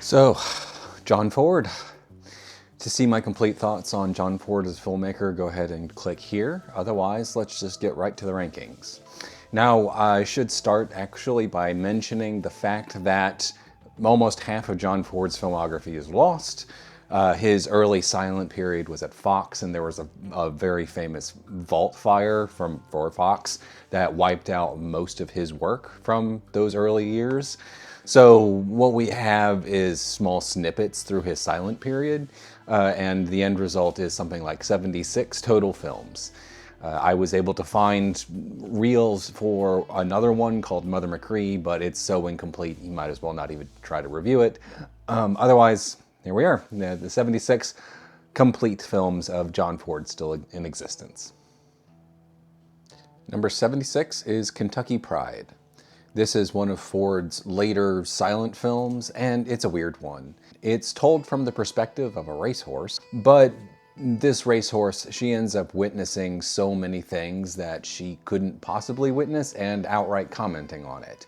So, John Ford. To see my complete thoughts on John Ford as a filmmaker, go ahead and click here. Otherwise, let's just get right to the rankings. Now, I should start actually by mentioning the fact that almost half of John Ford's filmography is lost. His early silent period was at Fox, and there was a very famous vault fire for Fox that wiped out most of his work from those early years. So what we have is small snippets through his silent period, and the end result is something like 76 total films. I was able to find reels for another one called Mother McCree, but it's so incomplete you might as well not even try to review it. Otherwise, here we are, the 76 complete films of John Ford still in existence. Number 76 is Kentucky Pride. This is one of Ford's later silent films, and it's a weird one. It's told from the perspective of a racehorse, but this racehorse, she ends up witnessing so many things that she couldn't possibly witness and outright commenting on it.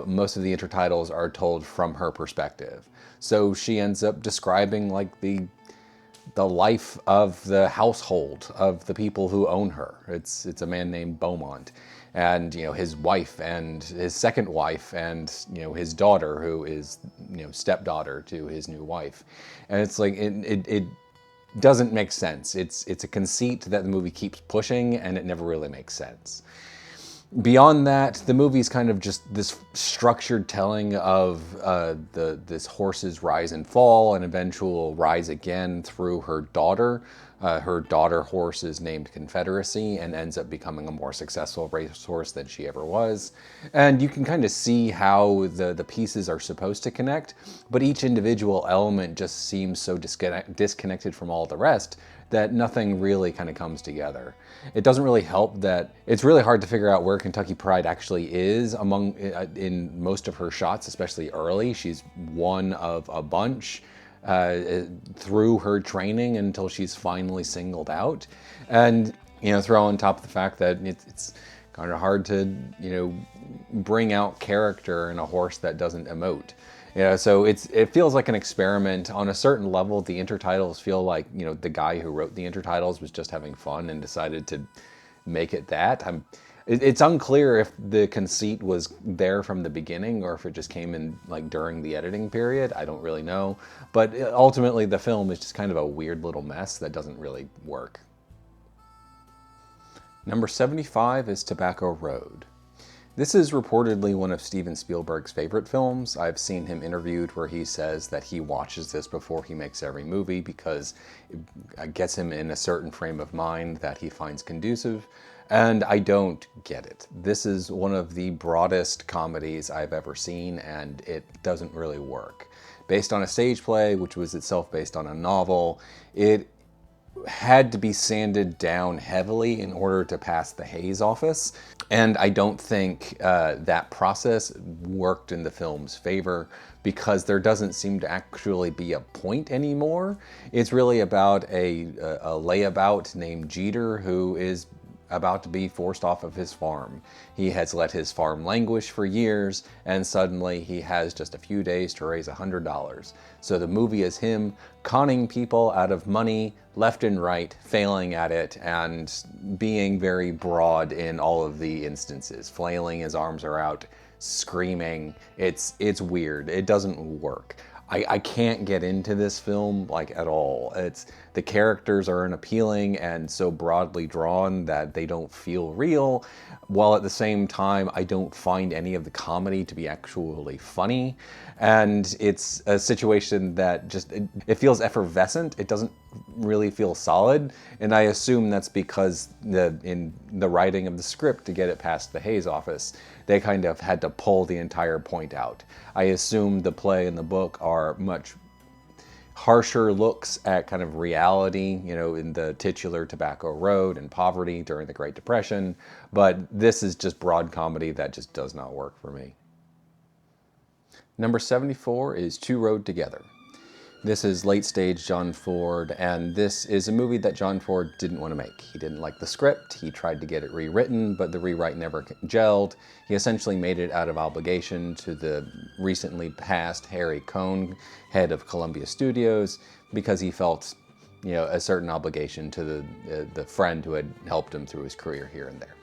Most of the intertitles are told from her perspective. So she ends up describing like the life of the household of the people who own her. It's a man named Beaumont, and his wife and his second wife, and his daughter, who is stepdaughter to his new wife. And it's like it doesn't make sense. It's a conceit that the movie keeps pushing, and it never really makes sense. Beyond that, the movie's kind of just this structured telling of this horse's rise and fall and eventual rise again through her daughter. Her daughter horse is named Confederacy and ends up becoming a more successful racehorse than she ever was. And you can kind of see how the pieces are supposed to connect, but each individual element just seems so disconnected from all the rest that nothing really kind of comes together. It doesn't really help that it's really hard to figure out where Kentucky Pride actually is in most of her shots, especially early. She's one of a bunch through her training until she's finally singled out. And, throw on top of the fact that it's kind of hard to, bring out character in a horse that doesn't emote. So it feels like an experiment. On a certain level, the intertitles feel like, the guy who wrote the intertitles was just having fun and decided to make it that. It's unclear if the conceit was there from the beginning or if it just came in like during the editing period. I don't really know. But ultimately, the film is just kind of a weird little mess that doesn't really work. Number 75 is Tobacco Road. This is reportedly one of Steven Spielberg's favorite films. I've seen him interviewed where he says that he watches this before he makes every movie because it gets him in a certain frame of mind that he finds conducive, and I don't get it. This is one of the broadest comedies I've ever seen, and it doesn't really work. Based on a stage play, which was itself based on a novel, it had to be sanded down heavily in order to pass the Hays office. And I don't think that process worked in the film's favor because there doesn't seem to actually be a point anymore. It's really about a layabout named Jeter who is about to be forced off of his farm. He has let his farm languish for years, and suddenly he has just a few days to raise $100. So the movie is him conning people out of money left and right, failing at it, and being very broad in all of the instances. Flailing, his arms are out, screaming. It's weird. It doesn't work. I can't get into this film like at all. The characters are unappealing and so broadly drawn that they don't feel real, while at the same time I don't find any of the comedy to be actually funny. And it's a situation that just, it feels effervescent. It doesn't really feel solid. And I assume that's because in the writing of the script to get it past the Hays office, they kind of had to pull the entire point out. I assume the play and the book are much harsher looks at kind of reality, in the titular Tobacco Road and poverty during the Great Depression. But this is just broad comedy that just does not work for me. Number 74 is Two Rode Together. This is late stage John Ford, and this is a movie that John Ford didn't want to make. He didn't like the script, he tried to get it rewritten, but the rewrite never gelled. He essentially made it out of obligation to the recently passed Harry Cohn, head of Columbia Studios, because he felt, a certain obligation to the friend who had helped him through his career here and there.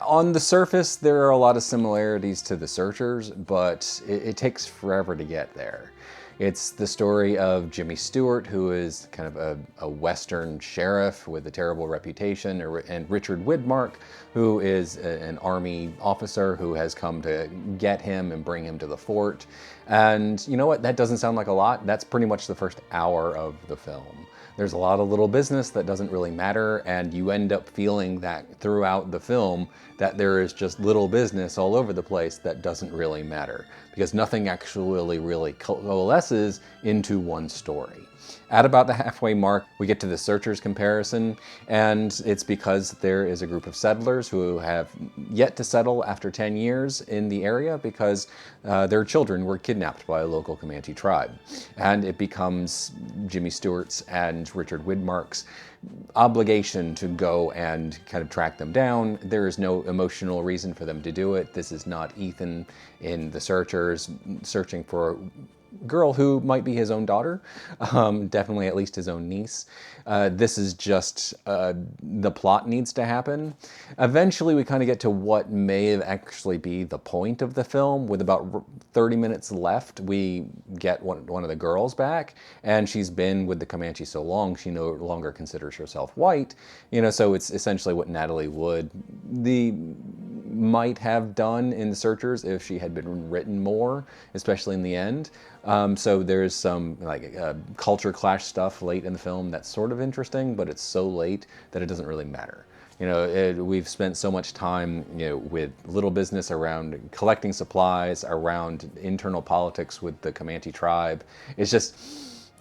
On the surface, there are a lot of similarities to The Searchers, but it takes forever to get there. It's the story of Jimmy Stewart, who is kind of a Western sheriff with a terrible reputation, and Richard Widmark, who is an Army officer who has come to get him and bring him to the fort. And you know what? That doesn't sound like a lot. That's pretty much the first hour of the film. There's a lot of little business that doesn't really matter, and you end up feeling that throughout the film that there is just little business all over the place that doesn't really matter, because nothing actually really coalesces into one story. At about the halfway mark, we get to the Searchers comparison, and it's because there is a group of settlers who have yet to settle after 10 years in the area because their children were kidnapped by a local Comanche tribe. And it becomes Jimmy Stewart's and Richard Widmark's obligation to go and kind of track them down. There is no emotional reason for them to do it. This is not Ethan in The Searchers searching for girl who might be his own daughter, definitely at least his own niece. This is just the plot needs to happen. Eventually we kind of get to what may actually be the point of the film. With about 30 minutes left, we get one of the girls back, and she's been with the Comanche so long she no longer considers herself white. So it's essentially what Natalie Wood might have done in The Searchers if she had been written more, especially in the end. So there's some culture clash stuff late in the film that's sort of interesting, but it's so late that it doesn't really matter. We've spent so much time, with little business around collecting supplies, around internal politics with the Comanche tribe. It's just,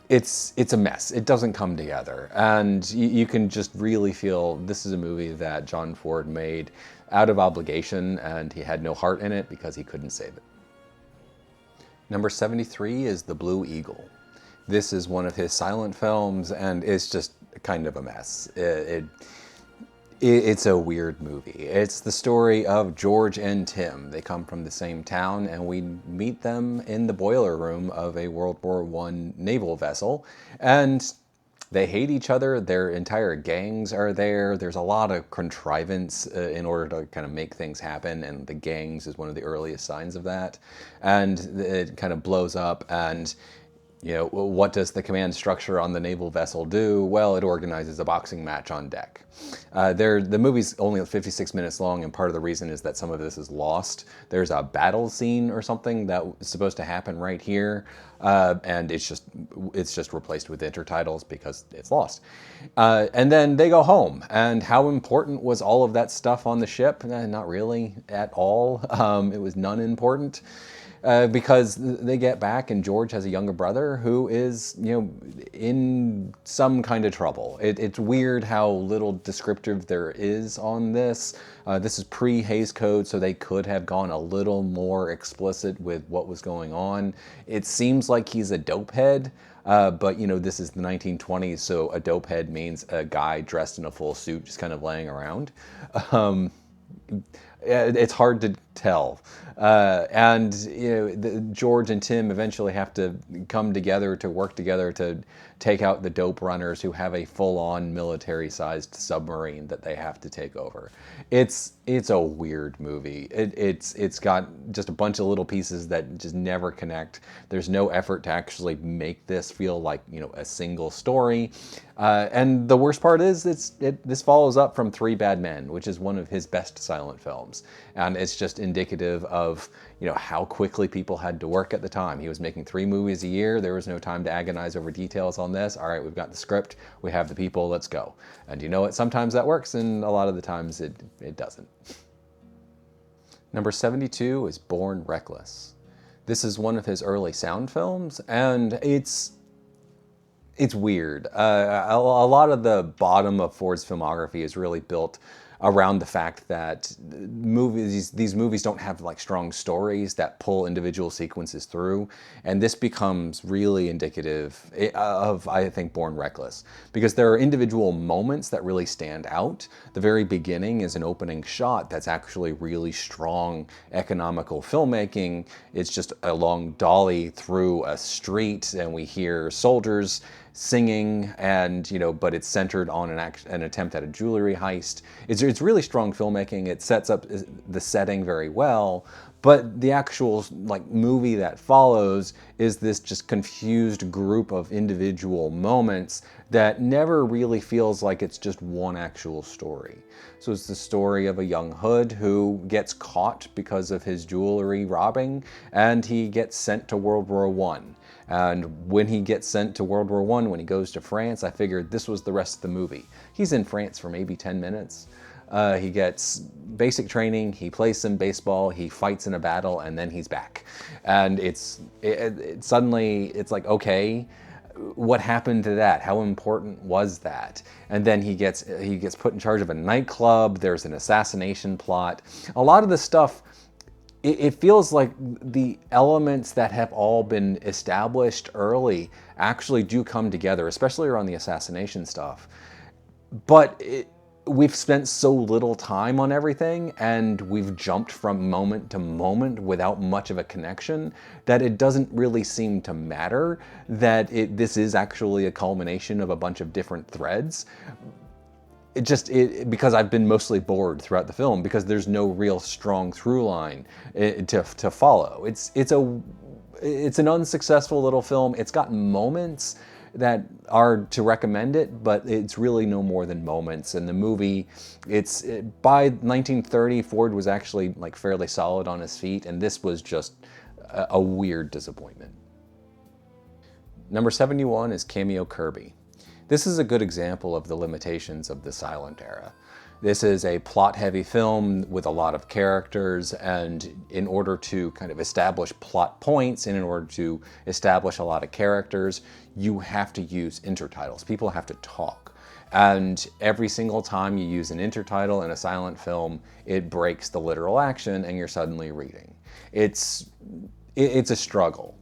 it's a mess. It doesn't come together. And you can just really feel this is a movie that John Ford made out of obligation, and he had no heart in it because he couldn't save it. Number 73 is The Blue Eagle. This is one of his silent films, and it's just kind of a mess. It's a weird movie. It's the story of George and Tim. They come from the same town, and we meet them in the boiler room of a World War I naval vessel. And they hate each other. Their entire gangs are there. There's a lot of contrivance in order to kind of make things happen, and the gangs is one of the earliest signs of that. And it kind of blows up, and what does the command structure on the naval vessel do? Well, it organizes a boxing match on deck. The movie's only 56 minutes long, and part of the reason is that some of this is lost. There's a battle scene or something that was supposed to happen right here, and it's just replaced with intertitles because it's lost. And then they go home. And how important was all of that stuff on the ship? Not really at all. It was none important. Because they get back, and George has a younger brother who is, in some kind of trouble. It's weird how little descriptive there is on this. This is pre-Hays Code, so they could have gone a little more explicit with what was going on. It seems like he's a dopehead, but this is the 1920s, so a dopehead means a guy dressed in a full suit just kind of laying around. It's hard to tell. George and Tim eventually have to come together to work together to take out the dope runners who have a full-on military-sized submarine that they have to take over. It's a weird movie. It's got just a bunch of little pieces that just never connect. There's no effort to actually make this feel like a single story. And the worst part is this follows up from Three Bad Men, which is one of his best silent films, and it's just indicative of how quickly people had to work at the time. He was making 3 movies a year. There was no time to agonize over details on this. All right, we've got the script, we have the people, let's go. And you know what? Sometimes that works, and a lot of the times it doesn't. Number 72 is Born Reckless. This is one of his early sound films, and it's weird. A lot of the bottom of Ford's filmography is really built around the fact that these movies don't have like strong stories that pull individual sequences through, and this becomes really indicative of, I think, Born Reckless, because there are individual moments that really stand out. The very beginning is an opening shot that's actually really strong economical filmmaking. It's just a long dolly through a street, and we hear soldiers singing, and but it's centered on an attempt at a jewelry heist. It's really strong filmmaking. It sets up the setting very well, but the actual like movie that follows is this just confused group of individual moments that never really feels like it's just one actual story. So it's the story of a young hood who gets caught because of his jewelry robbing, and he gets sent to World War I. And when he gets sent to World War I, when he goes to France, I figured this was the rest of the movie. He's in France for maybe 10 minutes. He gets basic training, he plays some baseball, he fights in a battle, and then he's back. And suddenly it's like, okay, what happened to that? How important was that? And then he gets put in charge of a nightclub. There's an assassination plot. A lot of the stuff, it feels like the elements that have all been established early actually do come together, especially around the assassination stuff. But we've spent so little time on everything, and we've jumped from moment to moment without much of a connection, that it doesn't really seem to matter that this is actually a culmination of a bunch of different threads. Because I've been mostly bored throughout the film, because there's no real strong through line to follow. It's an unsuccessful little film. It's got moments that are to recommend it, but it's really no more than moments. And the movie, by 1930, Ford was actually like fairly solid on his feet, and this was just a weird disappointment. Number 71 is Cameo Kirby. This is a good example of the limitations of the silent era. This is a plot-heavy film with a lot of characters, and in order to kind of establish plot points and in order to establish a lot of characters, you have to use intertitles. People have to talk. And every single time you use an intertitle in a silent film, it breaks the literal action and you're suddenly reading. It's a struggle.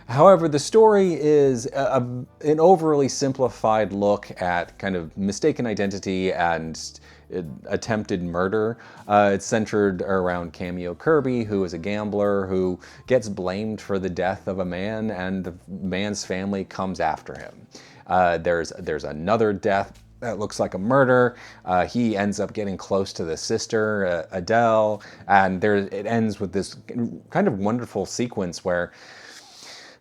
However, the story is an overly simplified look at kind of mistaken identity and attempted murder. It's centered around Cameo Kirby, who is a gambler who gets blamed for the death of a man, and the man's family comes after him. There's another death that looks like a murder. He ends up getting close to the sister, Adele, and it ends with this kind of wonderful sequence where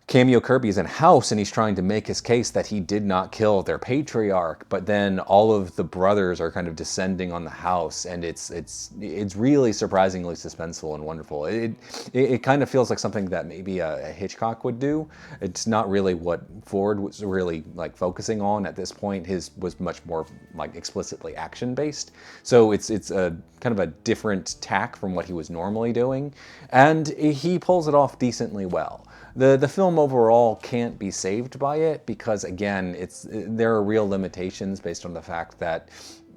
Cameo Kirby is in a house and he's trying to make his case that he did not kill their patriarch, but then all of the brothers are kind of descending on the house, and it's really surprisingly suspenseful and wonderful. It kind of feels like something that maybe a Hitchcock would do. It's not really what Ford was really like focusing on at this point. His was much more like explicitly action based. So it's a kind of a different tack from what he was normally doing, and he pulls it off decently well. The film overall can't be saved by it because, again, there are real limitations based on the fact that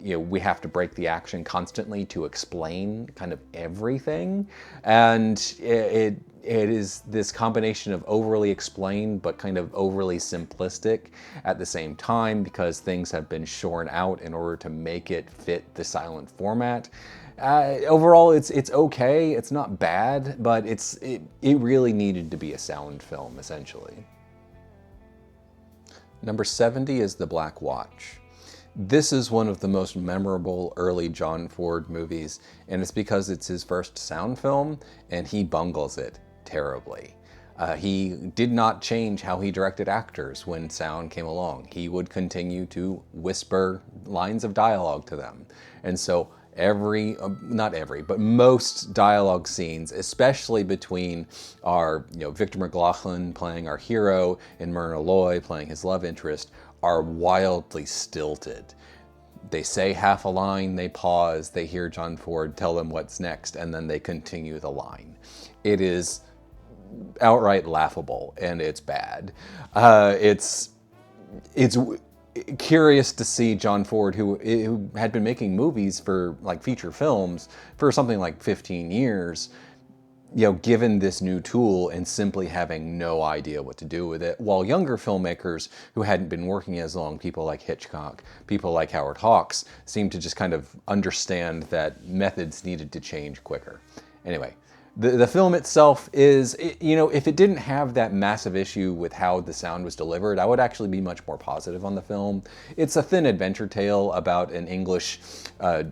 we have to break the action constantly to explain kind of everything, and it is this combination of overly explained but kind of overly simplistic at the same time, because things have been shorn out in order to make it fit the silent format. Overall, it's okay. It's not bad, but it really needed to be a sound film, essentially. Number 70 is The Black Watch. This is one of the most memorable early John Ford movies, and it's because it's his first sound film, and he bungles it terribly. He did not change how he directed actors when sound came along. He would continue to whisper lines of dialogue to them. And so not every, but most dialogue scenes, especially between our, Victor McLachlan playing our hero and Myrna Loy playing his love interest, are wildly stilted. They say half a line, they pause, they hear John Ford tell them what's next, and then they continue the line. It is outright laughable, and it's bad. It's curious to see John Ford, who had been making movies for like feature films for something like 15 years, given this new tool and simply having no idea what to do with it, while younger filmmakers who hadn't been working as long, people like Hitchcock, people like Howard Hawks, seemed to just kind of understand that methods needed to change quicker. Anyway, the film itself is, if it didn't have that massive issue with how the sound was delivered, I would actually be much more positive on the film. It's a thin adventure tale about an English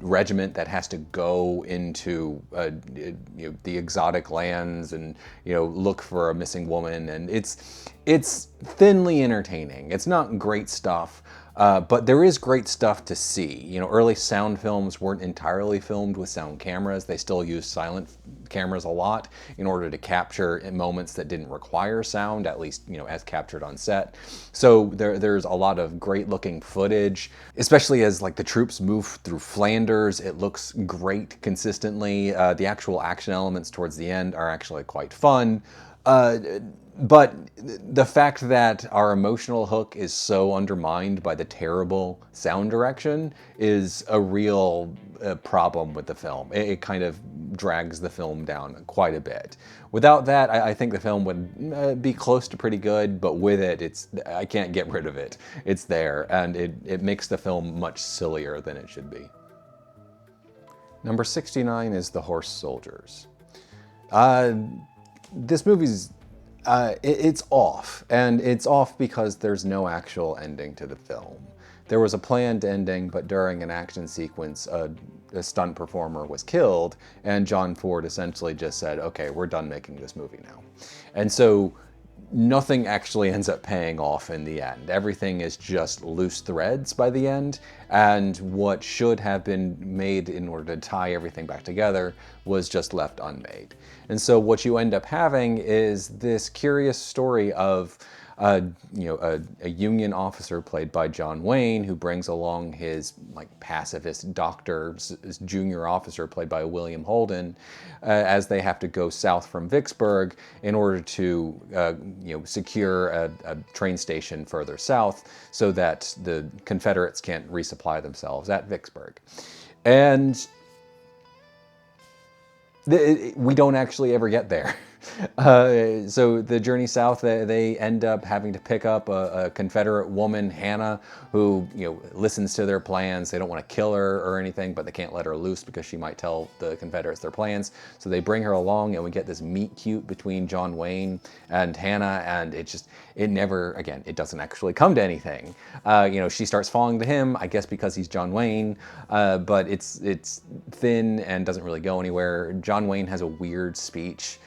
regiment that has to go into the exotic lands and look for a missing woman, and it's thinly entertaining. It's not great stuff. But there is great stuff to see. Early sound films weren't entirely filmed with sound cameras. They still used silent cameras a lot in order to capture moments that didn't require sound, at least, as captured on set. So there's a lot of great looking footage, especially as like the troops move through Flanders. It looks great consistently. The actual action elements towards the end are actually quite fun. But the fact that our emotional hook is so undermined by the terrible sound direction is a real problem with the film. It kind of drags the film down quite a bit. Without that, I think the film would be close to pretty good, but with it, I can't get rid of it. It's there, and it makes the film much sillier than it should be. Number 69 is The Horse Soldiers. This movie's it's off, and it's off because there's no actual ending to the film. There was a planned ending, but during an action sequence, a stunt performer was killed, and John Ford essentially just said, okay, we're done making this movie now. And so nothing actually ends up paying off in the end. Everything is just loose threads by the end, and what should have been made in order to tie everything back together was just left unmade. And so what you end up having is this curious story of a Union officer played by John Wayne, who brings along his pacifist doctor, his junior officer played by William Holden, as they have to go south from Vicksburg in order to secure a train station further south so that the Confederates can't resupply themselves at Vicksburg. And we don't actually ever get there. So the journey south, they end up having to pick up a Confederate woman, Hannah, who listens to their plans. They don't want to kill her or anything, but they can't let her loose because she might tell the Confederates their plans. So they bring her along, and we get this meet cute between John Wayne and Hannah, and it doesn't actually come to anything. She starts falling to him, I guess because he's John Wayne, but it's thin and doesn't really go anywhere. John Wayne has a weird speech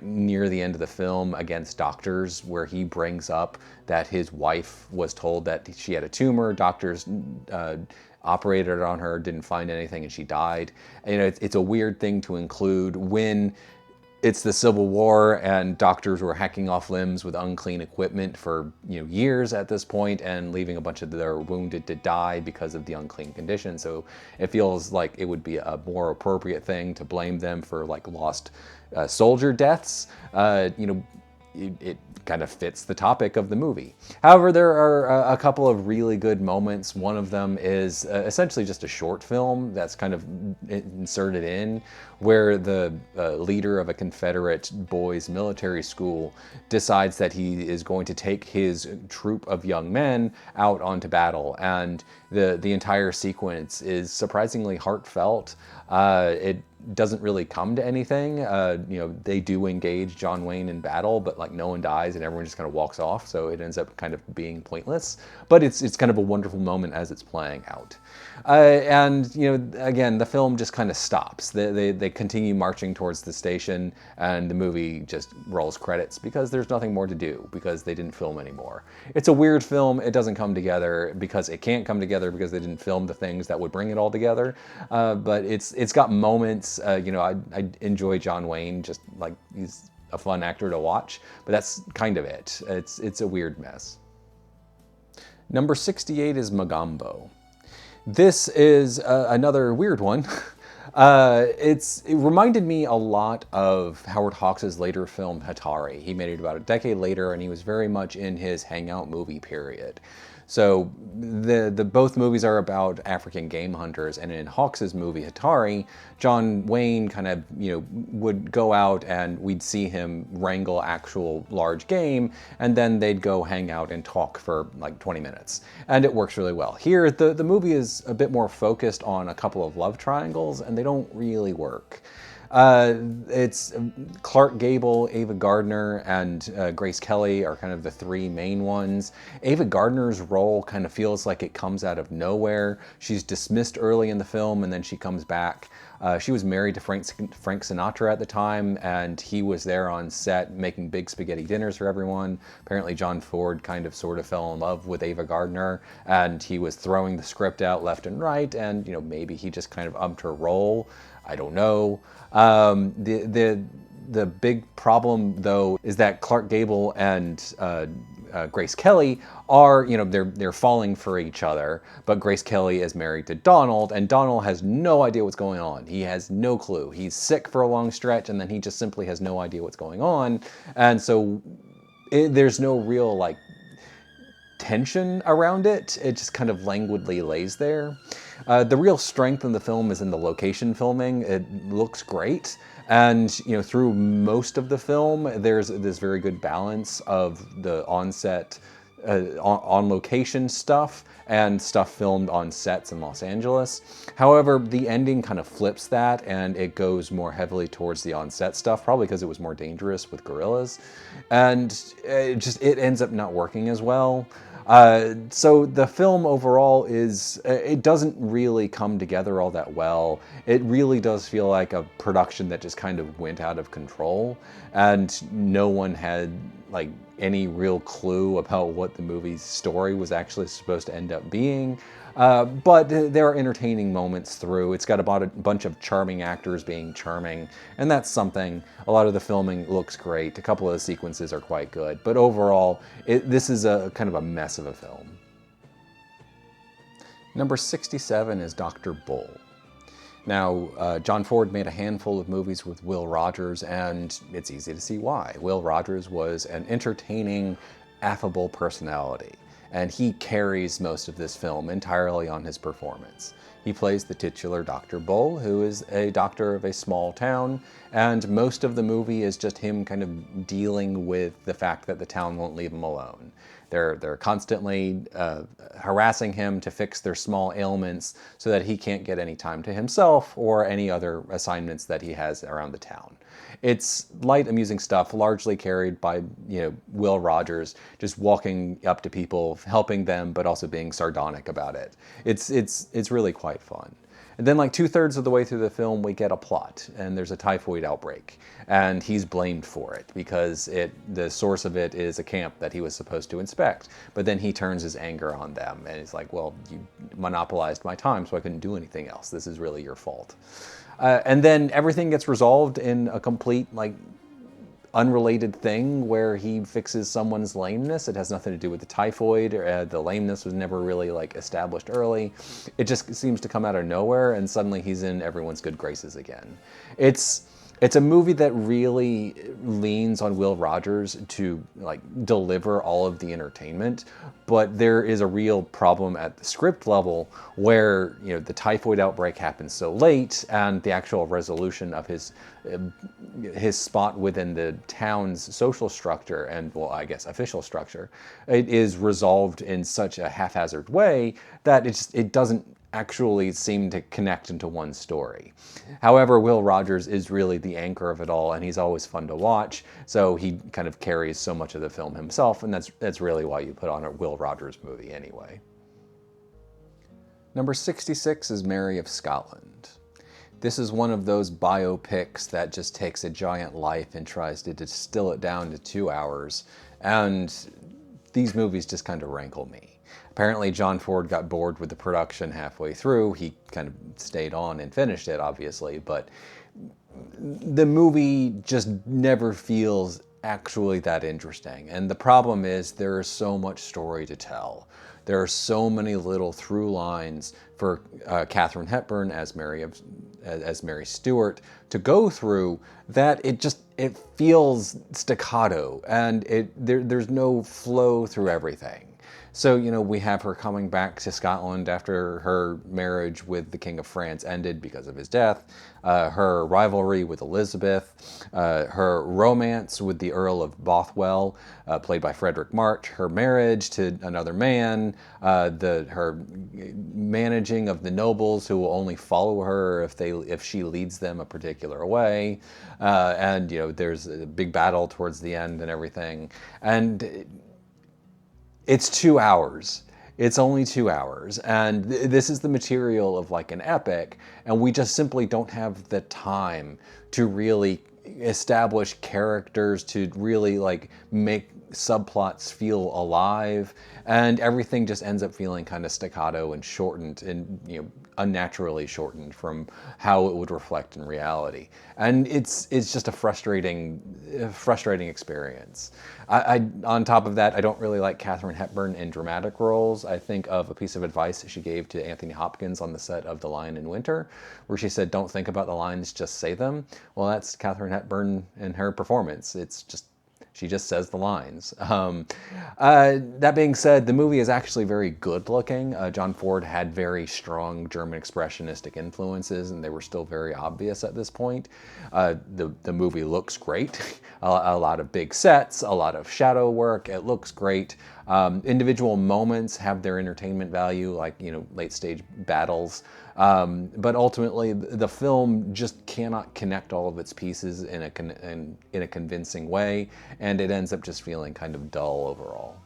near the end of the film against doctors, where he brings up that his wife was told that she had a tumor. Doctors operated on her, didn't find anything, and she died. It's a weird thing to include when it's the Civil War and doctors were hacking off limbs with unclean equipment for years at this point, and leaving a bunch of their wounded to die because of the unclean conditions. So it feels like it would be a more appropriate thing to blame them for lost soldier deaths. It kind of fits the topic of the movie. However, there are a couple of really good moments. One of them is essentially just a short film that's kind of inserted in, where the leader of a Confederate boys' military school decides that he is going to take his troop of young men out onto battle, and the entire sequence is surprisingly heartfelt. It doesn't really come to anything. They do engage John Wayne in battle, but no one dies and everyone just kind of walks off, so it ends up kind of being pointless. But it's kind of a wonderful moment as it's playing out. And again, the film just kind of stops. They continue marching towards the station, and the movie just rolls credits because there's nothing more to do, because they didn't film anymore. It's a weird film. It doesn't come together because it can't come together because they didn't film the things that would bring it all together. But it's got moments. I enjoy John Wayne, just he's a fun actor to watch, but that's kind of it. It's a weird mess. Number 68 is Mogambo. This is another weird one. It reminded me a lot of Howard Hawks' later film Hatari. He made it about a decade later, and he was very much in his hangout movie period. So the both movies are about African game hunters, and in Hawks's movie Hatari, John Wayne kind of would go out and we'd see him wrangle actual large game, and then they'd go hang out and talk for like 20 minutes, and it works really well. Here the movie is a bit more focused on a couple of love triangles, and they don't really work. It's Clark Gable, Ava Gardner, and Grace Kelly are kind of the three main ones. Ava Gardner's role kind of feels like it comes out of nowhere. She's dismissed early in the film, and then she comes back. She was married to Frank Sinatra at the time, and he was there on set making big spaghetti dinners for everyone. Apparently John Ford kind of sort of fell in love with Ava Gardner, and he was throwing the script out left and right, and maybe he just kind of upped her role. I don't know. The big problem though is that Clark Gable and Grace Kelly are, they're falling for each other, but Grace Kelly is married to Donald, and Donald has no idea what's going on. He has no clue. He's sick for a long stretch, and then he just simply has no idea what's going on, and so there's no real like tension around it. It just kind of languidly lays there. The real strength in the film is in the location filming. It looks great. And through most of the film, there's this very good balance of the on-set, on-location stuff and stuff filmed on sets in Los Angeles. However, the ending kind of flips that, and it goes more heavily towards the on-set stuff, probably because it was more dangerous with guerrillas. And it ends up not working as well. So the film overall it doesn't really come together all that well. It really does feel like a production that just kind of went out of control, and no one had like any real clue about what the movie's story was actually supposed to end up being. But there are entertaining moments through. It's got about a bunch of charming actors being charming, and that's something. A lot of the filming looks great. A couple of the sequences are quite good, but overall, this is a kind of a mess of a film. Number 67 is Dr. Bull. Now, John Ford made a handful of movies with Will Rogers, and it's easy to see why. Will Rogers was an entertaining, affable personality, and he carries most of this film entirely on his performance. He plays the titular Dr. Bull, who is a doctor of a small town, and most of the movie is just him kind of dealing with the fact that the town won't leave him alone. They're constantly harassing him to fix their small ailments so that he can't get any time to himself or any other assignments that he has around the town. It's light, amusing stuff, largely carried by Will Rogers, just walking up to people, helping them, but also being sardonic about it. It's really quite fun. And then like 2/3 of the way through the film, we get a plot, and there's a typhoid outbreak, and he's blamed for it because the source of it is a camp that he was supposed to inspect. But then he turns his anger on them, and he's like, well, you monopolized my time, so I couldn't do anything else. This is really your fault. And then everything gets resolved in a complete, like, unrelated thing where he fixes someone's lameness. It has nothing to do with the typhoid. The lameness was never really, like, established early. It just seems to come out of nowhere, and suddenly he's in everyone's good graces again. It's a movie that really leans on Will Rogers to like deliver all of the entertainment, but there is a real problem at the script level where the typhoid outbreak happens so late, and the actual resolution of his spot within the town's social structure and, well, I guess official structure, it is resolved in such a haphazard way that it doesn't actually seem to connect into one story. However, Will Rogers is really the anchor of it all, and he's always fun to watch, so he kind of carries so much of the film himself, and that's really why you put on a Will Rogers movie anyway. Number 66 is Mary of Scotland. This is one of those biopics that just takes a giant life and tries to distill it down to 2 hours, and these movies just kind of rankle me. Apparently, John Ford got bored with the production halfway through. He kind of stayed on and finished it, obviously, but the movie just never feels actually that interesting. And the problem is there is so much story to tell. There are so many little through lines for Katharine Hepburn as Mary Stuart to go through that it feels staccato, and there's no flow through everything. So, you know, we have her coming back to Scotland after her marriage with the King of France ended because of his death, her rivalry with Elizabeth, her romance with the Earl of Bothwell, played by Frederick March, her marriage to another man, her managing of the nobles who will only follow her if she leads them a particular way, and you know, there's a big battle towards the end and everything, and it's 2 hours. It's only 2 hours, and this is the material of like an epic, and we just simply don't have the time to really establish characters, to really like make subplots feel alive, and everything just ends up feeling kind of staccato and shortened, and you know, unnaturally shortened from how it would reflect in reality. And it's just a frustrating experience. On top of that, I don't really like Katharine Hepburn in dramatic roles. I think of a piece of advice that she gave to Anthony Hopkins on the set of The Lion in Winter, where she said, "Don't think about the lines, just say them." Well, that's Katharine Hepburn in her performance. It's just, she just says the lines. That being said, the movie is actually very good looking. John Ford had very strong German expressionistic influences, and they were still very obvious at this point. The movie looks great. A lot of big sets, a lot of shadow work. It looks great. Individual moments have their entertainment value, like, you know, late stage battles. But ultimately, the film just cannot connect all of its pieces in a convincing way, and it ends up just feeling kind of dull overall.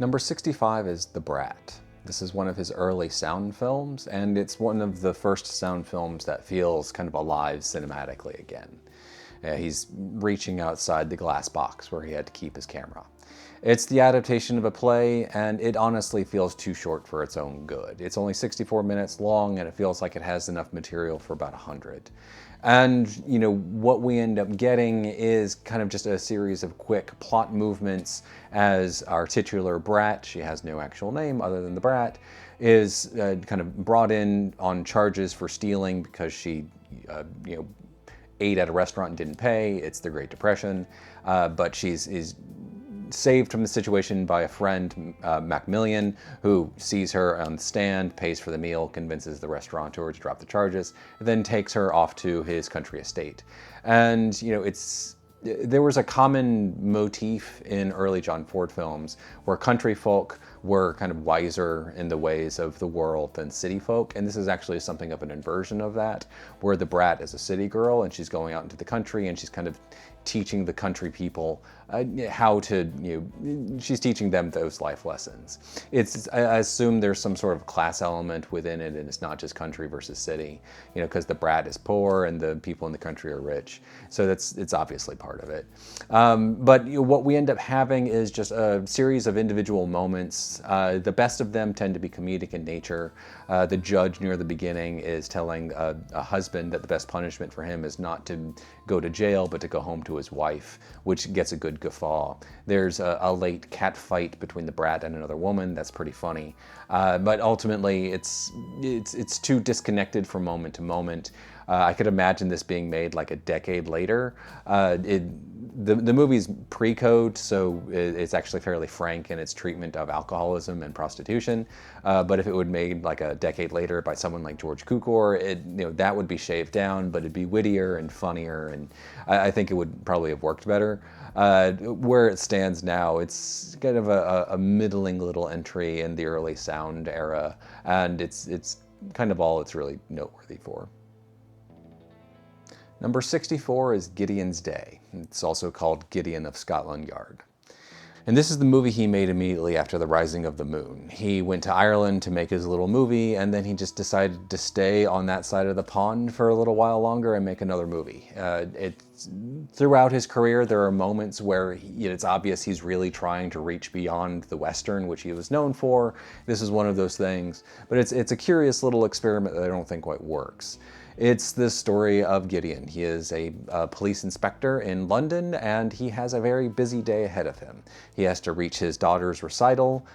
Number 65 is The Brat. This is one of his early sound films, and it's one of the first sound films that feels kind of alive cinematically again. He's reaching outside the glass box where he had to keep his camera. It's the adaptation of a play, and it honestly feels too short for its own good. It's only 64 minutes long, and it feels like it has enough material for about 100. And, you know, what we end up getting is kind of just a series of quick plot movements as our titular Brat, she has no actual name other than the Brat, is kind of brought in on charges for stealing because she, you know, ate at a restaurant and didn't pay. It's the Great Depression, but is saved from the situation by a friend, Macmillan, who sees her on the stand, pays for the meal, convinces the restaurateur to drop the charges, then takes her off to his country estate. And, you know, there was a common motif in early John Ford films where country folk were kind of wiser in the ways of the world than city folk, and this is actually something of an inversion of that, where the Brat is a city girl and she's going out into the country and she's kind of teaching the country people how to, you know, she's teaching them those life lessons. I assume there's some sort of class element within it, and it's not just country versus city, you know, because the Brat is poor and the people in the country are rich. So it's obviously part of it. But you know, what we end up having is just a series of individual moments. The best of them tend to be comedic in nature. The judge near the beginning is telling a husband that the best punishment for him is not to go to jail, but to go home to his wife, which gets a good guffaw. There's a late cat fight between the Brat and another woman that's pretty funny, but ultimately it's too disconnected from moment to moment. I could imagine this being made like a decade later. The movie's pre-code, so it's actually fairly frank in its treatment of alcoholism and prostitution. But if it would made like a decade later by someone like George Cukor, you know, that would be shaved down, but it'd be wittier and funnier, and I think it would probably have worked better. Where it stands now, it's kind of a middling little entry in the early sound era, and it's kind of all it's really noteworthy for. Number 64 is Gideon's Day. It's also called Gideon of Scotland Yard. And this is the movie he made immediately after The Rising of the Moon. He went to Ireland to make his little movie, and then he just decided to stay on that side of the pond for a little while longer and make another movie. Throughout his career, there are moments where it's obvious he's really trying to reach beyond the Western, which he was known for. This is one of those things. But it's a curious little experiment that I don't think quite works. It's the story of Gideon. He is a police inspector in London, and he has a very busy day ahead of him. He has to reach his daughter's recital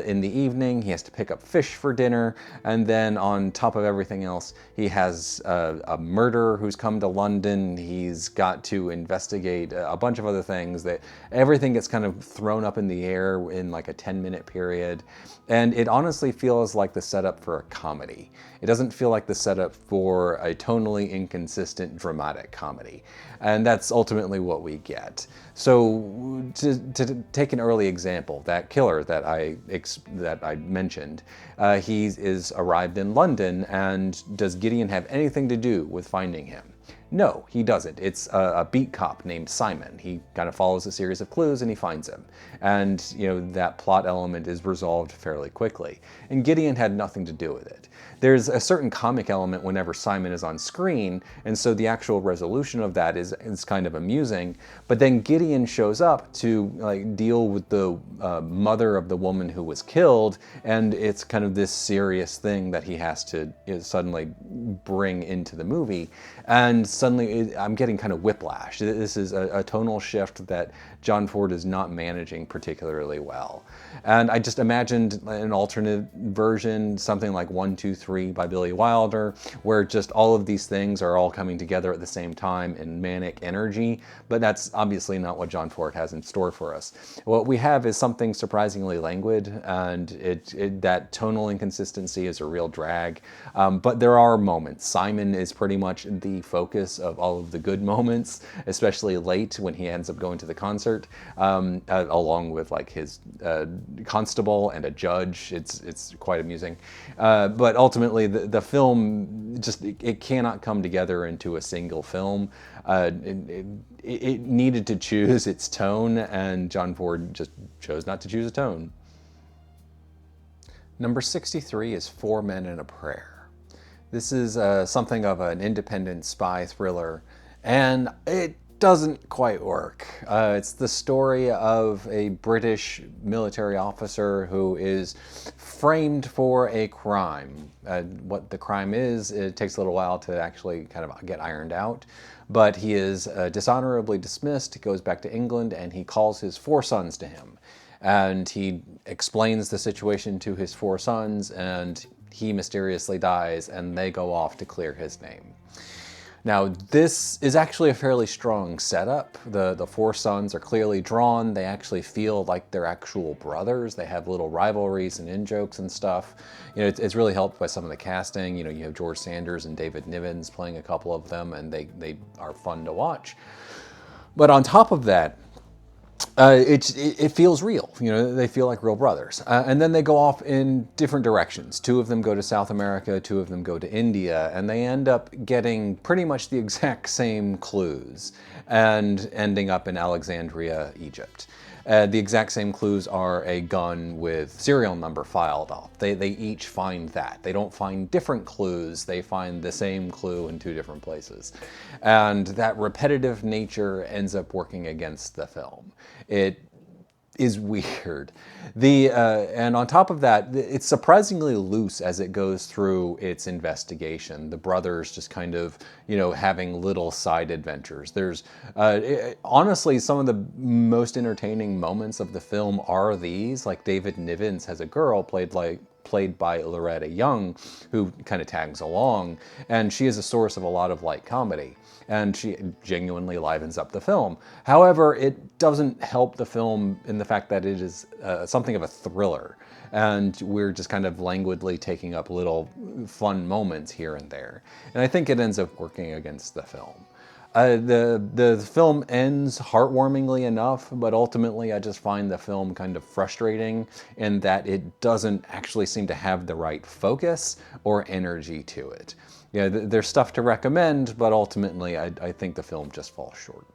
in the evening. He has to pick up fish for dinner, and then on top of everything else, he has a murderer who's come to London. He's got to investigate a bunch of other things. That everything gets kind of thrown up in the air in like a 10-minute period, and it honestly feels like the setup for a comedy. It doesn't feel like the setup for a tonally inconsistent dramatic comedy, and that's ultimately what we get. So to take an early example, that killer that I mentioned, he is arrived in London, and does Gideon have anything to do with finding him? No, he doesn't. It's a beat cop named Simon. He kind of follows a series of clues and he finds him. And, you know, that plot element is resolved fairly quickly. And Gideon had nothing to do with it. There's a certain comic element whenever Simon is on screen, and so the actual resolution of that is kind of amusing. But then Gideon shows up to like deal with the mother of the woman who was killed, and it's kind of this serious thing that he has to suddenly bring into the movie. And suddenly I'm getting kind of whiplash. This is a tonal shift that John Ford is not managing particularly well. And I just imagined an alternate version, something like 1, 2, 3 by Billy Wilder, where just all of these things are all coming together at the same time in manic energy, but that's obviously not what John Ford has in store for us. What we have is something surprisingly languid, and that tonal inconsistency is a real drag, but there are moments. Simon is pretty much the focus of all of the good moments, especially late when he ends up going to the concert, along with like his constable and a judge. It's quite amusing, but ultimately the film just it cannot come together into a single film. It needed to choose its tone, and John Ford just chose not to choose a tone. Number 63 is Four Men and a Prayer. This is something of an independent spy thriller, and it doesn't quite work. It's the story of a British military officer who is framed for a crime. What the crime is, it takes a little while to actually kind of get ironed out, but he is dishonorably dismissed, goes back to England, and he calls his 4 sons to him. And he explains the situation to his 4 sons, and he mysteriously dies, and they go off to clear his name. Now, this is actually a fairly strong setup. The 4 sons are clearly drawn. They actually feel like they're actual brothers. They have little rivalries and in-jokes and stuff. You know, it's really helped by some of the casting. You know, you have George Sanders and David Niven's playing a couple of them, and they are fun to watch. But on top of that, it feels real. You know, they feel like real brothers. And then they go off in different directions. 2 of them go to South America, 2 of them go to India, and they end up getting pretty much the exact same clues and ending up in Alexandria, Egypt. The exact same clues are a gun with serial number filed off. They each find that. They don't find different clues, they find the same clue in 2 different places. And that repetitive nature ends up working against the film. It is weird. And on top of that, it's surprisingly loose as it goes through its investigation. The brothers just kind of, you know, having little side adventures. There's honestly, some of the most entertaining moments of the film are these. Like David Niven's has a girl played by Loretta Young, who kind of tags along, and she is a source of a lot of light comedy, and she genuinely livens up the film. However, it doesn't help the film in the fact that it is something of a thriller, and we're just kind of languidly taking up little fun moments here and there. And I think it ends up working against the film. The film ends heartwarmingly enough, but ultimately I just find the film kind of frustrating in that it doesn't actually seem to have the right focus or energy to it. Yeah, there's stuff to recommend, but ultimately I think the film just falls short.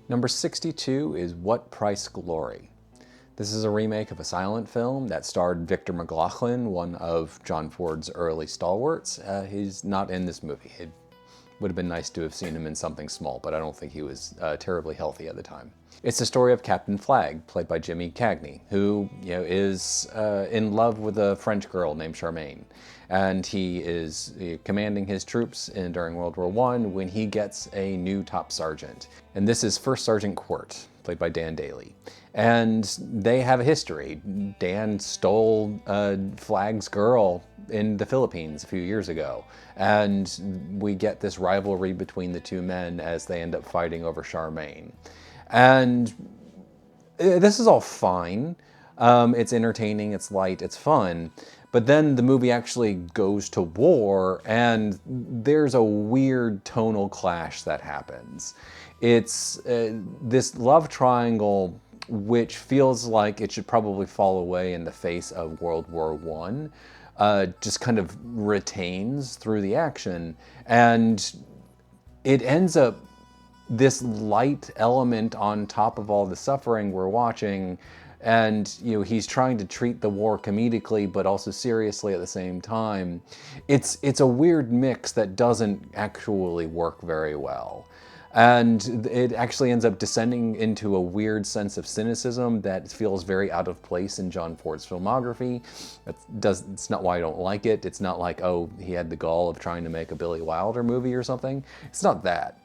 Number 62 is What Price Glory? This is a remake of a silent film that starred Victor McLaglen, one of John Ford's early stalwarts. He's not in this movie. Would have been nice to have seen him in something small, but I don't think he was terribly healthy at the time. It's the story of Captain Flag, played by Jimmy Cagney, who is in love with a French girl named Charmaine. And he is commanding his troops during World War I when he gets a new top sergeant. And this is First Sergeant Quirt, played by Dan Daly. And they have a history. Dan stole Flag's girl in the Philippines a few years ago. And we get this rivalry between the two men as they end up fighting over Charmaine. And this is all fine. It's entertaining, it's light, it's fun. But then the movie actually goes to war, and there's a weird tonal clash that happens. It's this love triangle which feels like it should probably fall away in the face of World War I, just kind of retains through the action. And it ends up this light element on top of all the suffering we're watching. And he's trying to treat the war comedically, but also seriously at the same time. It's a weird mix that doesn't actually work very well. And it actually ends up descending into a weird sense of cynicism that feels very out of place in John Ford's filmography. It's not why I don't like it. It's not like, oh, he had the gall of trying to make a Billy Wilder movie or something. It's not that.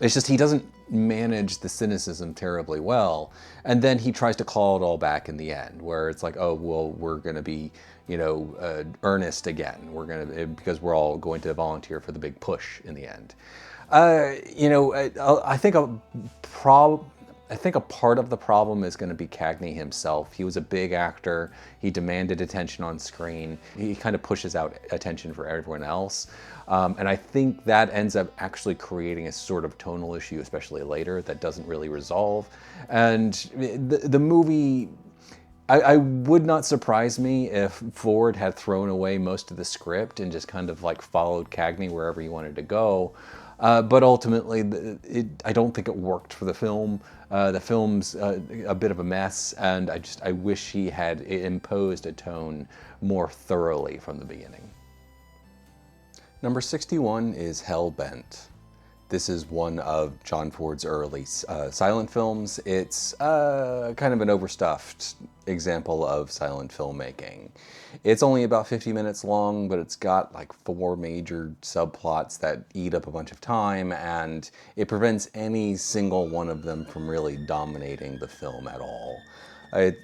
It's just he doesn't manage the cynicism terribly well. And then he tries to claw it all back in the end, where it's like, oh, well, we're going to be, earnest again. Because we're all going to volunteer for the big push in the end. I think a part of the problem is going to be Cagney himself. He was a big actor. He demanded attention on screen. He kind of pushes out attention for everyone else. And I think that ends up actually creating a sort of tonal issue, especially later, that doesn't really resolve. And the movie, I would not surprise me if Ford had thrown away most of the script and just kind of like followed Cagney wherever he wanted to go. But ultimately, I don't think it worked for the film. The film's a bit of a mess, and I wish he had imposed a tone more thoroughly from the beginning. Number 61 is Hell Bent. This is one of John Ford's early silent films. It's kind of an overstuffed example of silent filmmaking. It's only about 50 minutes long, but it's got like 4 major subplots that eat up a bunch of time, and it prevents any single one of them from really dominating the film at all.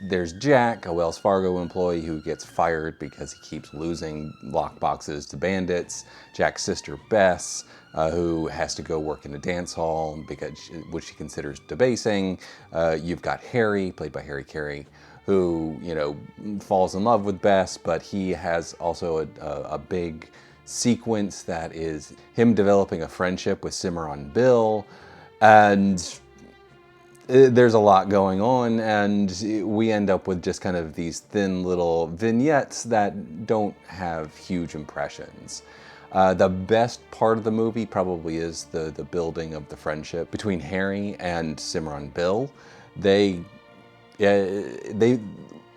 There's Jack, a Wells Fargo employee who gets fired because he keeps losing lockboxes to bandits. Jack's sister, Bess, who has to go work in a dance hall which she considers debasing. You've got Harry, played by Harry Carey, who, falls in love with Bess, but he has also a big sequence that is him developing a friendship with Cimarron Bill. And there's a lot going on, and we end up with just kind of these thin little vignettes that don't have huge impressions. The best part of the movie probably is the building of the friendship between Harry and Cimarron Bill. The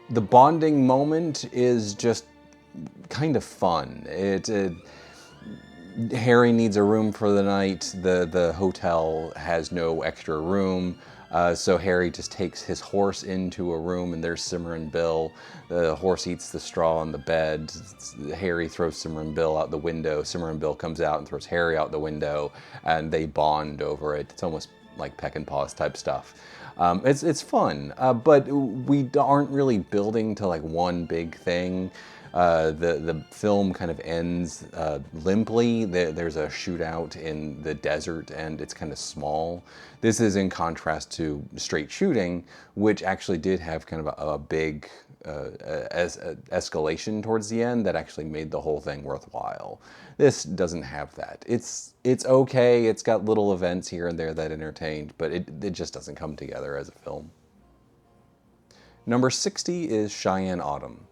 bonding moment is just kind of fun. Harry needs a room for the night. The hotel has no extra room. So Harry just takes his horse into a room, and there's Cimarron Bill. The horse eats the straw on the bed. Harry throws Cimarron Bill out the window. Cimarron Bill comes out and throws Harry out the window, and they bond over it. It's almost like peck and paws type stuff. It's fun, but we aren't really building to like one big thing. The film kind of ends limply. There's a shootout in the desert, and it's kind of small. This is in contrast to Straight Shooting, which actually did have kind of a big escalation towards the end that actually made the whole thing worthwhile. This doesn't have that. It's okay. It's got little events here and there that entertained, but it just doesn't come together as a film. Number 60 is Cheyenne Autumn.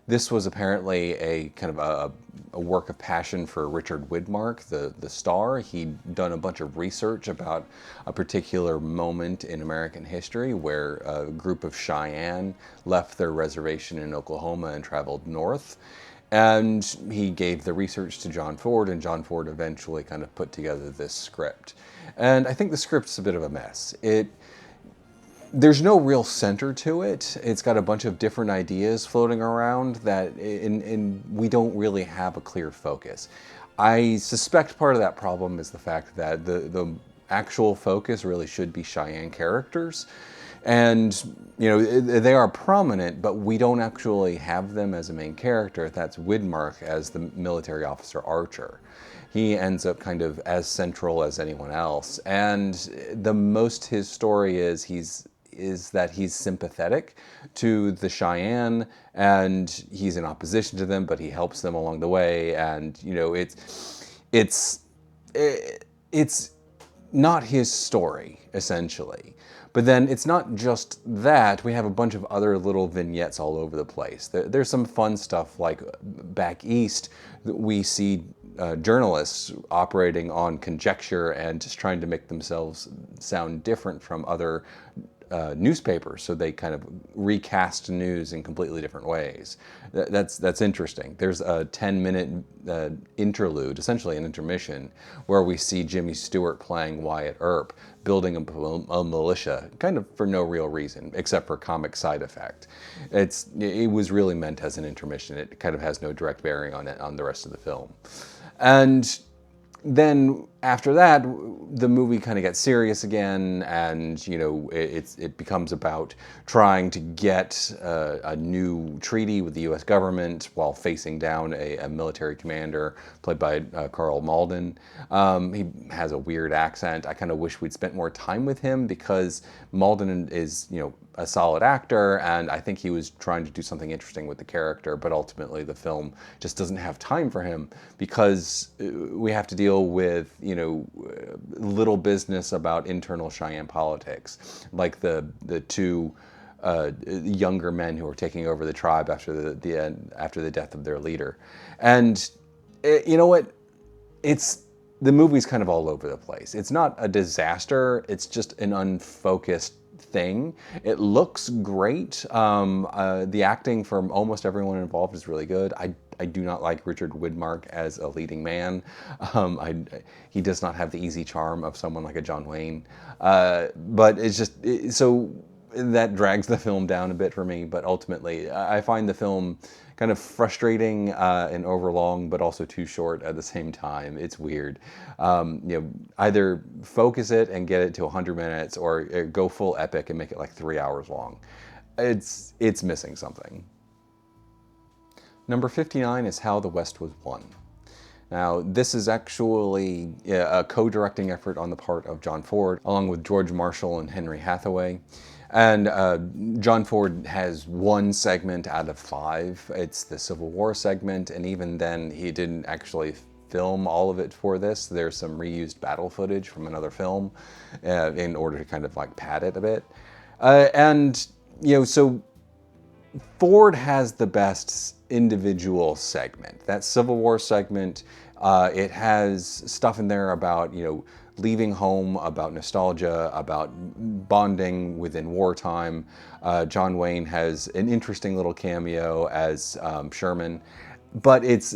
This was apparently a kind of a work of passion for Richard Widmark, the star. He'd done a bunch of research about a particular moment in American history where a group of Cheyenne left their reservation in Oklahoma and traveled north. And he gave the research to John Ford, and John Ford eventually kind of put together this script. And I think the script's a bit of a mess. There's no real center to it. It's got a bunch of different ideas floating around that, and we don't really have a clear focus. I suspect part of that problem is the fact that the actual focus really should be Cheyenne characters. And, you know, they are prominent, but we don't actually have them as a main character. That's Widmark as the military officer Archer. He ends up kind of as central as anyone else. And the most his story is that he's sympathetic to the Cheyenne, and he's in opposition to them, but he helps them along the way. And, you know, it's not his story, essentially. But then it's not just that. We have a bunch of other little vignettes all over the place. There's some fun stuff, like back east, we see journalists operating on conjecture and just trying to make themselves sound different from other newspapers, so they kind of recast news in completely different ways. That's interesting. There's a 10-minute interlude, essentially an intermission, where we see Jimmy Stewart playing Wyatt Earp, building a militia, kind of for no real reason, except for comic side effect. It was really meant as an intermission. It kind of has no direct bearing on the rest of the film. And then after that, the movie kind of gets serious again, and you know it becomes about trying to get a new treaty with the U.S. government while facing down a military commander played by Carl Malden. He has a weird accent. I kind of wish we'd spent more time with him, because Malden is, you know, a solid actor, and I think he was trying to do something interesting with the character, but ultimately the film just doesn't have time for him, because we have to deal with, you know, little business about internal Cheyenne politics, like the two younger men who are taking over the tribe after the death of their leader. And you know what? The movie's kind of all over the place. It's not a disaster. It's just an unfocused thing. It looks great. The acting from almost everyone involved is really good. I do not like Richard Widmark as a leading man. He does not have the easy charm of someone like a John Wayne. But it's just, so that drags the film down a bit for me. But ultimately, I find the film kind of frustrating and overlong, but also too short at the same time. It's weird. You know, either focus it and get it to 100 minutes, or go full epic and make it like 3 hours long. It's missing something. Number 59 is How the West Was Won. Now, this is actually a co-directing effort on the part of John Ford, along with George Marshall and Henry Hathaway. And John Ford has one segment out of 5. It's the Civil War segment, and even then he didn't actually film all of it for this. There's some reused battle footage from another film in order to kind of like pad it a bit. And, you know, so Ford has the best individual segment. That Civil War segment, it has stuff in there about, you know, leaving home, about nostalgia, about bonding within wartime. John Wayne has an interesting little cameo as Sherman, but it's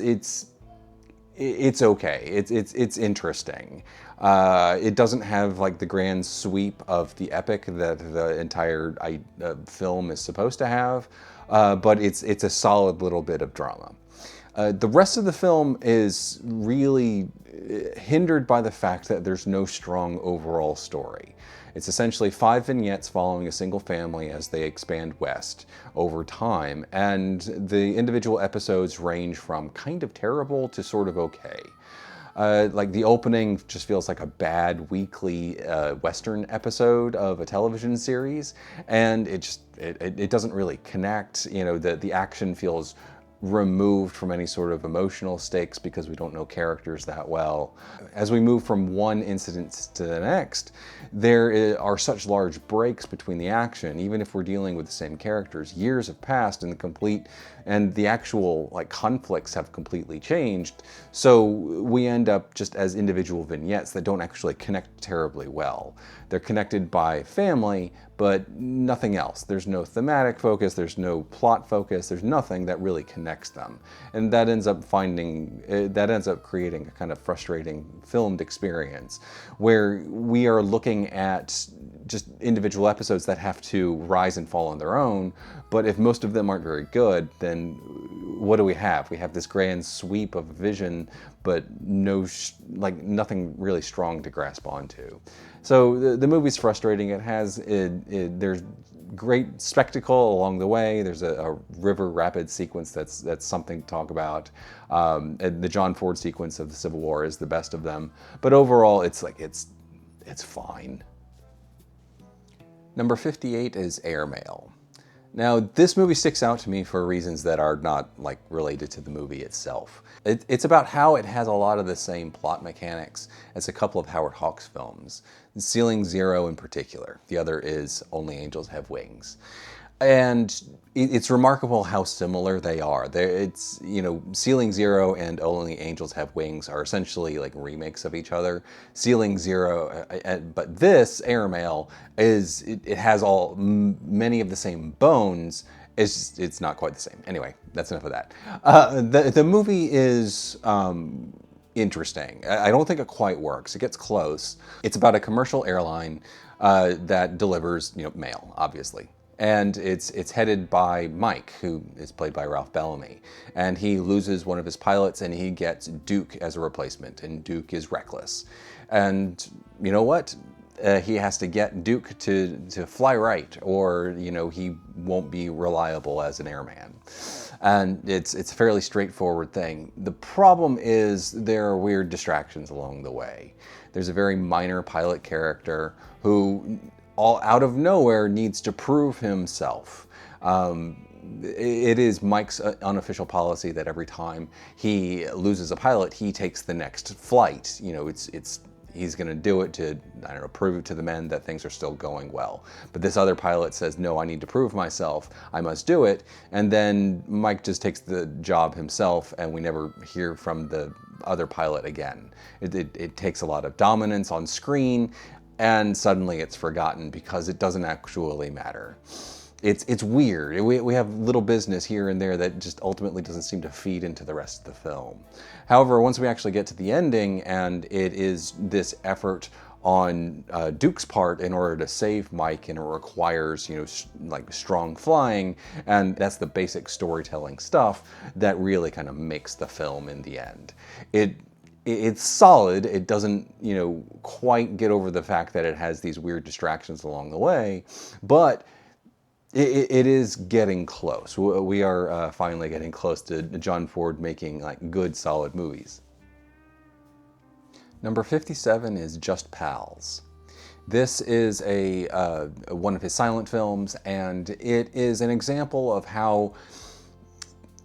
okay. It's interesting. It doesn't have like the grand sweep of the epic that the entire film is supposed to have, but it's a solid little bit of drama. The rest of the film is really hindered by the fact that there's no strong overall story. It's essentially 5 vignettes following a single family as they expand west over time, and the individual episodes range from kind of terrible to sort of okay. Like the opening just feels like a bad weekly Western episode of a television series, and it doesn't really connect. You know, the action feels removed from any sort of emotional stakes because we don't know characters that well. As we move from one incident to the next, there are such large breaks between the action. Even if we're dealing with the same characters, years have passed and the actual like conflicts have completely changed. So we end up just as individual vignettes that don't actually connect terribly well. They're connected by family, but nothing else. There's no thematic focus, there's no plot focus, there's nothing that really connects connects them. And that ends up creating a kind of frustrating filmed experience where we are looking at just individual episodes that have to rise and fall on their own, but if most of them aren't very good, then what do we have? We have this grand sweep of vision, but nothing really strong to grasp onto. So the movie's frustrating. There's great spectacle along the way. There's a river rapid sequence that's something to talk about. The John Ford sequence of the Civil War is the best of them, but overall it's fine. Number 58 is Airmail. Now, this movie sticks out to me for reasons that are not related to the movie itself. It's about how it has a lot of the same plot mechanics as a couple of Howard Hawks films, Ceiling Zero in particular. The other is Only Angels Have Wings. And it's remarkable how similar they are. Ceiling Zero and Only Angels Have Wings are essentially remakes of each other. Ceiling Zero, but this Airmail it has many of the same bones. It's not quite the same. Anyway, that's enough of that. The movie is interesting. I don't think it quite works. It gets close. It's about a commercial airline that delivers mail, obviously. And it's headed by Mike, who is played by Ralph Bellamy. And he loses one of his pilots and he gets Duke as a replacement. And Duke is reckless. And you know what? He has to get Duke to fly right, or he won't be reliable as an airman. And it's a fairly straightforward thing. The problem is there are weird distractions along the way. There's a very minor pilot character who all out of nowhere needs to prove himself. It is Mike's unofficial policy that every time he loses a pilot, he takes the next flight. He's going to do it to, prove it to the men that things are still going well. But this other pilot says, no, I need to prove myself. I must do it. And then Mike just takes the job himself, and we never hear from the other pilot again. It takes a lot of dominance on screen, and suddenly it's forgotten because it doesn't actually matter. It's weird. We have little business here and there that just ultimately doesn't seem to feed into the rest of the film. However, once we actually get to the ending, and it is this effort on Duke's part in order to save Mike, and it requires strong flying, and that's the basic storytelling stuff that really kind of makes the film in the end. It's solid. It doesn't, quite get over the fact that it has these weird distractions along the way, but it is getting close. We are finally getting close to John Ford making good, solid movies. Number 57 is Just Pals. This is one of his silent films, and it is an example of how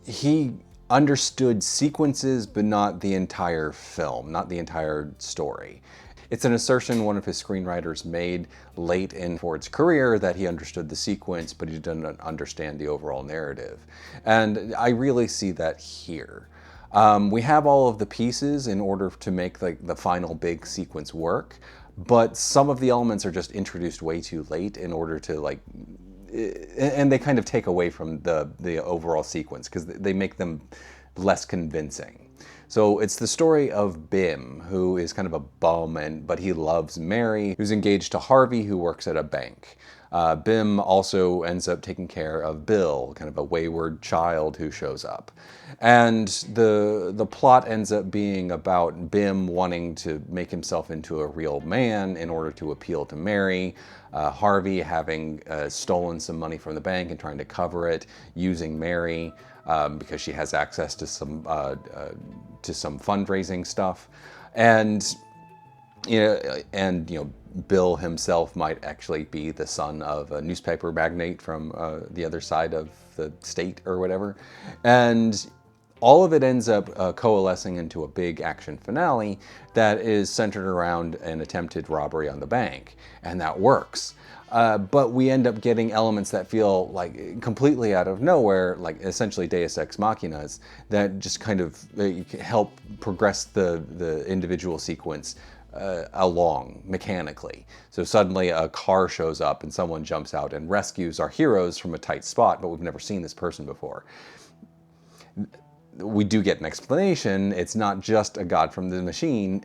he understood sequences, but not the entire film, not the entire story. It's an assertion one of his screenwriters made late in Ford's career that he understood the sequence, but he didn't understand the overall narrative. And I really see that here. We have all of the pieces in order to make the final big sequence work, but some of the elements are just introduced way too late in order to and they kind of take away from the overall sequence because they make them less convincing. So it's the story of Bim, who is kind of a bum, but he loves Mary, who's engaged to Harvey, who works at a bank. Bim also ends up taking care of Bill, kind of a wayward child who shows up. And the plot ends up being about Bim wanting to make himself into a real man in order to appeal to Mary, Harvey having stolen some money from the bank and trying to cover it, using Mary because she has access to some fundraising stuff, and Bill himself might actually be the son of a newspaper magnate from the other side of the state or whatever, and all of it ends up coalescing into a big action finale that is centered around an attempted robbery on the bank, and that works. But we end up getting elements that feel completely out of nowhere, essentially Deus Ex Machinas, that just kind of help progress the individual sequence along mechanically. So suddenly a car shows up and someone jumps out and rescues our heroes from a tight spot, but we've never seen this person before. we do get an explanation. It's not just a god from the machine.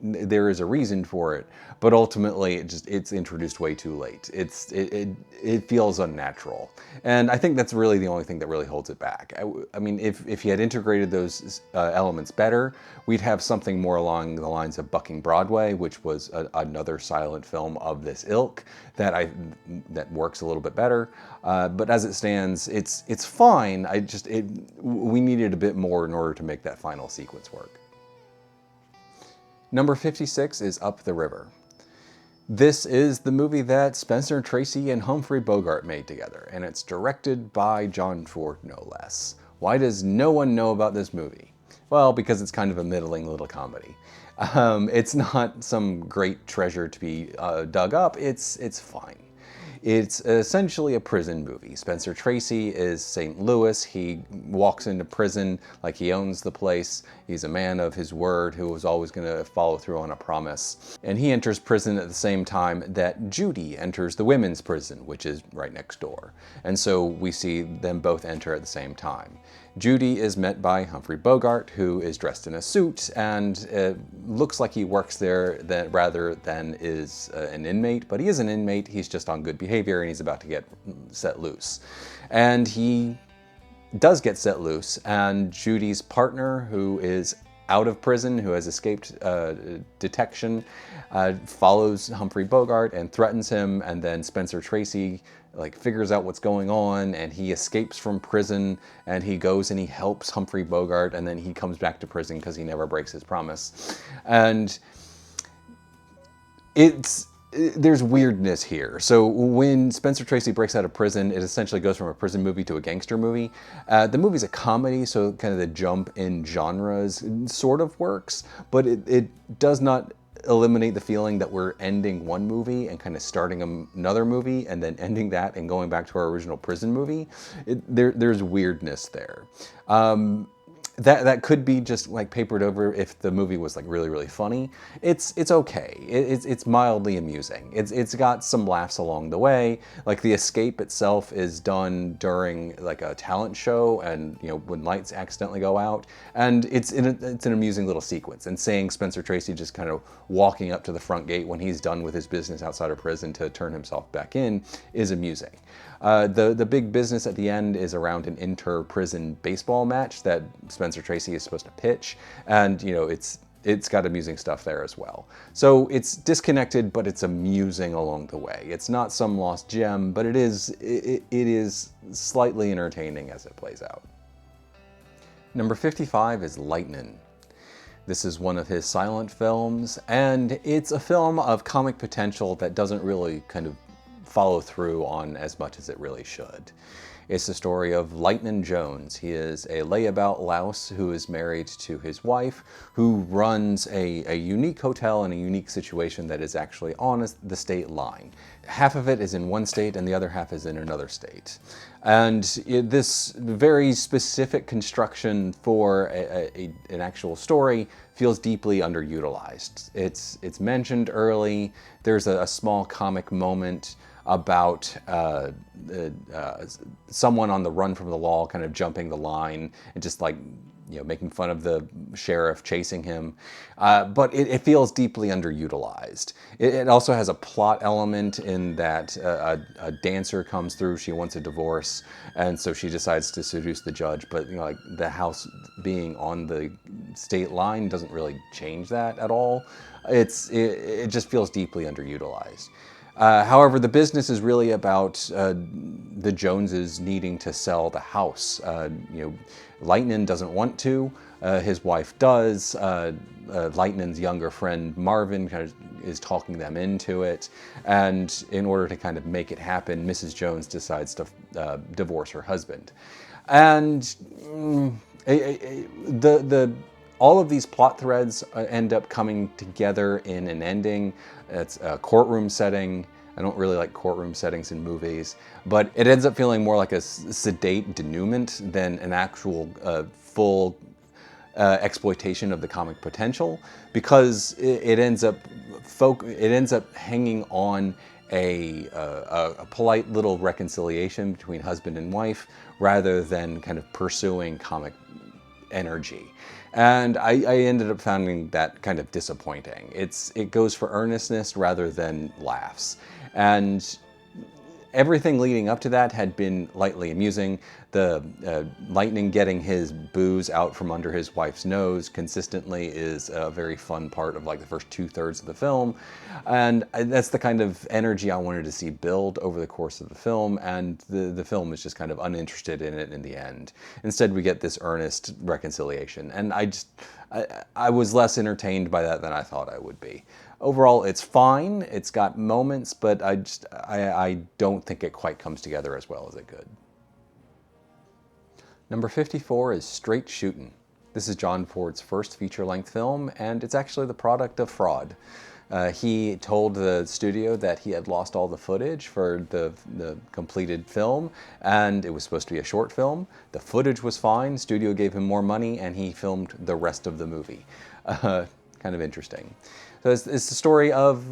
There is a reason for it, but ultimately it's introduced way too late. It feels unnatural, and I think that's really the only thing that really holds it back. I mean, if he had integrated those elements better, we'd have something more along the lines of Bucking Broadway, which was another silent film of this ilk that works a little bit better. But as it stands, it's fine. We needed a bit more in order to make that final sequence work. Number 56 is Up the River. This is the movie that Spencer Tracy and Humphrey Bogart made together, and it's directed by John Ford, no less. Why does no one know about this movie? Well, because it's kind of a middling little comedy. It's not some great treasure to be dug up. It's fine. It's essentially a prison movie. Spencer Tracy is St. Louis. He walks into prison like he owns the place. He's a man of his word who was always going to follow through on a promise. And he enters prison at the same time that Judy enters the women's prison, which is right next door. And so we see them both enter at the same time. Judy is met by Humphrey Bogart, who is dressed in a suit and looks like he works there rather than is an inmate, but he is an inmate. He's just on good behavior and he's about to get set loose. And he does get set loose, and Judy's partner, who is out of prison, who has escaped detection, follows Humphrey Bogart and threatens him, and then Spencer Tracy figures out what's going on, and he escapes from prison, and he goes and he helps Humphrey Bogart, and then he comes back to prison because he never breaks his promise. And there's weirdness here. So when Spencer Tracy breaks out of prison, it essentially goes from a prison movie to a gangster movie. The movie's a comedy, so kind of the jump in genres sort of works, but it does not eliminate the feeling that we're ending one movie and kind of starting another movie and then ending that and going back to our original prison movie. There's weirdness there. That could be just papered over if the movie was really, really funny. It's okay. It's mildly amusing. It's got some laughs along the way. The escape itself is done during a talent show, and when lights accidentally go out, and it's an amusing little sequence. And seeing Spencer Tracy just kind of walking up to the front gate when he's done with his business outside of prison to turn himself back in is amusing. The big business at the end is around an inter-prison baseball match that Spencer Tracy is supposed to pitch, and it's got amusing stuff there as well. So it's disconnected, but it's amusing along the way. It's not some lost gem, but it is slightly entertaining as it plays out. Number 55 is Lightnin'. This is one of his silent films, and it's a film of comic potential that doesn't really kind of follow through on as much as it really should. It's the story of Lightnin' Jones. He is a layabout louse who is married to his wife, who runs a unique hotel in a unique situation that is actually on the state line. Half of it is in one state and the other half is in another state. And this very specific construction for an actual story feels deeply underutilized. It's mentioned early. There's a small comic moment about someone on the run from the law kind of jumping the line and just making fun of the sheriff chasing him. But it feels deeply underutilized. It also has a plot element in that a dancer comes through, she wants a divorce, and so she decides to seduce the judge, but the house being on the state line doesn't really change that at all. It just feels deeply underutilized. However, the business is really about the Joneses needing to sell the house. Lightnin' doesn't want to. His wife does. Lightnin's younger friend Marvin kind of is talking them into it. And in order to kind of make it happen, Mrs. Jones decides to divorce her husband. And all of these plot threads end up coming together in an ending. It's a courtroom setting. I don't really like courtroom settings in movies, but it ends up feeling more like a sedate denouement than an actual full exploitation of the comic potential, because it ends up hanging on a polite little reconciliation between husband and wife rather than kind of pursuing comic energy. And I ended up finding that kind of disappointing. It goes for earnestness rather than laughs. And everything leading up to that had been lightly amusing. The Lightning getting his booze out from under his wife's nose consistently is a very fun part of like the first 2/3 of the film. And that's the kind of energy I wanted to see build over the course of the film, and the film is just kind of uninterested in it in the end. Instead, we get this earnest reconciliation, and I was less entertained by that than I thought I would be. Overall, it's fine, it's got moments, but I don't think it quite comes together as well as it could. Number 54 is Straight Shootin'. This is John Ford's first feature-length film, and it's actually the product of fraud. He told the studio that he had lost all the footage for the completed film, and it was supposed to be a short film. The footage was fine, studio gave him more money, and he filmed the rest of the movie. Kind of interesting. So it's the story of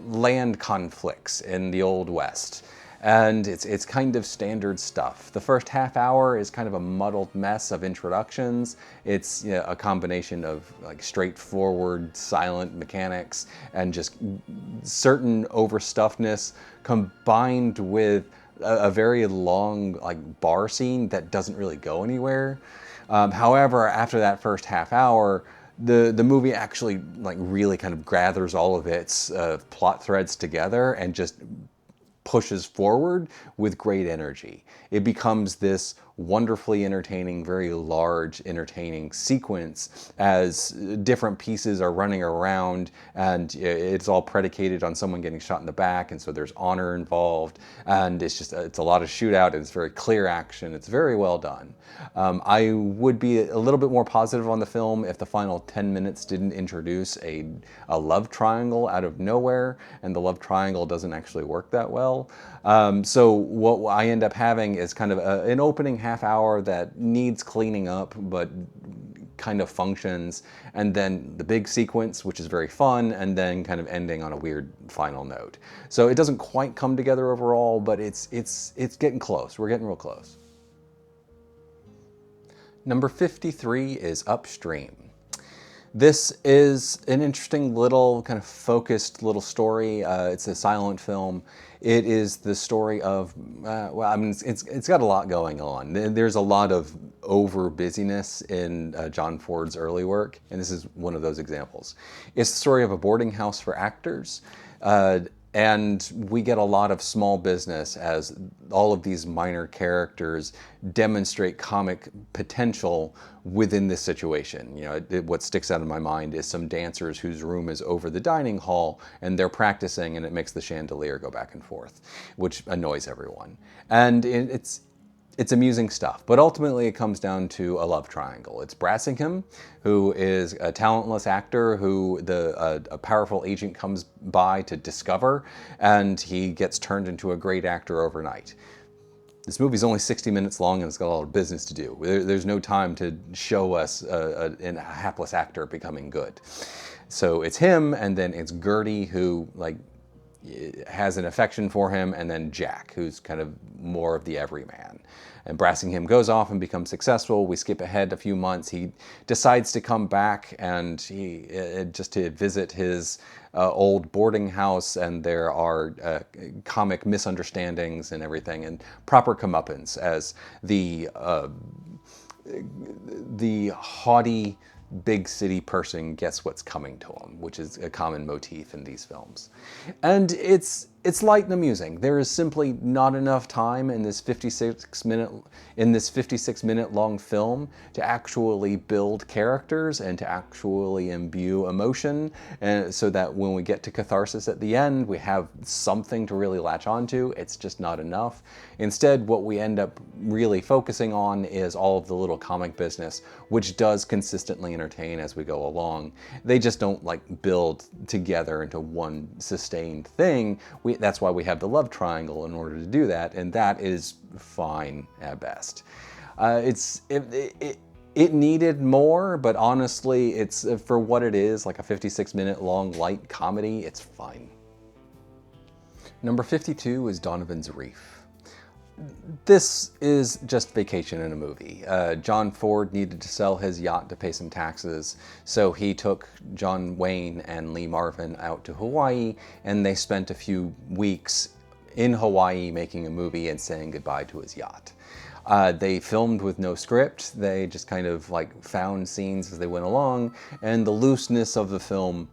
land conflicts in the Old West. And it's kind of standard stuff. The first half hour is kind of a muddled mess of introductions. It's a combination of like straightforward, silent mechanics and just certain overstuffedness combined with a very long like bar scene that doesn't really go anywhere. However, after that first half hour, the movie actually like really kind of gathers all of its plot threads together and just pushes forward with great energy. It becomes this wonderfully entertaining, very large, entertaining sequence as different pieces are running around, and it's all predicated on someone getting shot in the back, and so there's honor involved, and it's a lot of shootout, and it's very clear action. It's very well done. I would be a little bit more positive on the film if the final 10 minutes didn't introduce a love triangle out of nowhere, and the love triangle doesn't actually work that well. So what I end up having is kind of an opening half hour that needs cleaning up, but kind of functions, and then the big sequence, which is very fun, and then kind of ending on a weird final note. So it doesn't quite come together overall, but it's getting close. We're getting real close. Number 53 is Upstream. This is an interesting little kind of focused little story. It's a silent film. It is the story of, well, I mean, it's got a lot going on. There's a lot of over busyness in John Ford's early work, and this is one of those examples. It's the story of a boarding house for actors. And we get a lot of small business as all of these minor characters demonstrate comic potential within this situation. What sticks out in my mind is some dancers whose room is over the dining hall, and they're practicing, and it makes the chandelier go back and forth, which annoys everyone. And it's amusing stuff, but ultimately it comes down to a love triangle. It's Brassingham, who is a talentless actor who a powerful agent comes by to discover, and he gets turned into a great actor overnight. This movie's only 60 minutes long, and it's got a lot of business to do. There's no time to show us a hapless actor becoming good. So it's him, and then it's Gertie, who has an affection for him, and then Jack, who's kind of more of the everyman. And Brassingham goes off and becomes successful. We skip ahead a few months. He decides to come back, and just to visit his old boarding house, and there are comic misunderstandings and everything, and proper comeuppance as the haughty big city person gets what's coming to him, which is a common motif in these films. And it's light and amusing. There is simply not enough time in this 56 minute long film to actually build characters and to actually imbue emotion, and so that when we get to catharsis at the end, we have something to really latch onto. It's just not enough. Instead, what we end up really focusing on is all of the little comic business, which does consistently entertain as we go along. They just don't build together into one sustained thing. That's why we have the love triangle in order to do that, and that is fine at best. It needed more, but honestly, it's for what it is, like a 56 minute long light comedy, it's fine. Number 52 is Donovan's Reef. this is just vacation in a movie. John Ford needed to sell his yacht to pay some taxes, so he took John Wayne and Lee Marvin out to Hawaii, and they spent a few weeks in Hawaii making a movie and saying goodbye to his yacht. They filmed with no script. They just kind of like found scenes as they went along, and the looseness of the film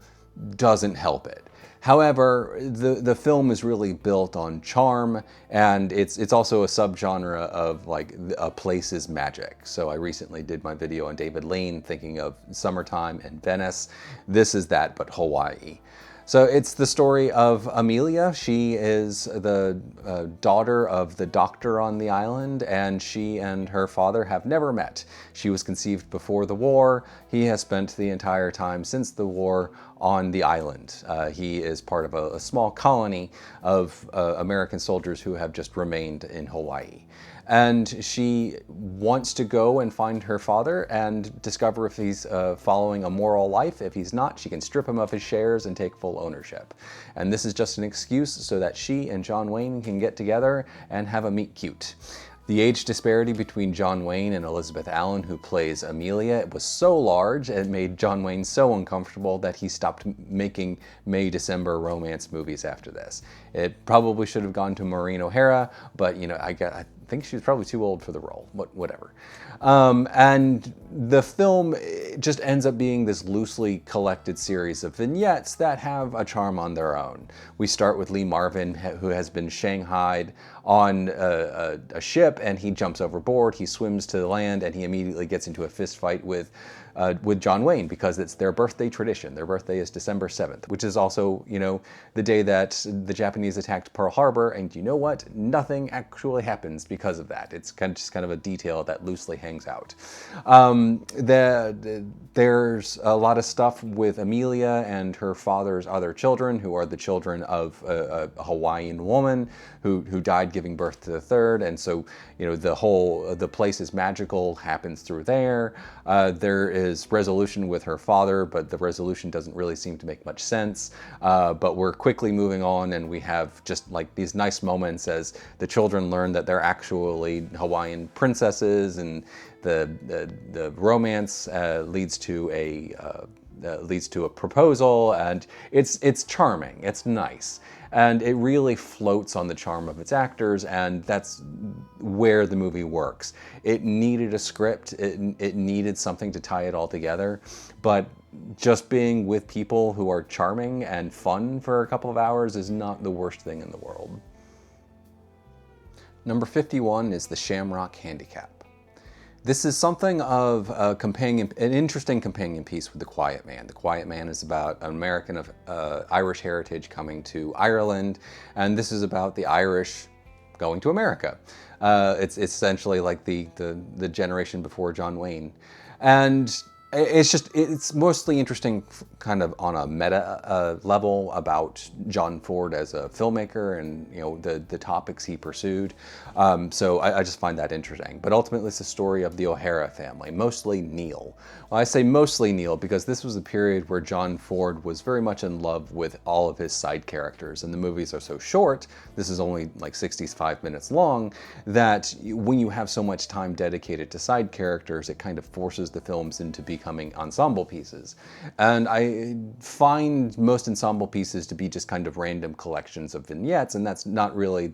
doesn't help it. However, the film is really built on charm, and it's also a subgenre of like a place's magic. So I recently did my video on David Lean, thinking of summertime and Venice. This is that, but Hawaii. So it's the story of Amelia. She is the daughter of the doctor on the island, and she and her father have never met. She was conceived before the war. He has spent the entire time since the war on the island. He is part of a small colony of American soldiers who have just remained in Hawaii. And she wants to go and find her father and discover if he's following a moral life. If he's not, she can strip him of his shares and take full ownership. And this is just an excuse so that she and John Wayne can get together and have a meet cute. The age disparity between John Wayne and Elizabeth Allen, who plays Amelia, was so large it made John Wayne so uncomfortable that he stopped making May-December romance movies after this. It probably should have gone to Maureen O'Hara, but you know, I think she was probably too old for the role, but whatever. And the film just ends up being this loosely collected series of vignettes that have a charm on their own. We start with Lee Marvin, who has been shanghaied on a ship, and he jumps overboard, he swims to the land, and he immediately gets into a fist fight with John Wayne because it's their birthday tradition. Their birthday is December 7th, which is also, you know, the day that the Japanese attacked Pearl Harbor, and you know what? Nothing actually happens because of that. It's just kind of a detail that loosely hangs out. There's a lot of stuff with Amelia and her father's other children, who are the children of a Hawaiian woman who died giving birth to the third, and so, you know, the place is magical happens through there. There is resolution with her father, but the resolution doesn't really seem to make much sense. But we're quickly moving on, and we have just like these nice moments as the children learn that they're actually Hawaiian princesses, and the romance leads to a proposal, and it's charming, it's nice. And it really floats on the charm of its actors, and that's where the movie works. It needed a script, it needed something to tie it all together, but just being with people who are charming and fun for a couple of hours is not the worst thing in the world. Number 51 is the Shamrock Handicap. This is something of an interesting companion piece with The Quiet Man. The Quiet Man is about an American of Irish heritage coming to Ireland, and this is about the Irish going to America. It's essentially like the generation before John Wayne. And it's mostly interesting kind of on a meta level about John Ford as a filmmaker and, you know, the topics he pursued. So I just find that interesting. But ultimately it's the story of the O'Hara family, mostly Neil. Well, I say mostly Neil because this was a period where John Ford was very much in love with all of his side characters, and the movies are so short, this is only like 65 minutes long, that when you have so much time dedicated to side characters, it kind of forces the films into becoming ensemble pieces. And I find most ensemble pieces to be just kind of random collections of vignettes, and that's not really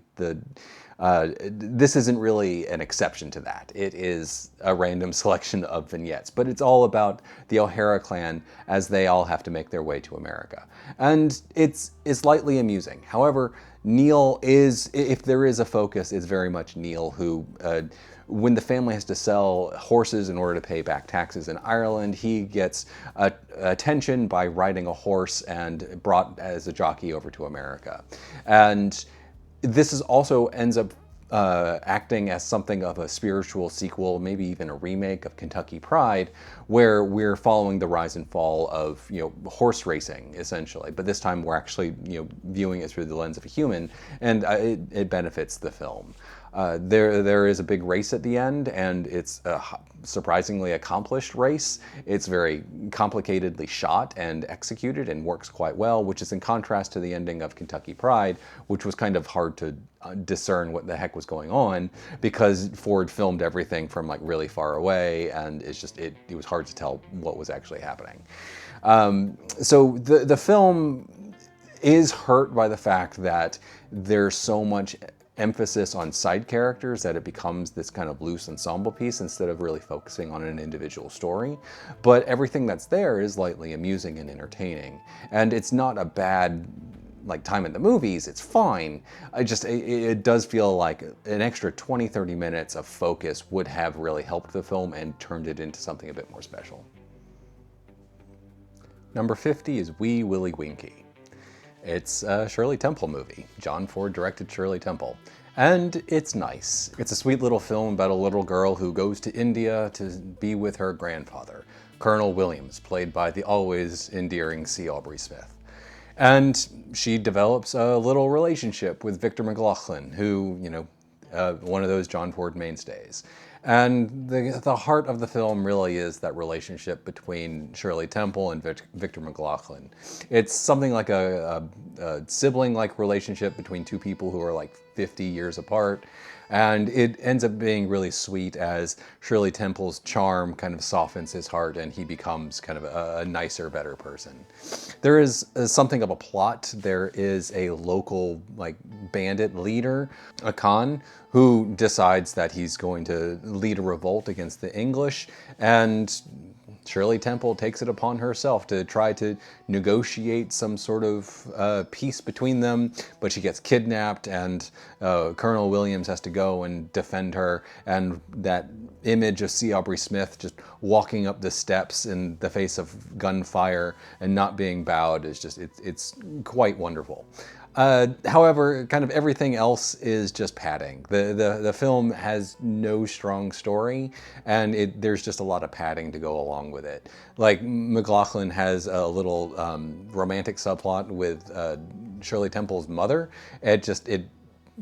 this isn't really an exception to that. It is a random selection of vignettes, but it's all about the O'Hara clan as they all have to make their way to America. And it's lightly amusing. However, Neil is, if there is a focus, is very much Neil, who, when the family has to sell horses in order to pay back taxes in Ireland, he gets attention by riding a horse and brought as a jockey over to America. And this is also ends up acting as something of a spiritual sequel, maybe even a remake of Kentucky Pride, where we're following the rise and fall of, you know, horse racing essentially. But this time we're actually, you know, viewing it through the lens of a human, and it benefits the film. There is a big race at the end, and it's a surprisingly accomplished race. It's very complicatedly shot and executed and works quite well, which is in contrast to the ending of Kentucky Pride, which was kind of hard to discern what the heck was going on because Ford filmed everything from like really far away, and it was hard to tell what was actually happening. So the film is hurt by the fact that there's so much emphasis on side characters that it becomes this kind of loose ensemble piece instead of really focusing on an individual story. But everything that's there is lightly amusing and entertaining. And it's not a bad like time in the movies, it's fine. It does feel like an extra 20-30 minutes of focus would have really helped the film and turned it into something a bit more special. Number 50 is Wee Willie Winkie. It's a Shirley Temple movie. John Ford directed Shirley Temple. And it's nice. It's a sweet little film about a little girl who goes to India to be with her grandfather, Colonel Williams, played by the always endearing C. Aubrey Smith. And she develops a little relationship with Victor McLaglen, who, one of those John Ford mainstays. And the heart of the film really is that relationship between Shirley Temple and Victor McLaglen. It's something like a sibling-like relationship between two people who are like 50 years apart. And it ends up being really sweet as Shirley Temple's charm kind of softens his heart and he becomes kind of a nicer, better person. There is something of a plot. There is a local like bandit leader, a Khan, who decides that he's going to lead a revolt against the English, and Shirley Temple takes it upon herself to try to negotiate some sort of peace between them, but she gets kidnapped and Colonel Williams has to go and defend her, and that image of C. Aubrey Smith just walking up the steps in the face of gunfire and not being bowed is just, it's quite wonderful. However, kind of everything else is just padding. The film has no strong story, and there's just a lot of padding to go along with it. Like, McLaglen has a little romantic subplot with Shirley Temple's mother. It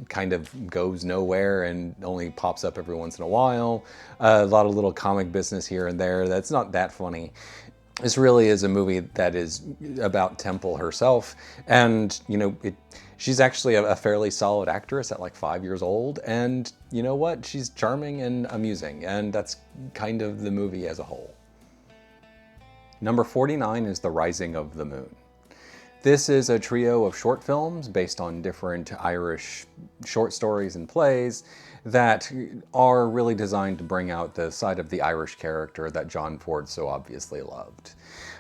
kind of goes nowhere and only pops up every once in a while. A lot of little comic business here and there that's not that funny. This really is a movie that is about Temple herself, and she's actually a fairly solid actress at like 5 years old, and you know what? She's charming and amusing, and that's kind of the movie as a whole. Number 49 is The Rising of the Moon. This is a trio of short films based on different Irish short stories and plays that are really designed to bring out the side of the Irish character that John Ford so obviously loved.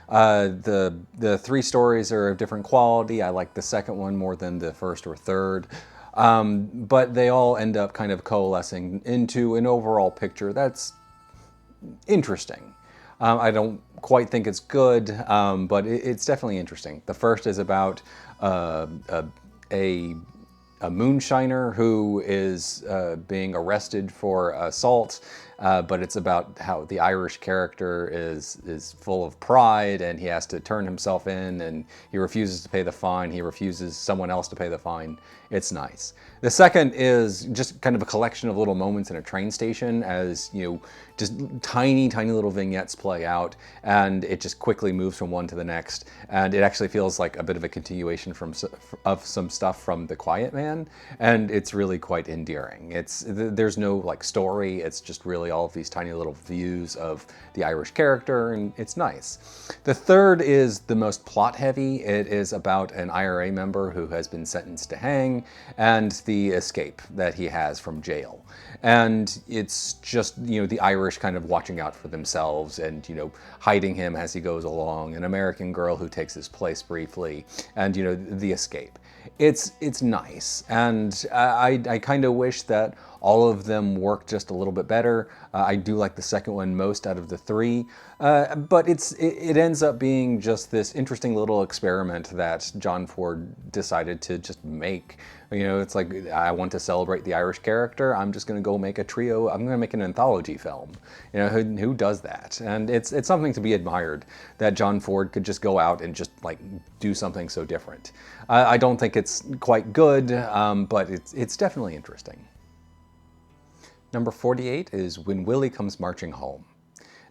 The three stories are of different quality. I like the second one more than the first or third. But they all end up kind of coalescing into an overall picture that's interesting. I don't quite think it's good, but it's definitely interesting. The first is about a moonshiner who is being arrested for assault, but it's about how the Irish character is full of pride and he has to turn himself in and he refuses to pay the fine. He refuses someone else to pay the fine. It's nice. The second is just kind of a collection of little moments in a train station as, just tiny, tiny little vignettes play out, and it just quickly moves from one to the next. And it actually feels like a bit of a continuation of some stuff from The Quiet Man, and it's really quite endearing. There's no like story. It's just really all of these tiny little views of the Irish character, and it's nice. The third is the most plot heavy. It is about an IRA member who has been sentenced to hang and the escape that he has from jail. And it's just, the Irish kind of watching out for themselves and, hiding him as he goes along, an American girl who takes his place briefly, and, the escape. It's nice, and I kind of wish that all of them work just a little bit better. I do like the second one most out of the three, but it ends up being just this interesting little experiment that John Ford decided to just make. It's like, I want to celebrate the Irish character. I'm just going to go make a trio. I'm going to make an anthology film. Who does that? And it's something to be admired that John Ford could just go out and just like do something so different. I don't think it's quite good, but it's definitely interesting. Number 48 is When Willie Comes Marching Home.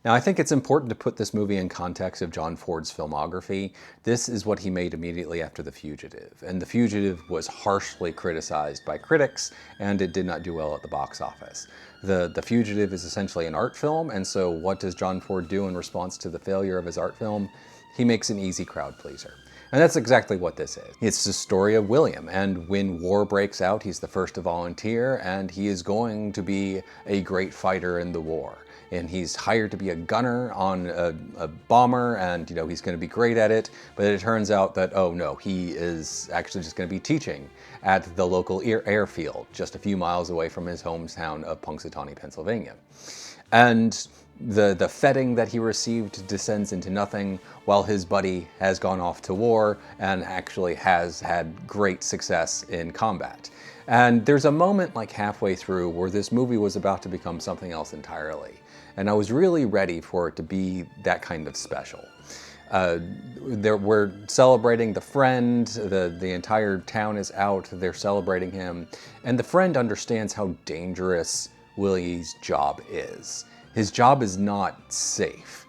Now, I think it's important to put this movie in context of John Ford's filmography. This is what he made immediately after The Fugitive, and The Fugitive was harshly criticized by critics, and it did not do well at the box office. The Fugitive is essentially an art film, and so what does John Ford do in response to the failure of his art film? He makes an easy crowd pleaser. And that's exactly what this is. It's the story of William, and when war breaks out, he's the first to volunteer, and he is going to be a great fighter in the war. And he's hired to be a gunner on a bomber, and he's going to be great at it, but it turns out that, oh no, he is actually just going to be teaching at the local airfield, just a few miles away from his hometown of Punxsutawney, Pennsylvania. And the feting that he received descends into nothing while his buddy has gone off to war and actually has had great success in combat. And there's a moment like halfway through where this movie was about to become something else entirely. And I was really ready for it to be that kind of special. We're celebrating the friend, the entire town is out, they're celebrating him, and the friend understands how dangerous Willie's job is. His job is not safe.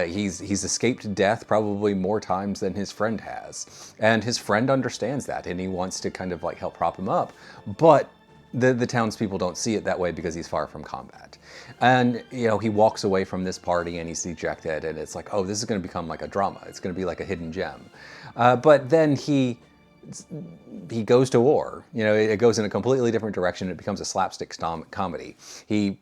He's escaped death probably more times than his friend has. And his friend understands that, and he wants to kind of like help prop him up. But the townspeople don't see it that way because he's far from combat. And, he walks away from this party and he's dejected, and it's like, oh, this is going to become like a drama. It's going to be like a hidden gem. But then he goes to war. It goes in a completely different direction. It becomes a slapstick comedy. He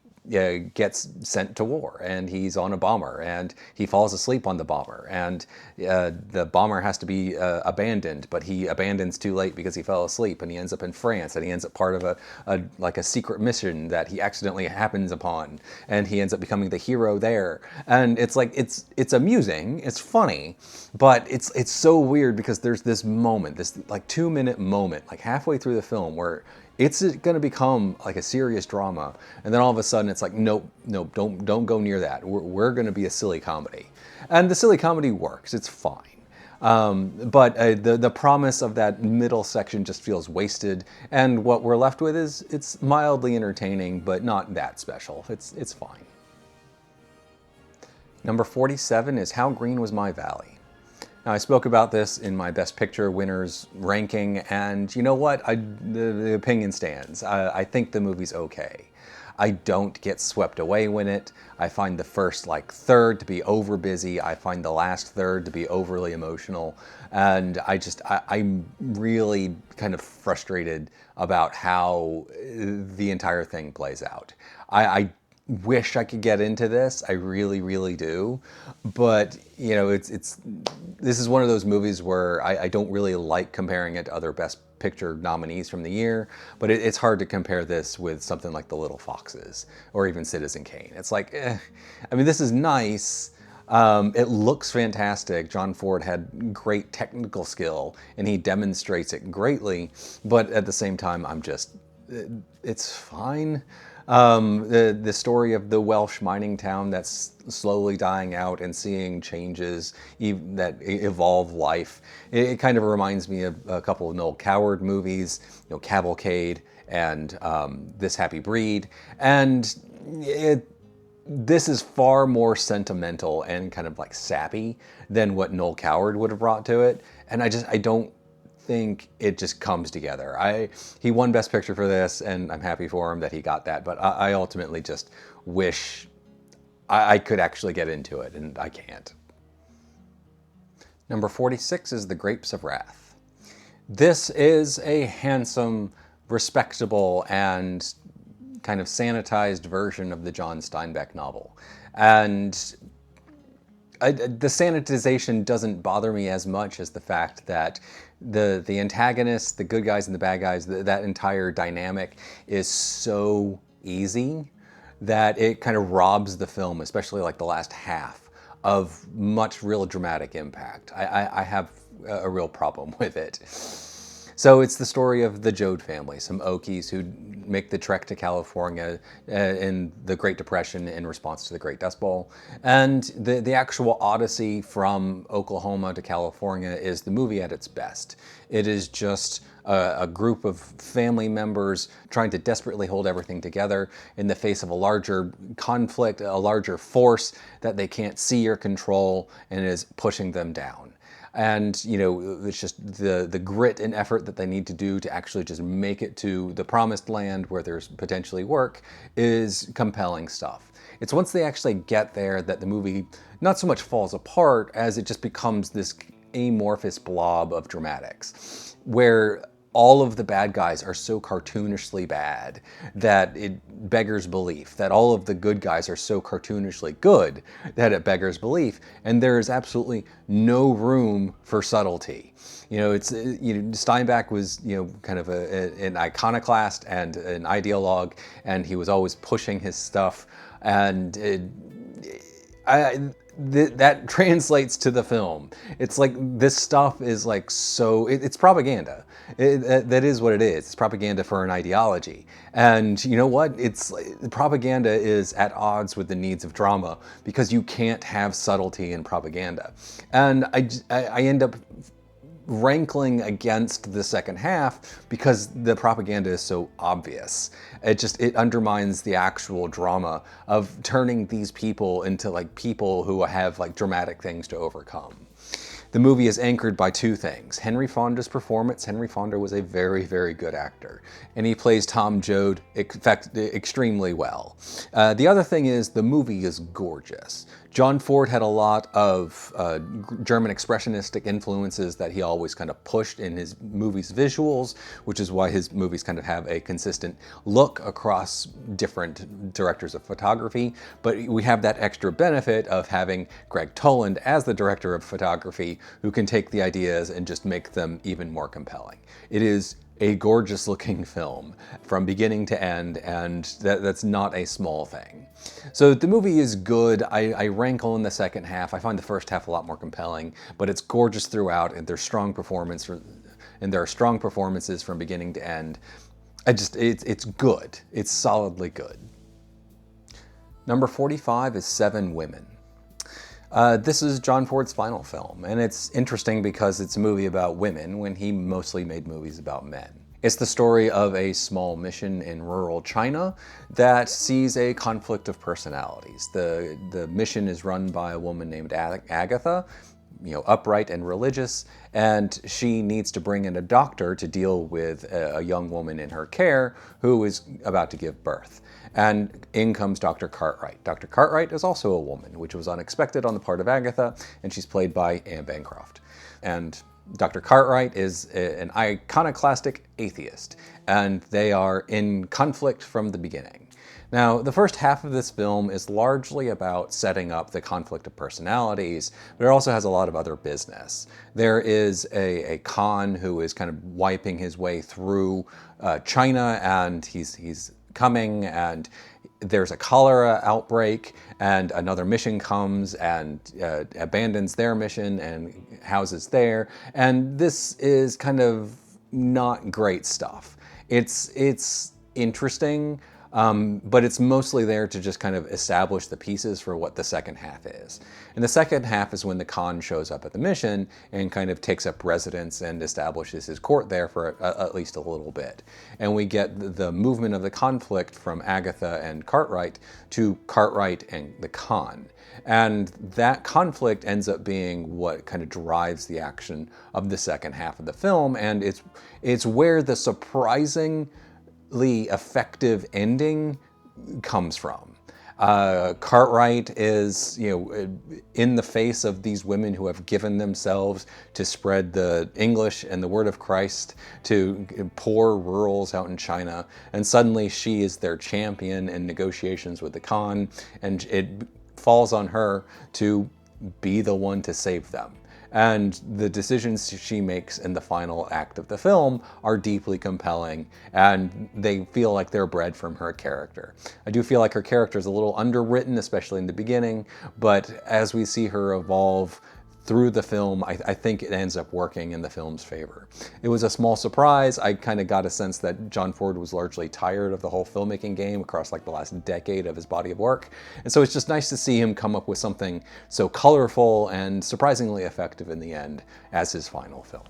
gets sent to war, and he's on a bomber, and he falls asleep on the bomber, and the bomber has to be abandoned, but he abandons too late because he fell asleep, and he ends up in France, and he ends up part of a secret mission that he accidentally happens upon, and he ends up becoming the hero there. And it's like it's amusing, it's funny, but it's so weird because there's this moment, this like 2-minute moment, like halfway through the film where it's going to become like a serious drama, and then all of a sudden it's like, nope, don't go near that. We're going to be a silly comedy, and the silly comedy works. It's fine, but the promise of that middle section just feels wasted, and what we're left with is it's mildly entertaining, but not that special. It's fine. Number 47 is How Green Was My Valley. Now, I spoke about this in my Best Picture winners ranking, and you know what? The opinion stands. I think the movie's okay. I don't get swept away with it. I find the first third to be over busy. I find the last third to be overly emotional, and I'm really kind of frustrated about how the entire thing plays out. I wish I could get into this. I really, really do. But, this is one of those movies where I don't really like comparing it to other Best Picture nominees from the year, but it's hard to compare this with something like The Little Foxes or even Citizen Kane. It's like, I mean, this is nice. It looks fantastic. John Ford had great technical skill and he demonstrates it greatly, but at the same time, it's fine. The story of the Welsh mining town that's slowly dying out and seeing changes that evolve life. It kind of reminds me of a couple of Noel Coward movies, Cavalcade and This Happy Breed. And this is far more sentimental and kind of sappy than what Noel Coward would have brought to it. And I don't think it just comes together. He won Best Picture for this, and I'm happy for him that he got that, but I ultimately just wish I could actually get into it, and I can't. Number 46 is The Grapes of Wrath. This is a handsome, respectable, and kind of sanitized version of the John Steinbeck novel. And the sanitization doesn't bother me as much as the fact that the antagonists, the good guys and the bad guys, that entire dynamic is so easy that it kind of robs the film, especially the last half, of much real dramatic impact. I have a real problem with it. So it's the story of the Joad family, some Okies who make the trek to California in the Great Depression in response to the Great Dust Bowl. And the actual odyssey from Oklahoma to California is the movie at its best. It is just a group of family members trying to desperately hold everything together in the face of a larger conflict, a larger force that they can't see or control and is pushing them down. And, you know, it's just the grit and effort that they need to do to actually just make it to the promised land where there's potentially work is compelling stuff. It's once they actually get there that the movie not so much falls apart as it just becomes this amorphous blob of dramatics, where all of the bad guys are so cartoonishly bad that it beggars belief, that all of the good guys are so cartoonishly good that it beggars belief, and there is absolutely no room for subtlety. You know, Steinbeck was, you know, kind of an iconoclast and an ideologue, and he was always pushing his stuff, and that translates to the film. It's like this stuff is like it's propaganda. That is what it is. It's propaganda for an ideology. And you know what? Propaganda is at odds with the needs of drama because you can't have subtlety in propaganda. And I end up rankling against the second half because the propaganda is so obvious. It undermines the actual drama of turning these people into like people who have like dramatic things to overcome. The movie is anchored by two things. Henry Fonda's performance. Henry Fonda was a very, very good actor, and he plays Tom Joad extremely well. The other thing is the movie is gorgeous. John Ford had a lot of German expressionistic influences that he always kind of pushed in his movies' visuals, which is why his movies kind of have a consistent look across different directors of photography. But we have that extra benefit of having Greg Toland as the director of photography, who can take the ideas and just make them even more compelling. It is a gorgeous looking film from beginning to end, and that's not a small thing. So the movie is good. I rankle in the second half. I find the first half a lot more compelling, but it's gorgeous throughout, and there's strong performance, and there are strong performances from beginning to end. It's good. It's solidly good. Number 45 is Seven Women. This is John Ford's final film, and it's interesting because it's a movie about women when he mostly made movies about men. It's the story of a small mission in rural China that sees a conflict of personalities. The mission is run by a woman named Agatha, you know, upright and religious, and she needs to bring in a doctor to deal with a young woman in her care who is about to give birth. And in comes Dr. Cartwright. Dr. Cartwright is also a woman, which was unexpected on the part of Agatha, and she's played by Anne Bancroft. And Dr. Cartwright is an iconoclastic atheist, and they are in conflict from the beginning. Now, the first half of this film is largely about setting up the conflict of personalities, but it also has a lot of other business. There is a Khan who is kind of wiping his way through China, and he's coming, and there's a cholera outbreak, and another mission comes and abandons their mission and houses there, and this is kind of not great stuff. It's interesting, but it's mostly there to just kind of establish the pieces for what the second half is. And the second half is when the Khan shows up at the mission and kind of takes up residence and establishes his court there for at least a little bit. And we get the movement of the conflict from Agatha and Cartwright to Cartwright and the Khan. And that conflict ends up being what kind of drives the action of the second half of the film, and it's where the surprisingly effective ending comes from. Cartwright is, you know, in the face of these women who have given themselves to spread the English and the word of Christ to poor rurals out in China, and suddenly she is their champion in negotiations with the Khan, and it falls on her to be the one to save them. And the decisions she makes in the final act of the film are deeply compelling, and they feel like they're bred from her character. I do feel like her character is a little underwritten, especially in the beginning, but as we see her evolve through the film, I think it ends up working in the film's favor. It was a small surprise. I kind of got a sense that John Ford was largely tired of the whole filmmaking game across like the last decade of his body of work. And so it's just nice to see him come up with something so colorful and surprisingly effective in the end as his final film.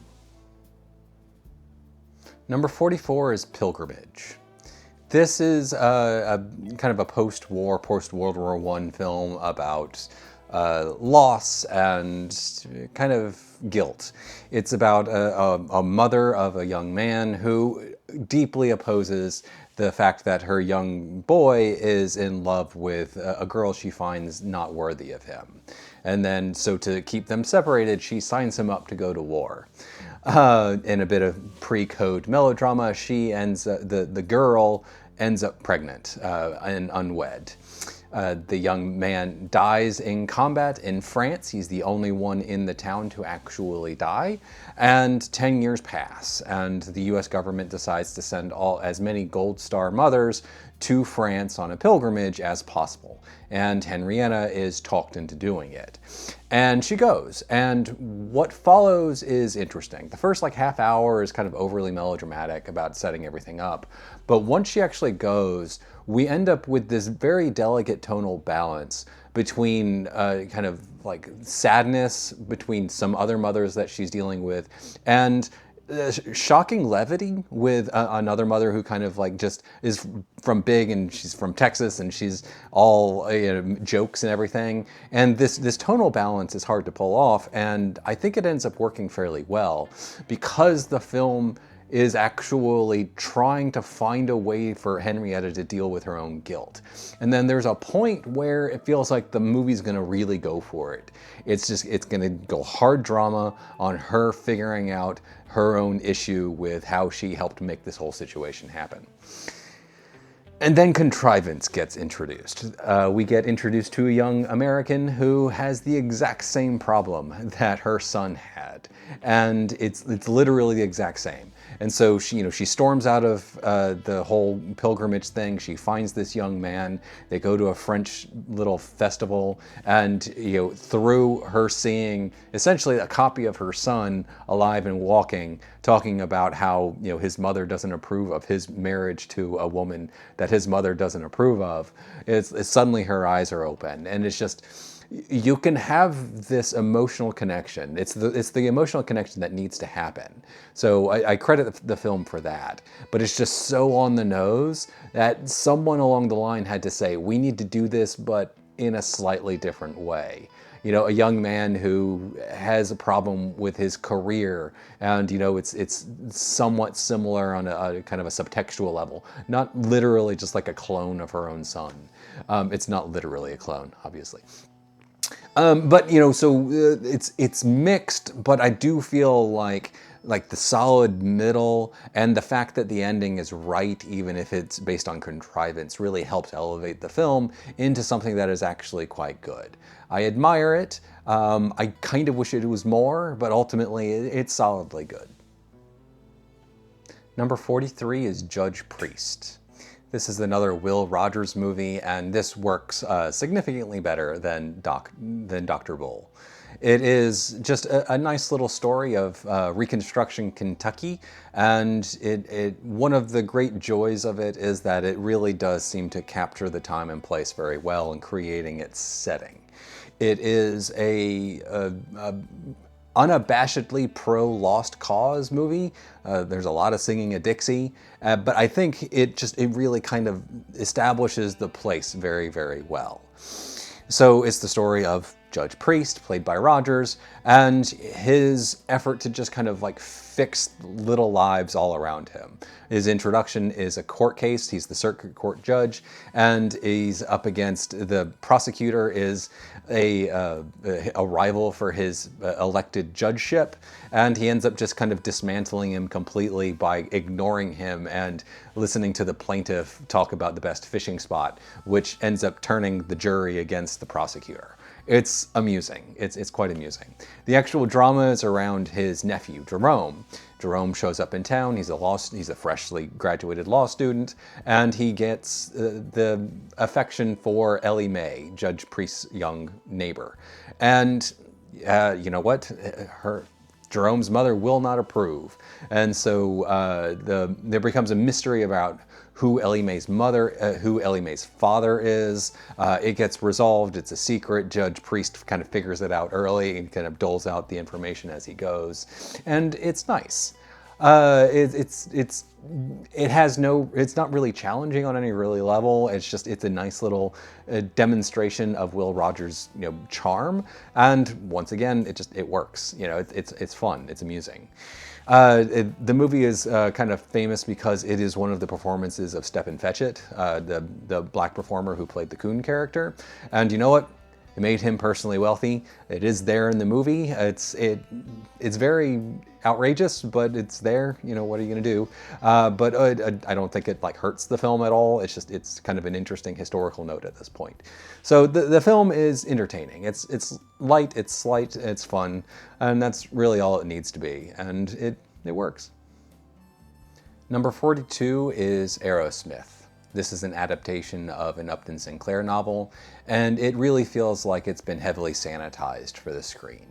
Number 44 is Pilgrimage. This is a kind of a post-war, post-World War I film about loss and kind of guilt. It's about a mother of a young man who deeply opposes the fact that her young boy is in love with a girl she finds not worthy of him. And then, so to keep them separated, she signs him up to go to war. In a bit of pre-code melodrama, the girl ends up pregnant and unwed. The young man dies in combat in France. He's the only one in the town to actually die. And 10 years pass, and the US government decides to send as many Gold Star mothers to France on a pilgrimage as possible. And Henrietta is talked into doing it. And she goes, and what follows is interesting. The first half hour is kind of overly melodramatic about setting everything up. But once she actually goes, we end up with this very delicate tonal balance between kind of sadness between some other mothers that she's dealing with, and shocking levity with another mother who kind of just is from big, and she's from Texas, and she's all jokes and everything. And this tonal balance is hard to pull off, and I think it ends up working fairly well because the film is actually trying to find a way for Henrietta to deal with her own guilt. And then there's a point where it feels like the movie's gonna really go for it. It's gonna go hard drama on her figuring out her own issue with how she helped make this whole situation happen. And then contrivance gets introduced. We get introduced to a young American who has the exact same problem that her son had. And it's literally the exact same. And so she storms out of the whole pilgrimage thing. She finds this young man. They go to a French little festival, and through her seeing essentially a copy of her son alive and walking, talking about how his mother doesn't approve of his marriage to a woman that his mother doesn't approve of, it's suddenly her eyes are open, and it's just. You can have this emotional connection. It's the emotional connection that needs to happen. So I credit the film for that. But it's just so on the nose that someone along the line had to say, we need to do this, but in a slightly different way. A young man who has a problem with his career, and it's somewhat similar on a kind of a subtextual level, not literally just like a clone of her own son. It's not literally a clone, obviously. But so it's mixed, but I do feel like the solid middle and the fact that the ending is right, even if it's based on contrivance, really helps elevate the film into something that is actually quite good. I admire it. I kind of wish it was more, but ultimately it's solidly good. Number 43 is Judge Priest. This is another Will Rogers movie, and this works significantly better than Dr. Bull. It is just a nice little story of Reconstruction Kentucky, and one of the great joys of it is that it really does seem to capture the time and place very well in creating its setting. It is a unabashedly pro-Lost Cause movie. There's a lot of singing a Dixie, but I think it really kind of establishes the place very, very well. So it's the story of Judge Priest, played by Rogers, and his effort to just kind of fix little lives all around him. His introduction is a court case. He's the circuit court judge, and he's up against the prosecutor is a rival for his elected judgeship, and he ends up just kind of dismantling him completely by ignoring him and listening to the plaintiff talk about the best fishing spot, which ends up turning the jury against the prosecutor. It's amusing. It's quite amusing. The actual drama is around his nephew, Jerome. Jerome shows up in town. He's a freshly graduated law student, and he gets the affection for Ellie Mae, Judge Priest's young neighbor. And you know what? Jerome's mother will not approve, and so there becomes a mystery about who Ellie Mae's father is. It gets resolved. It's a secret. Judge Priest kind of figures it out early and kind of doles out the information as he goes, and it's nice. It has no, it's not really challenging on any really level. It's a nice little demonstration of Will Rogers' charm, and once again, it works. It's fun, it's amusing. The movie is kind of famous because it is one of the performances of Stepin Fetchit, the black performer who played the Coon character, and you know what? It made him personally wealthy. It is there in the movie. It's very outrageous, but it's there. What are you gonna do? But I don't think it hurts the film at all. It's kind of an interesting historical note at this point. So the film is entertaining. It's light, it's slight, it's fun, and that's really all it needs to be. And it works. Number 42 is Arrowsmith. This is an adaptation of an Upton Sinclair novel, and it really feels like it's been heavily sanitized for the screen.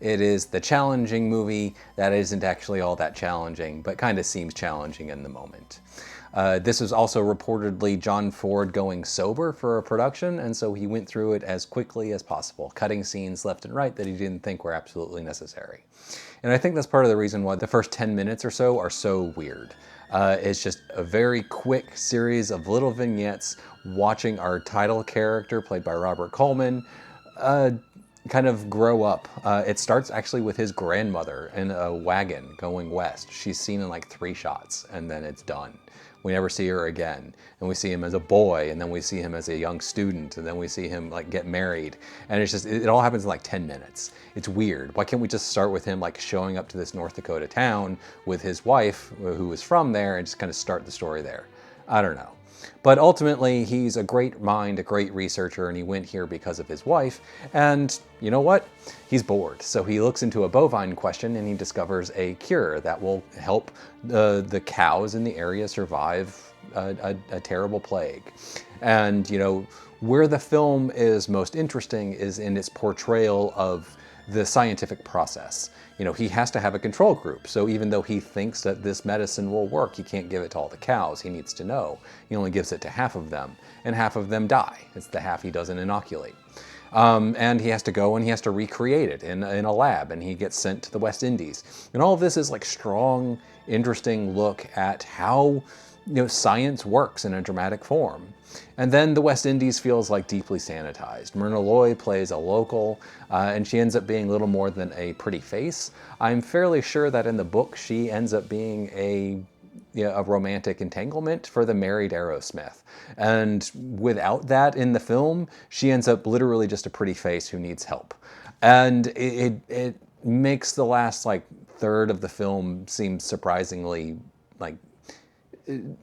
It is the challenging movie that isn't actually all that challenging, but kind of seems challenging in the moment. This was also reportedly John Ford going sober for a production, and so he went through it as quickly as possible, cutting scenes left and right that he didn't think were absolutely necessary. And I think that's part of the reason why the first 10 minutes or so are so weird. It's just a very quick series of little vignettes watching our title character, played by Robert Coleman, kind of grow up. It starts actually with his grandmother in a wagon going west. She's seen in 3 shots, and then it's done. We never see her again. And we see him as a boy, and then we see him as a young student, and then we see him get married. And it all happens in 10 minutes. It's weird. Why can't we just start with him showing up to this North Dakota town with his wife, who was from there, and just kind of start the story there? I don't know. But ultimately, he's a great mind, a great researcher, and he went here because of his wife. And you know what? He's bored. So he looks into a bovine question, and he discovers a cure that will help the cows in the area survive a terrible plague. And, where the film is most interesting is in its portrayal of the scientific process. He has to have a control group. So even though he thinks that this medicine will work, he can't give it to all the cows. He needs to know. He only gives it to half of them, and half of them die. It's the half he doesn't inoculate. And he has to go and he has to recreate it in a lab, and he gets sent to the West Indies. And all of this is strong, interesting look at how science works in a dramatic form. And then the West Indies feels deeply sanitized. Myrna Loy plays a local, and she ends up being little more than a pretty face. I'm fairly sure that in the book she ends up being a romantic entanglement for the married Arrowsmith. And without that in the film, she ends up literally just a pretty face who needs help. And it makes the last third of the film seem surprisingly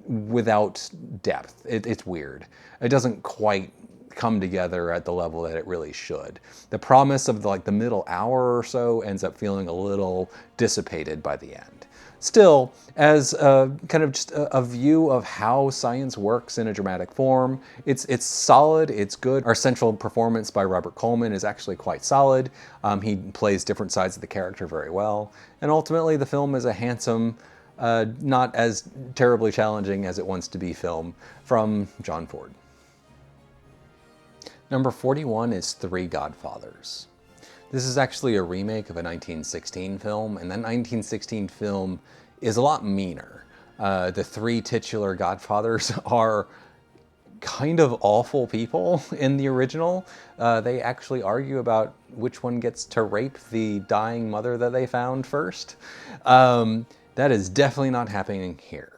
without depth. It's weird. It doesn't quite come together at the level that it really should. The promise of the middle hour or so ends up feeling a little dissipated by the end. Still, as kind of just a view of how science works in a dramatic form, it's solid, it's good. Our central performance by Robert Coleman is actually quite solid. He plays different sides of the character very well. And ultimately, the film is a handsome, not as terribly challenging as it wants to be film from John Ford. Number 41 is Three Godfathers. This is actually a remake of a 1916 film, and that 1916 film is a lot meaner. The 3 titular Godfathers are kind of awful people in the original. They actually argue about which one gets to rape the dying mother that they found first. That is definitely not happening here.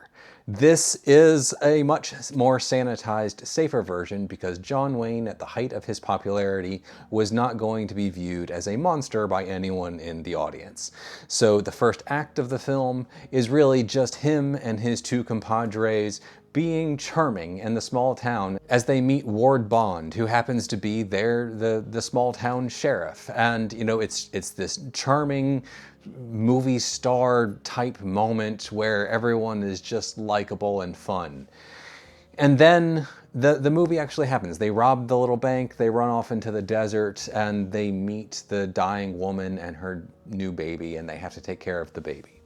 This is a much more sanitized, safer version because John Wayne, at the height of his popularity, was not going to be viewed as a monster by anyone in the audience. So the first act of the film is really just him and his 2 compadres being charming in the small town as they meet Ward Bond, who happens to be the small town sheriff. And it's this charming movie star type moment where everyone is just likable and fun. And then the movie actually happens. They rob the little bank, they run off into the desert, and they meet the dying woman and her new baby, and they have to take care of the baby.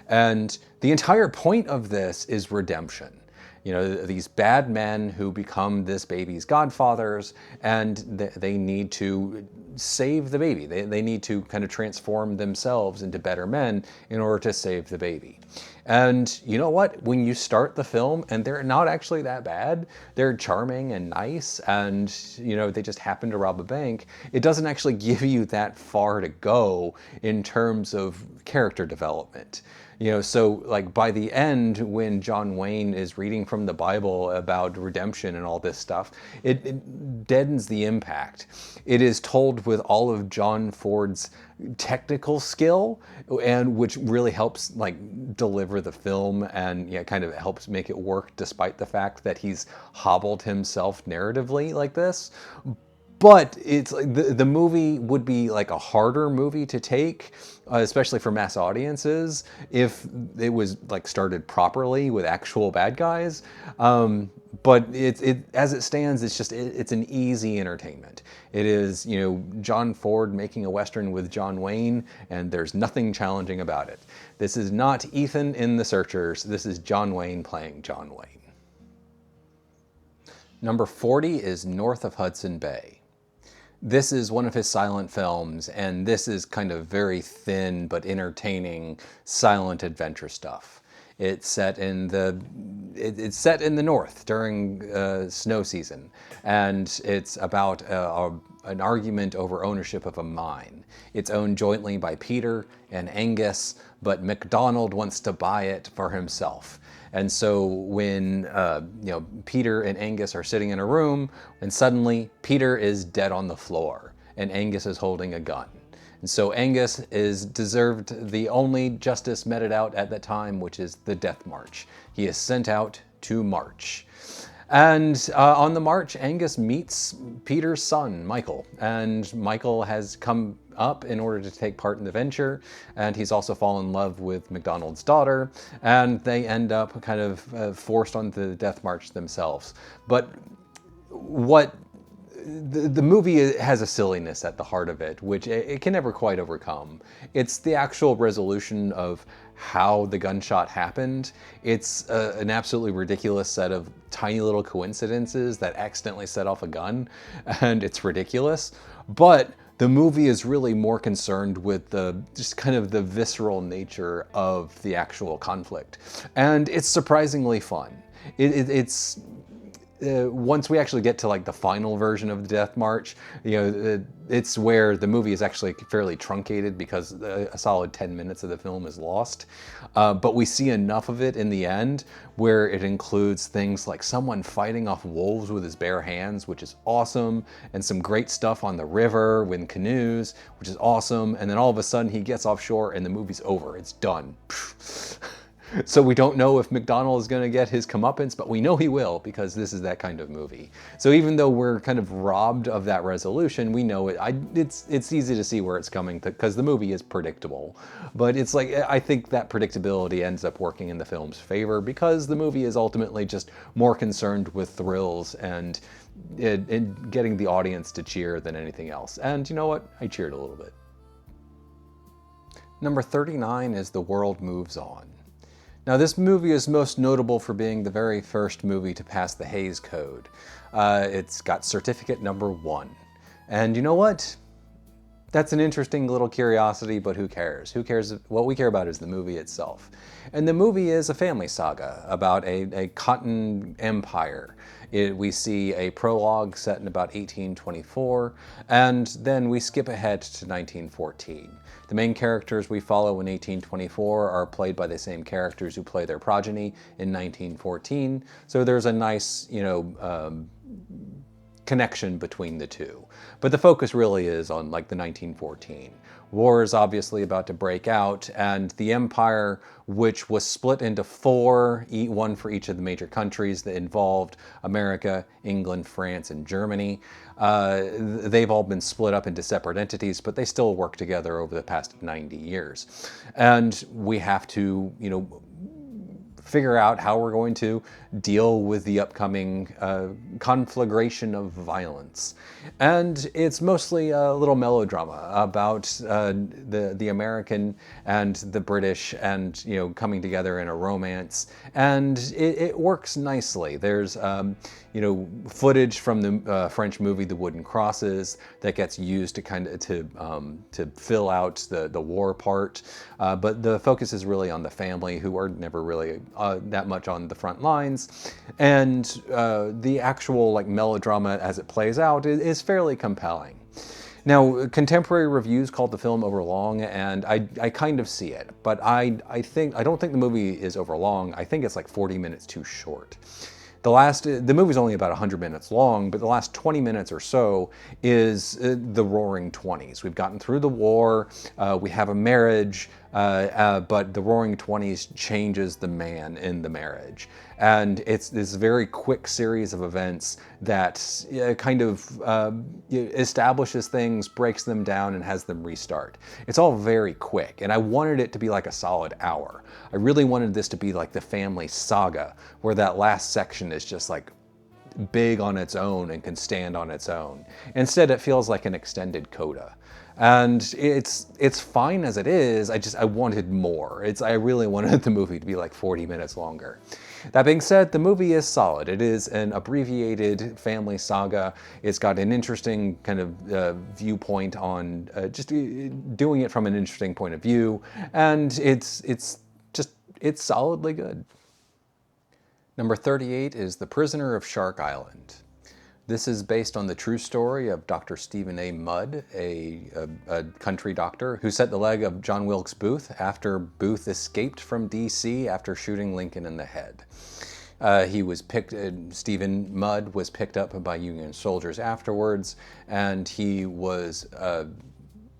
And the entire point of this is redemption. You know, these bad men who become this baby's godfathers, and they need to save the baby. They need to kind of transform themselves into better men in order to save the baby. And you know what? When you start the film, and they're not actually that bad, they're charming and nice, and you know, they just happen to rob a bank, it doesn't actually give you that far to go in terms of character development. You know, so like by the end, when John Wayne is reading from the Bible about redemption and all this stuff, it deadens the impact. It is told with all of John Ford's technical skill, and which really helps like deliver the film, and yeah, kind of helps make it work despite the fact that he's hobbled himself narratively like this. But it's like the movie would be like a harder movie to take, especially for mass audiences, if it was like started properly with actual bad guys. But as it stands, it's an easy entertainment. It is, you know, John Ford making a Western with John Wayne, and there's nothing challenging about it. This is not Ethan in The Searchers. This is John Wayne playing John Wayne. Number 40 is North of Hudson Bay. This is one of his silent films, and this is kind of very thin but entertaining silent adventure stuff. It's set in the north during snow season, and it's about an argument over ownership of a mine. It's owned jointly by Peter and Angus, but MacDonald wants to buy it for himself. And so when you know, Peter and Angus are sitting in a room, and suddenly Peter is dead on the floor, and Angus is holding a gun. And so Angus is deserved the only justice meted out at that time, which is the death march. He is sent out to march. And on the march, Angus meets Peter's son, Michael. And Michael has come up in order to take part in the venture. And he's also fallen in love with MacDonald's daughter. And they end up kind of forced onto the death march themselves. But what the movie has a silliness at the heart of it, which it can never quite overcome. It's the actual resolution of how the gunshot happened. It's an absolutely ridiculous set of tiny little coincidences that accidentally set off a gun, and it's ridiculous. But the movie is really more concerned with just kind of the visceral nature of the actual conflict. And it's surprisingly fun. It's once we actually get to like the final version of the Death March, you know, it's where the movie is actually fairly truncated because a solid 10 minutes of the film is lost. But we see enough of it in the end where it includes things like someone fighting off wolves with his bare hands, which is awesome, and some great stuff on the river with canoes, which is awesome. And then all of a sudden he gets offshore and the movie's over. It's done. So we don't know if MacDonald is going to get his comeuppance, but we know he will because this is that kind of movie. So even though we're kind of robbed of that resolution, we know it. It's easy to see where it's coming because the movie is predictable. But it's like, I think that predictability ends up working in the film's favor because the movie is ultimately just more concerned with thrills and getting the audience to cheer than anything else. And you know what? I cheered a little bit. Number 39 is The World Moves On. Now, this movie is most notable for being the very first movie to pass the Hays Code. It's got certificate number 1. And you know what? That's an interesting little curiosity, but who cares? Who cares? What we care about is the movie itself. And the movie is a family saga about a cotton empire. We see a prologue set in about 1824, and then we skip ahead to 1914. The main characters we follow in 1824 are played by the same characters who play their progeny in 1914, so there's a nice, you know, connection between the two. But the focus really is on like the 1914. War is obviously about to break out, and the empire, which was split into 4, one for each of the major countries that involved America, England, France, and Germany, they've all been split up into separate entities, but they still work together over the past 90 years. And we have to, you know, figure out how we're going to deal with the upcoming conflagration of violence. And it's mostly a little melodrama about the American and the British, and coming together in a romance, and it works nicely. There's footage from the French movie The Wooden Crosses that gets used to to fill out the war part, but the focus is really on the family, who are never really that much on the front lines, and the actual melodrama as it plays out is fairly compelling. Now, contemporary reviews called the film overlong, and I kind of see it, but I don't think the movie is overlong. I think it's like 40 minutes too short. The movie's only about 100 minutes long, but the last 20 minutes or so is the roaring 20s. We've gotten through the war, we have a marriage, but the roaring 20s changes the man in the marriage. And it's this very quick series of events that establishes things, breaks them down, and has them restart. It's all very quick, and I wanted it to be like a solid hour. I really wanted this to be like the family saga, where that last section is just like big on its own and can stand on its own. Instead, it feels like an extended coda. And it's fine as it is. I wanted more. I really wanted the movie to be like 40 minutes longer. That being said, the movie is solid. It is an abbreviated family saga. It's got an interesting kind of viewpoint on just doing it from an interesting point of view, and it's solidly good. Number 38 is The Prisoner of Shark Island. This is based on the true story of Dr. Stephen A. Mudd, a country doctor who set the leg of John Wilkes Booth after Booth escaped from D.C. after shooting Lincoln in the head. Stephen Mudd was picked up by Union soldiers afterwards, and he was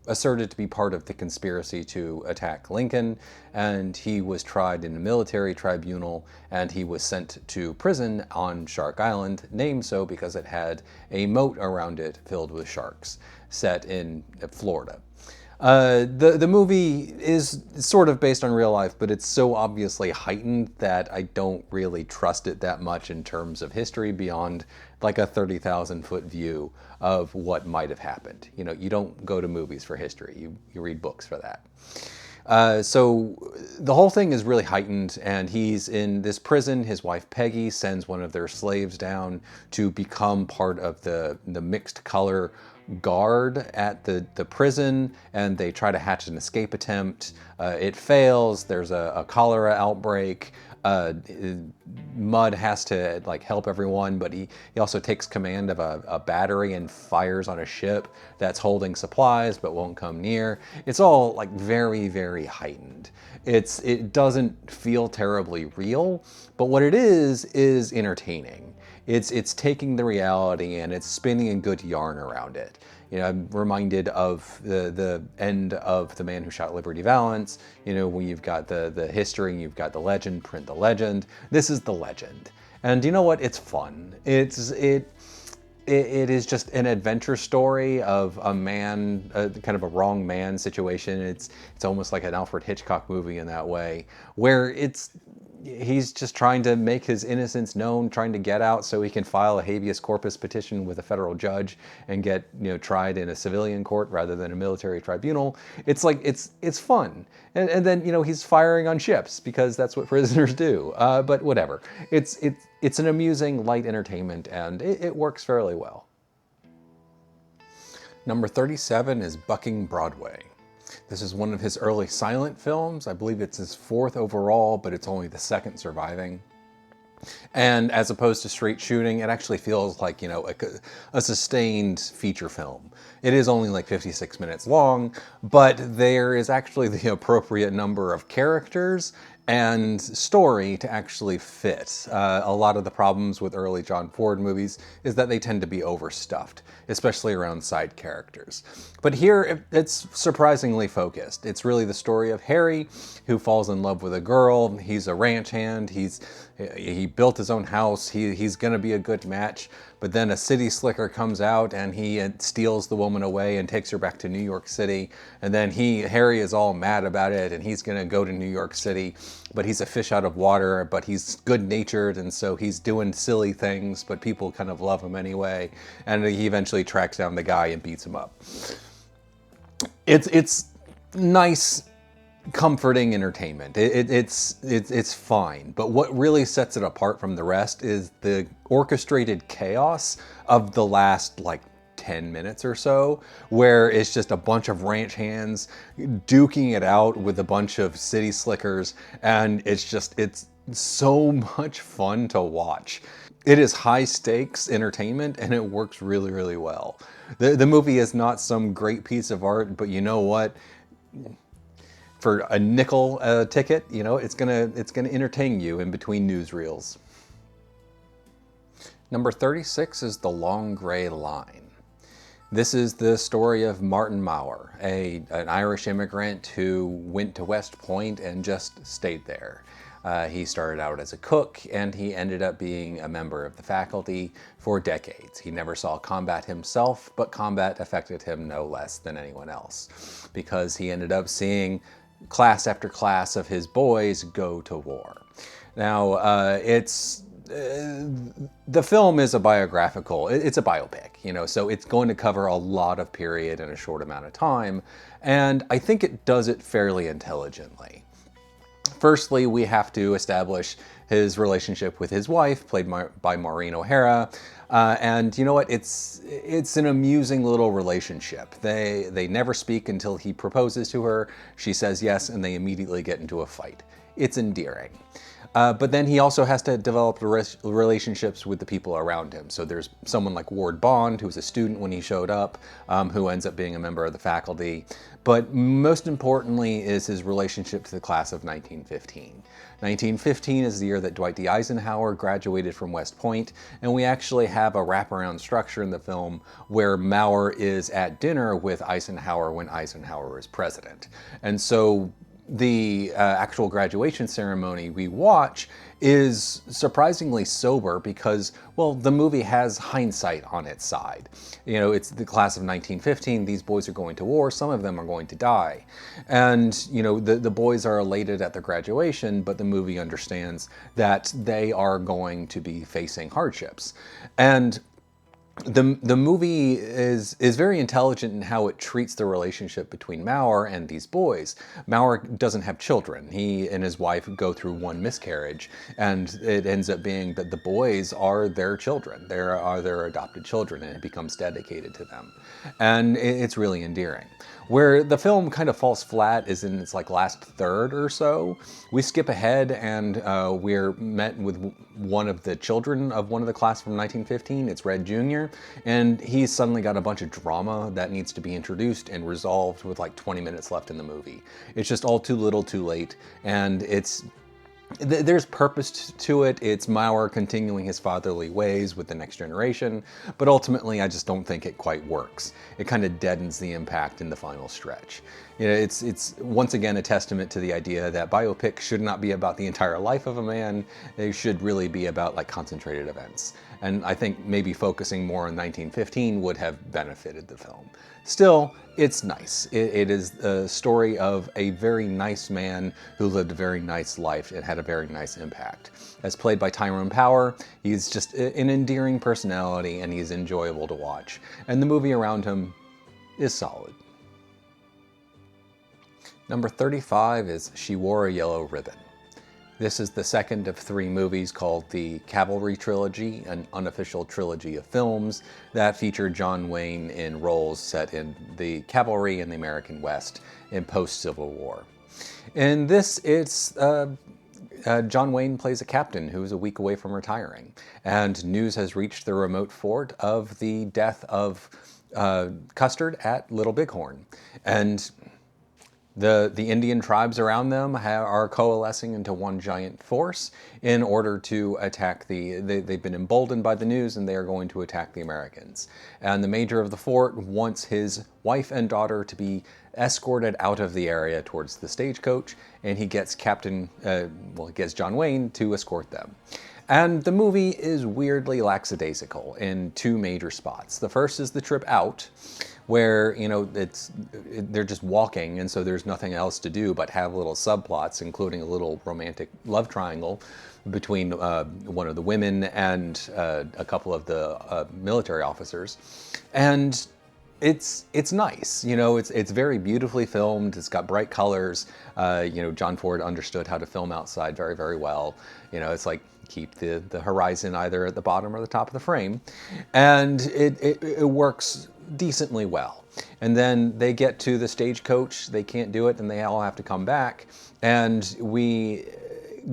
asserted to be part of the conspiracy to attack Lincoln, and he was tried in a military tribunal, and he was sent to prison on Shark Island, named so because it had a moat around it filled with sharks, set in Florida. The movie is sort of based on real life, but it's so obviously heightened that I don't really trust it that much in terms of history beyond like a 30,000-foot view of what might have happened. You don't go to movies for history. You read books for that. So the whole thing is really heightened, and he's in this prison. His wife Peggy sends one of their slaves down to become part of the mixed color guard at the prison, and they try to hatch an escape attempt. It fails. There's a cholera outbreak. Mudd has to help everyone, but he also takes command of a battery and fires on a ship that's holding supplies but won't come near. It's all very, very heightened. It doesn't feel terribly real, but what it is entertaining. It's taking the reality and it's spinning a good yarn around it. I'm reminded of the end of The Man Who Shot Liberty Valance, when you've got the history, you've got the legend, print the legend. This is the legend. And you know what? It's fun. It is just an adventure story of a man, kind of a wrong man situation. It's almost like an Alfred Hitchcock movie in that way, where he's just trying to make his innocence known, trying to get out so he can file a habeas corpus petition with a federal judge and get tried in a civilian court rather than a military tribunal. It's fun, and then he's firing on ships because that's what prisoners do. But whatever, it's an amusing light entertainment, and it works fairly well. Number 37 is Bucking Broadway. This is one of his early silent films. I believe it's his fourth overall, but it's only the second surviving. And as opposed to straight shooting, it actually feels like, a sustained feature film. It is only 56 minutes long, but there is actually the appropriate number of characters and story to actually fit. A lot of the problems with early John Ford movies is that they tend to be overstuffed, especially around side characters. But here, it's surprisingly focused. It's really the story of Harry, who falls in love with a girl. He's a ranch hand. He built his own house. He's gonna be a good match. But then a city slicker comes out and he steals the woman away and takes her back to New York City. And then Harry is all mad about it, and he's gonna go to New York City but he's a fish out of water, but he's good-natured, and so he's doing silly things, but people kind of love him anyway. And he eventually tracks down the guy and beats him up. It's nice, comforting entertainment. It's fine, but what really sets it apart from the rest is the orchestrated chaos of the last like 10 minutes or so, where it's just a bunch of ranch hands duking it out with a bunch of city slickers, and it's so much fun to watch. It is high stakes entertainment, and it works really, really well. The movie is not some great piece of art, but you know what? For a nickel ticket, you know, it's gonna entertain you in between newsreels. Number 36 is The Long Grey Line. This is the story of Martin Maurer, an Irish immigrant who went to West Point and just stayed there. He started out as a cook, and he ended up being a member of the faculty for decades. He never saw combat himself, but combat affected him no less than anyone else, because he ended up seeing class after class of his boys go to war. Now, the film is a biographical, it's a biopic, you know, so it's going to cover a lot of period in a short amount of time, and I think it does it fairly intelligently. Firstly, we have to establish his relationship with his wife, played by Maureen O'Hara, and you know what, it's an amusing little relationship. They never speak until he proposes to her, she says yes, and they immediately get into a fight. It's endearing. But then he also has to develop relationships with the people around him. So there's someone like Ward Bond, who was a student when he showed up, who ends up being a member of the faculty. But most importantly is his relationship to the class of 1915. 1915 is the year that Dwight D. Eisenhower graduated from West Point, and we actually have a wraparound structure in the film where Maurer is at dinner with Eisenhower when Eisenhower is president. And so the actual graduation ceremony we watch is surprisingly sober because, well, the movie has hindsight on its side. You know, it's the class of 1915, these boys are going to war, some of them are going to die. And, you know, the boys are elated at their graduation, but the movie understands that they are going to be facing hardships. And the movie is very intelligent in how it treats the relationship between Maurer and these boys. Maurer doesn't have children. He and his wife go through one miscarriage, and it ends up being that the boys are their children. They are their adopted children, and it becomes dedicated to them. And it's really endearing. Where the film kind of falls flat is in its like last third or so. We skip ahead and we're met with one of the children of one of the class from 1915. It's Red Jr. And he's suddenly got a bunch of drama that needs to be introduced and resolved with like 20 minutes left in the movie. It's just all too little too late, and there's purpose to it. It's Maurer continuing his fatherly ways with the next generation, but ultimately I just don't think it quite works. It kind of deadens the impact in the final stretch. You know, it's once again a testament to the idea that biopics should not be about the entire life of a man. They should really be about like concentrated events. And I think maybe focusing more on 1915 would have benefited the film. Still, it's nice. It is a story of a very nice man who lived a very nice life and had a very nice impact. As played by Tyrone Power, he's just an endearing personality and he's enjoyable to watch. And the movie around him is solid. Number 35 is She Wore a Yellow Ribbon. This is the second of 3 movies called the Cavalry Trilogy, an unofficial trilogy of films that feature John Wayne in roles set in the cavalry in the American West in post-Civil War. In this, it's John Wayne plays a captain who's a week away from retiring, and news has reached the remote fort of the death of Custard at Little Bighorn. And the Indian tribes around them are coalescing into one giant force in order to attack they've been emboldened by the news and they are going to attack the Americans. And the major of the fort wants his wife and daughter to be escorted out of the area towards the Stagecoach, and he gets he gets John Wayne to escort them. And the movie is weirdly lackadaisical in 2 major spots. The first is the trip out, where, you know, they're just walking, and so there's nothing else to do but have little subplots, including a little romantic love triangle between one of the women and a couple of the military officers. And it's nice, you know, it's very beautifully filmed. It's got bright colors. You know, John Ford understood how to film outside very, very well. You know, it's like keep the horizon either at the bottom or the top of the frame, and it works decently well. And then they get to the stagecoach, they can't do it, and they all have to come back, and we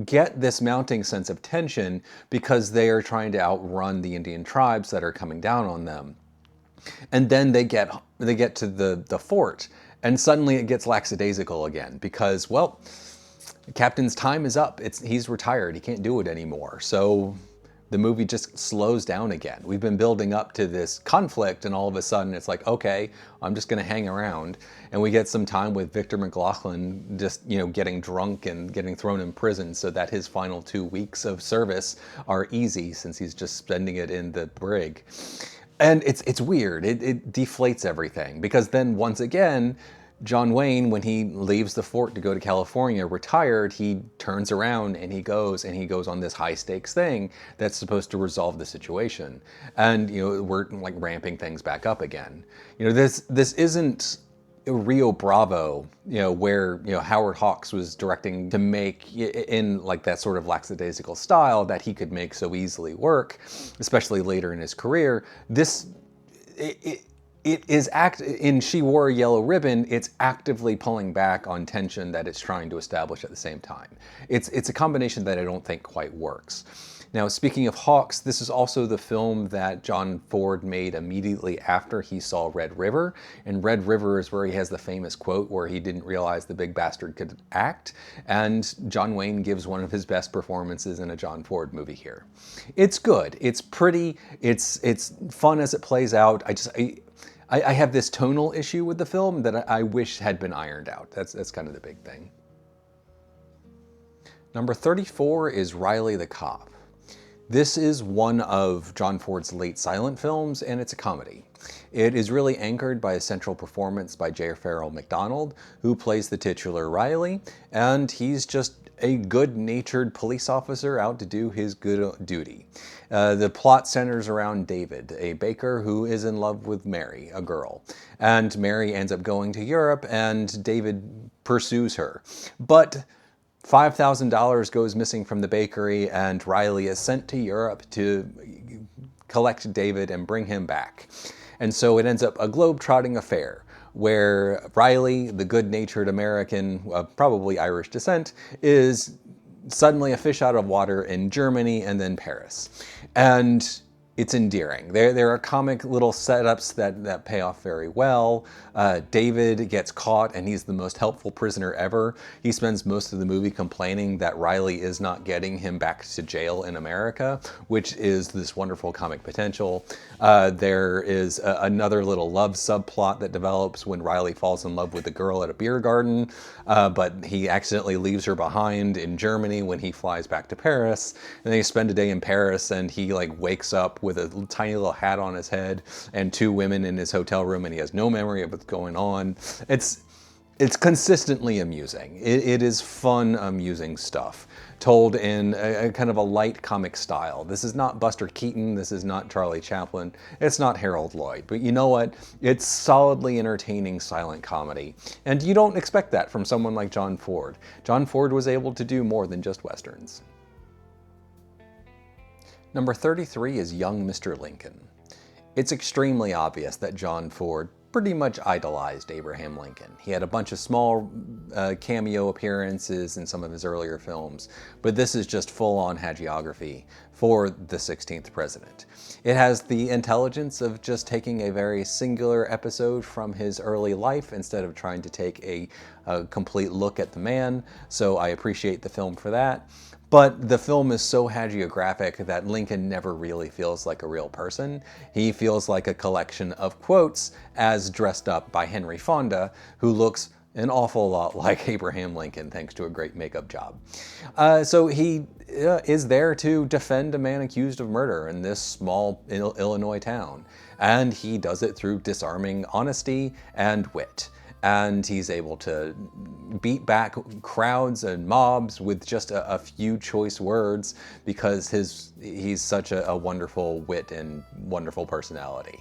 get this mounting sense of tension because they are trying to outrun the Indian tribes that are coming down on them. And then they get to the fort, and suddenly it gets lackadaisical again because, well, the captain's time is up. He's retired. He can't do it anymore. So the movie just slows down again. We've been building up to this conflict, and all of a sudden it's like, okay, I'm just going to hang around. And we get some time with Victor McLaughlin just, you know, getting drunk and getting thrown in prison so that his final 2 weeks of service are easy since he's just spending it in the brig. And it's weird. It deflates everything because then once again, John Wayne, when he leaves the fort to go to California, retired, he turns around and he goes on this high stakes thing that's supposed to resolve the situation. And, you know, we're like ramping things back up again. You know, this isn't Rio Bravo, you know, where, you know, Howard Hawks was directing to make in like that sort of lackadaisical style that he could make so easily work, especially later in his career. It is in She Wore a Yellow Ribbon, it's actively pulling back on tension that it's trying to establish at the same time. It's a combination that I don't think quite works. Now, speaking of Hawks, this is also the film that John Ford made immediately after he saw Red River. And Red River is where he has the famous quote where he didn't realize the big bastard could act. And John Wayne gives one of his best performances in a John Ford movie here. It's good. It's pretty. It's fun as it plays out. I have this tonal issue with the film that I wish had been ironed out. That's kind of the big thing. Number 34 is Riley the Cop. This is one of John Ford's late silent films, and it's a comedy. It is really anchored by a central performance by J. Farrell McDonald, who plays the titular Riley, and he's just a good-natured police officer out to do his good duty. The plot centers around David, a baker who is in love with Mary, a girl. And Mary ends up going to Europe, and David pursues her. But $5,000 goes missing from the bakery, and Riley is sent to Europe to collect David and bring him back. And so it ends up a globe-trotting affair where Riley, the good-natured American, probably Irish descent, is suddenly a fish out of water in Germany and then Paris. And it's endearing. There are comic little setups that pay off very well. David gets caught and he's the most helpful prisoner ever. He spends most of the movie complaining that Riley is not getting him back to jail in America, which is this wonderful comic potential. There is another little love subplot that develops when Riley falls in love with a girl at a beer garden, but he accidentally leaves her behind in Germany when he flies back to Paris. And they spend a day in Paris and he like wakes up with a tiny little hat on his head and two women in his hotel room and he has no memory of what's going on. It's consistently amusing. It is fun, amusing stuff told in a kind of a light comic style. This is not Buster Keaton. This is not Charlie Chaplin. It's not Harold Lloyd. But you know what? It's solidly entertaining silent comedy. And you don't expect that from someone like John Ford. John Ford was able to do more than just Westerns. Number 33 is Young Mr. Lincoln. It's extremely obvious that John Ford pretty much idolized Abraham Lincoln. He had a bunch of small cameo appearances in some of his earlier films, but this is just full-on hagiography for the 16th president. It has the intelligence of just taking a very singular episode from his early life instead of trying to take a complete look at the man, so I appreciate the film for that. But the film is so hagiographic that Lincoln never really feels like a real person. He feels like a collection of quotes as dressed up by Henry Fonda, who looks An awful lot like Abraham Lincoln, thanks to a great makeup job. So he is there to defend a man accused of murder in this small Illinois town. And he does it through disarming honesty and wit. And he's able to beat back crowds and mobs with just a few choice words because he's such a wonderful wit and wonderful personality.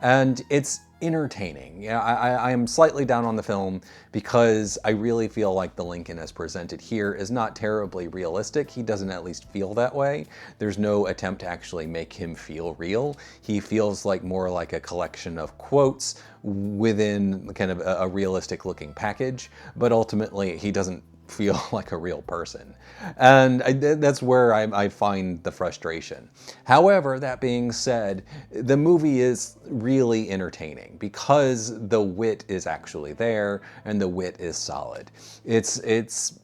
And it's entertaining. Yeah, I am slightly down on the film because I really feel like the Lincoln as presented here is not terribly realistic. He doesn't at least feel that way. There's no attempt to actually make him feel real. He feels like more like a collection of quotes within kind of a realistic looking package, but ultimately he doesn't feel like a real person. And that's where I find the frustration. However, that being said, the movie is really entertaining because the wit is actually there and the wit is solid. It's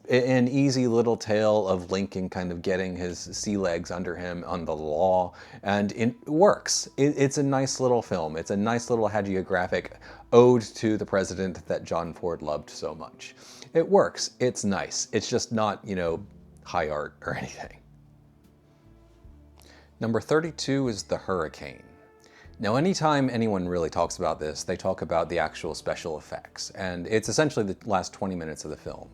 an easy little tale of Lincoln kind of getting his sea legs under him on the law, and it works. It's a nice little film. It's a nice little hagiographic ode to the president that John Ford loved so much. It works. It's nice. It's just not, high art or anything. Number 32 is The Hurricane. Now, anytime anyone really talks about this, they talk about the actual special effects, and it's essentially the last 20 minutes of the film.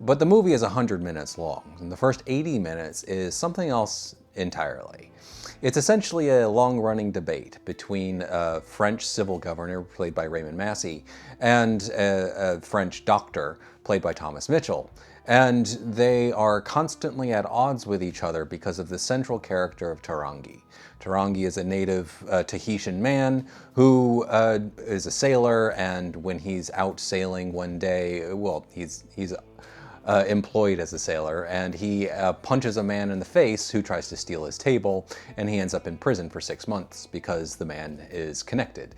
But the movie is 100 minutes long, and the first 80 minutes is something else entirely. It's essentially a long-running debate between a French civil governor, played by Raymond Massey, and a French doctor, played by Thomas Mitchell. And they are constantly at odds with each other because of the central character of Tarangi. Tarangi is a native Tahitian man who is a sailor, and when he's out sailing one day, well, he's employed as a sailor, and he punches a man in the face who tries to steal his table, and he ends up in prison for 6 months because the man is connected.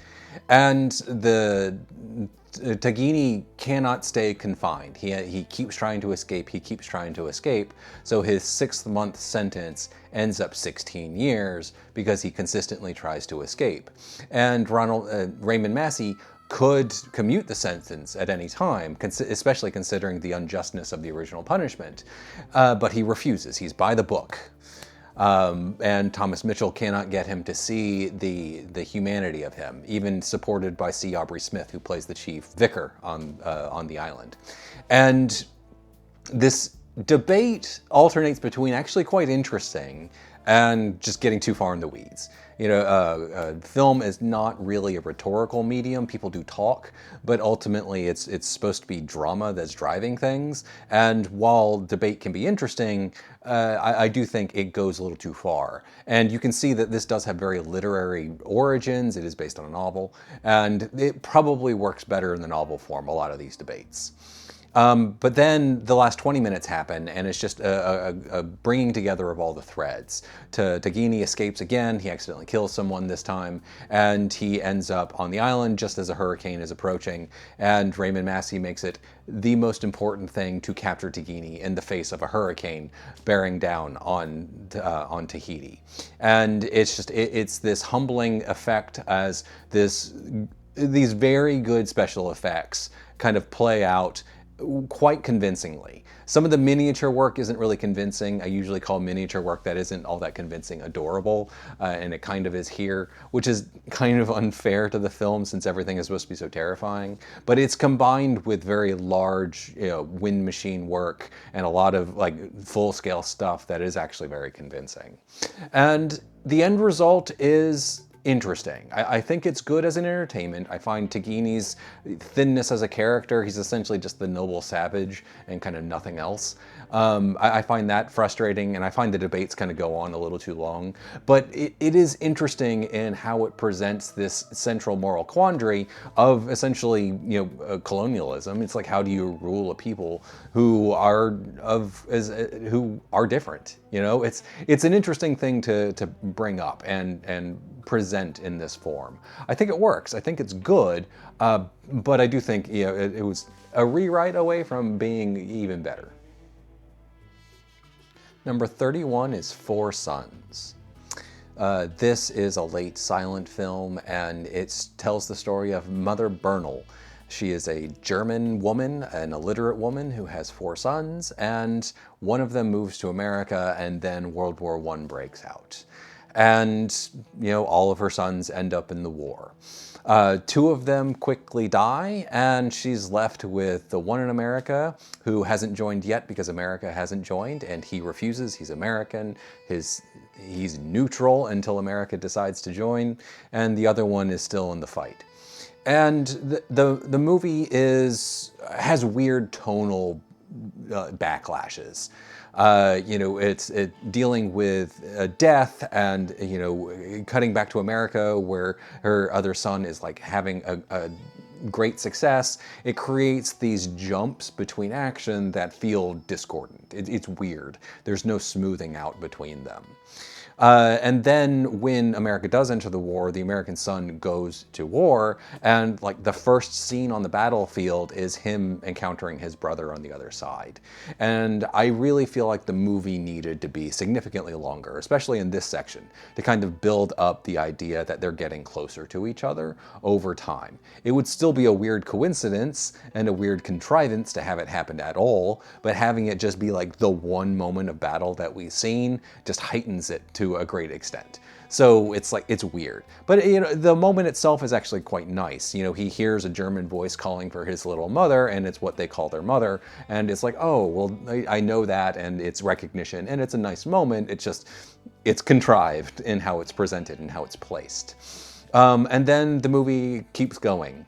And the Tagini cannot stay confined. He keeps trying to escape, so his 6th-month sentence ends up 16 years because he consistently tries to escape. And Raymond Massey could commute the sentence at any time, especially considering the unjustness of the original punishment, but he refuses. He's by the book. And Thomas Mitchell cannot get him to see the humanity of him, even supported by C. Aubrey Smith, who plays the chief vicar on the island. And this debate alternates between actually quite interesting and just getting too far in the weeds. Film is not really a rhetorical medium. People do talk, but ultimately it's supposed to be drama that's driving things. And while debate can be interesting, I do think it goes a little too far. And you can see that this does have very literary origins. It is based on a novel, and it probably works better in the novel form, a lot of these debates. But then the last 20 minutes happen, and it's just a bringing together of all the threads. Tagini escapes again. He accidentally kills someone this time, and he ends up on the island just as a hurricane is approaching, and Raymond Massey makes it the most important thing to capture Tagini in the face of a hurricane bearing down on Tahiti. And it's this humbling effect as these very good special effects kind of play out quite convincingly. Some of the miniature work isn't really convincing. I usually call miniature work that isn't all that convincing adorable, and it kind of is here, which is kind of unfair to the film since everything is supposed to be so terrifying. But it's combined with very large, wind machine work and a lot of full-scale stuff that is actually very convincing. And the end result is interesting. I think it's good as an entertainment. I find Tagini's thinness as a character, he's essentially just the noble savage and kind of nothing else. I find that frustrating, and I find the debates kind of go on a little too long. But it is interesting in how it presents this central moral quandary of essentially, colonialism. It's like, how do you rule a people who are different? It's an interesting thing to bring up and present in this form. I think it works. I think it's good, but I do think it was a rewrite away from being even better. Number 31 is Four Sons. This is a late silent film, and it tells the story of Mother Bernal, She is a German woman, an illiterate woman who has 4 sons, and one of them moves to America, and then World War I breaks out. And, all of her sons end up in the war. 2 of them quickly die, and she's left with the one in America who hasn't joined yet because America hasn't joined, and he refuses. He's American. He's neutral until America decides to join, and the other one is still in the fight. And the movie has weird tonal backlashes. It's dealing with death and, cutting back to America where her other son is like having a great success. It creates these jumps between action that feel discordant. It's weird. There's no smoothing out between them. And then when America does enter the war, the American son goes to war, and like the first scene on the battlefield is him encountering his brother on the other side. And I really feel like the movie needed to be significantly longer, especially in this section, to kind of build up the idea that they're getting closer to each other over time. It would still be a weird coincidence and a weird contrivance to have it happen at all, but having it just be like the one moment of battle that we've seen just heightens it to a great extent. So it's weird. But the moment itself is actually quite nice. He hears a German voice calling for his little mother, and it's what they call their mother. And it's like, oh, well, I know that, and it's recognition, and it's a nice moment. It's contrived in how it's presented and how it's placed. And then the movie keeps going.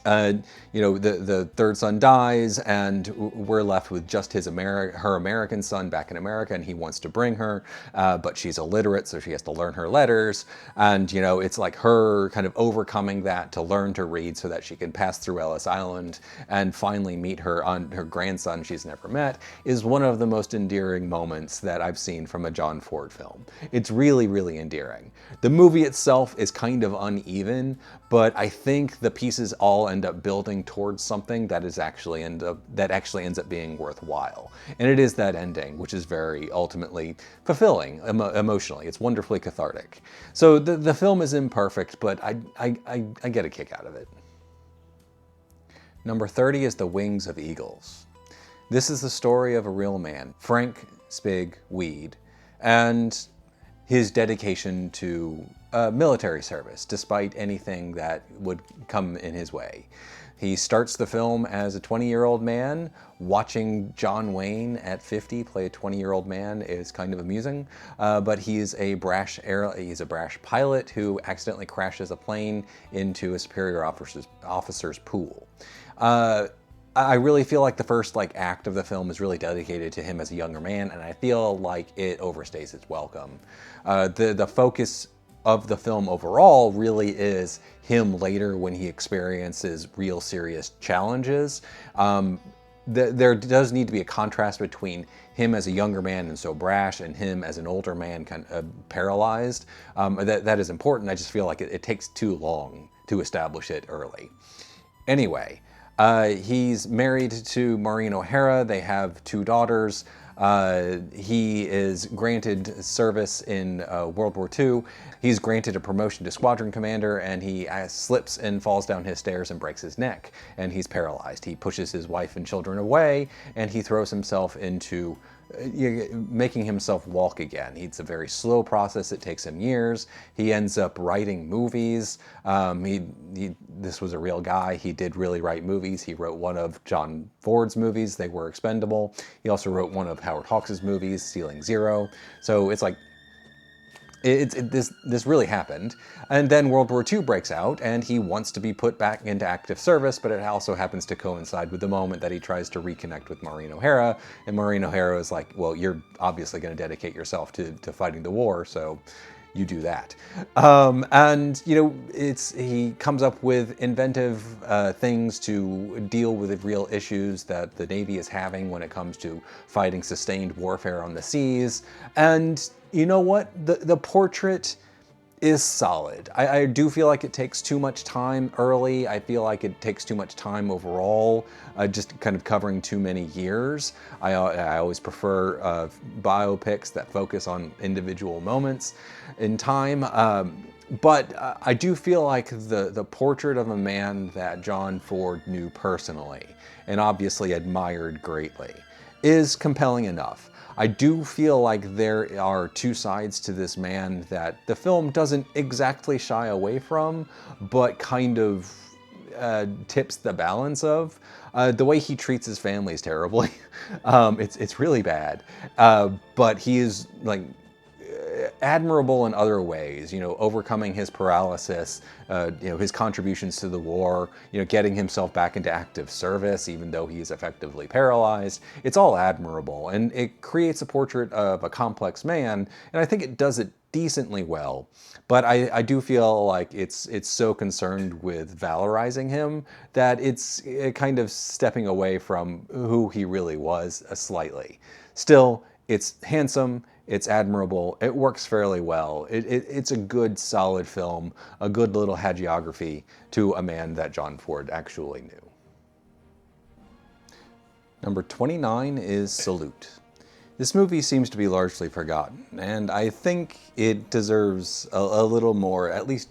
The third son dies, and we're left with just her American son back in America, and he wants to bring her, but she's illiterate, so she has to learn her letters. And, it's like her kind of overcoming that to learn to read so that she can pass through Ellis Island and finally meet her grandson she's never met is one of the most endearing moments that I've seen from a John Ford film. It's really, really endearing. The movie itself is kind of uneven, but I think the pieces all end up building towards something that actually ends up being worthwhile. And it is that ending, which is very ultimately fulfilling emotionally. It's wonderfully cathartic. So the film is imperfect, but I get a kick out of it. Number 30 is The Wings of Eagles. This is the story of a real man, Frank Spig Weed, and his dedication to military service, despite anything that would come in his way. He starts the film as a 20-year-old man. Watching John Wayne at 50 play a 20-year-old man is kind of amusing, but he's a brash pilot who accidentally crashes a plane into a superior officer's pool. I really feel like the first act of the film is really dedicated to him as a younger man, and I feel like it overstays its welcome. The focus of the film overall really is him later when he experiences real serious challenges. There does need to be a contrast between him as a younger man and so brash and him as an older man kind of paralyzed. That is important. I just feel like it takes too long to establish it early. Anyway, he's married to Maureen O'Hara. They have 2 daughters. He is granted service in World War II. He's granted a promotion to squadron commander, and he slips and falls down his stairs and breaks his neck, and he's paralyzed. He pushes his wife and children away, and he throws himself into making himself walk again. It's a very slow process. It takes him years. He ends up writing movies. This was a real guy. He did really write movies. He wrote one of John Ford's movies. They were Expendable. He also wrote one of Howard Hawks' movies, Ceiling Zero. So it's like, this really happened. And then World War II breaks out, and he wants to be put back into active service, but it also happens to coincide with the moment that he tries to reconnect with Maureen O'Hara, and Maureen O'Hara is like, well, you're obviously going to dedicate yourself to fighting the war, so you do that. And he comes up with inventive things to deal with the real issues that the Navy is having when it comes to fighting sustained warfare on the seas. And you know what? The portrait is solid. I do feel like it takes too much time early. I feel like it takes too much time overall, just kind of covering too many years. I always prefer biopics that focus on individual moments in time. But I do feel like the portrait of a man that John Ford knew personally and obviously admired greatly is compelling enough. I do feel like there are two sides to this man that the film doesn't exactly shy away from, but kind of tips the balance of. The way he treats his family is terribly. It's really bad. But he is like admirable in other ways, you know, overcoming his paralysis, you know, his contributions to the war, you know, getting himself back into active service, even though he is effectively paralyzed. It's all admirable, and it creates a portrait of a complex man, and I think it does it decently well. But I do feel like it's so concerned with valorizing him that it's kind of stepping away from who he really was slightly. Still, it's handsome, it's admirable, it works fairly well. It's a good, solid film, a good little hagiography to a man that John Ford actually knew. Number 29 is Salute. This movie seems to be largely forgotten, and I think it deserves a little more, at least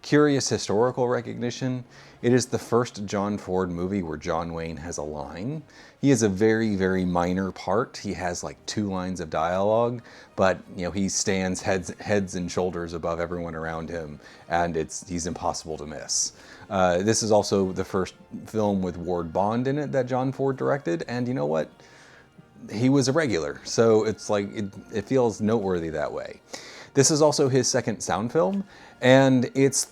curious historical recognition. It is the first John Ford movie where John Wayne has a line. He has a very, very minor part. He has like 2 lines of dialogue, but you know, he stands heads and shoulders above everyone around him, and he's impossible to miss. This is also the first film with Ward Bond in it that John Ford directed, and you know what? He was a regular, so it's like it feels noteworthy that way. This is also his second sound film, and it's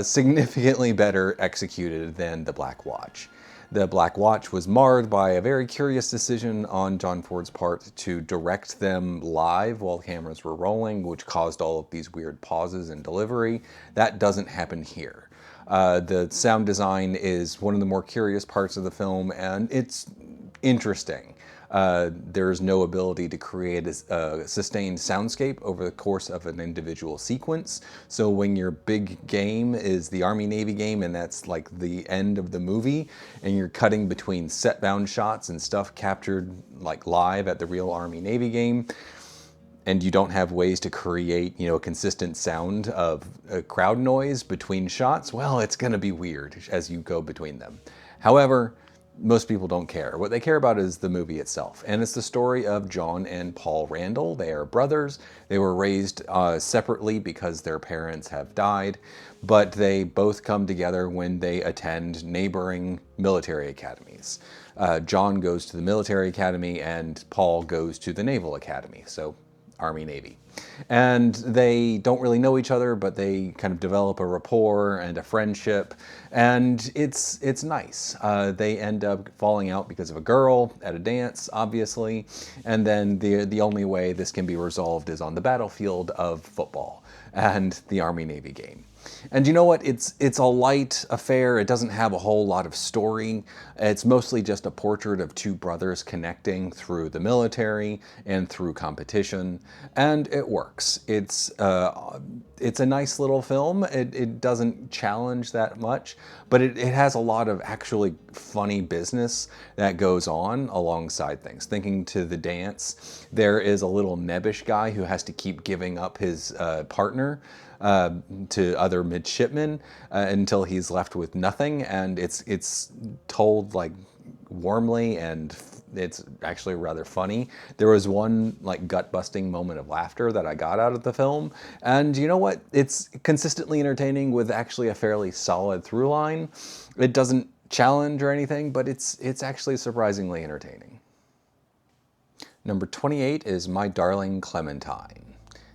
significantly better executed than The Black Watch. The Black Watch was marred by a very curious decision on John Ford's part to direct them live while cameras were rolling, which caused all of these weird pauses in delivery. That doesn't happen here. The sound design is one of the more curious parts of the film, and it's interesting. There's no ability to create a sustained soundscape over the course of an individual sequence. So when your big game is the Army-Navy game, and that's like the end of the movie, and you're cutting between set-bound shots and stuff captured like live at the real Army-Navy game, and you don't have ways to create, you know, a consistent sound of crowd noise between shots, well, it's going to be weird as you go between them. However, most people don't care. What they care about is the movie itself. And it's the story of John and Paul Randall. They are brothers. They were raised separately because their parents have died, but they both come together when they attend neighboring military academies. John goes to the military academy and Paul goes to the naval academy. So Army, Navy. And they don't really know each other, but they kind of develop a rapport and a friendship, and it's nice. They end up falling out because of a girl at a dance, obviously, and then the only way this can be resolved is on the battlefield of football and the Army-Navy game. And you know what? It's a light affair. It doesn't have a whole lot of story. It's mostly just a portrait of 2 brothers connecting through the military and through competition, and it works. It's a nice little film. It doesn't challenge that much, but it has a lot of actually funny business that goes on alongside things. Thinking to the dance, there is a little nebbish guy who has to keep giving up his partner to other midshipmen until he's left with nothing, and it's told like warmly, and it's actually rather funny. There was one like gut-busting moment of laughter that I got out of the film, and you know what? It's consistently entertaining with actually a fairly solid through line. It doesn't challenge or anything, but it's actually surprisingly entertaining. Number 28 is My Darling Clementine.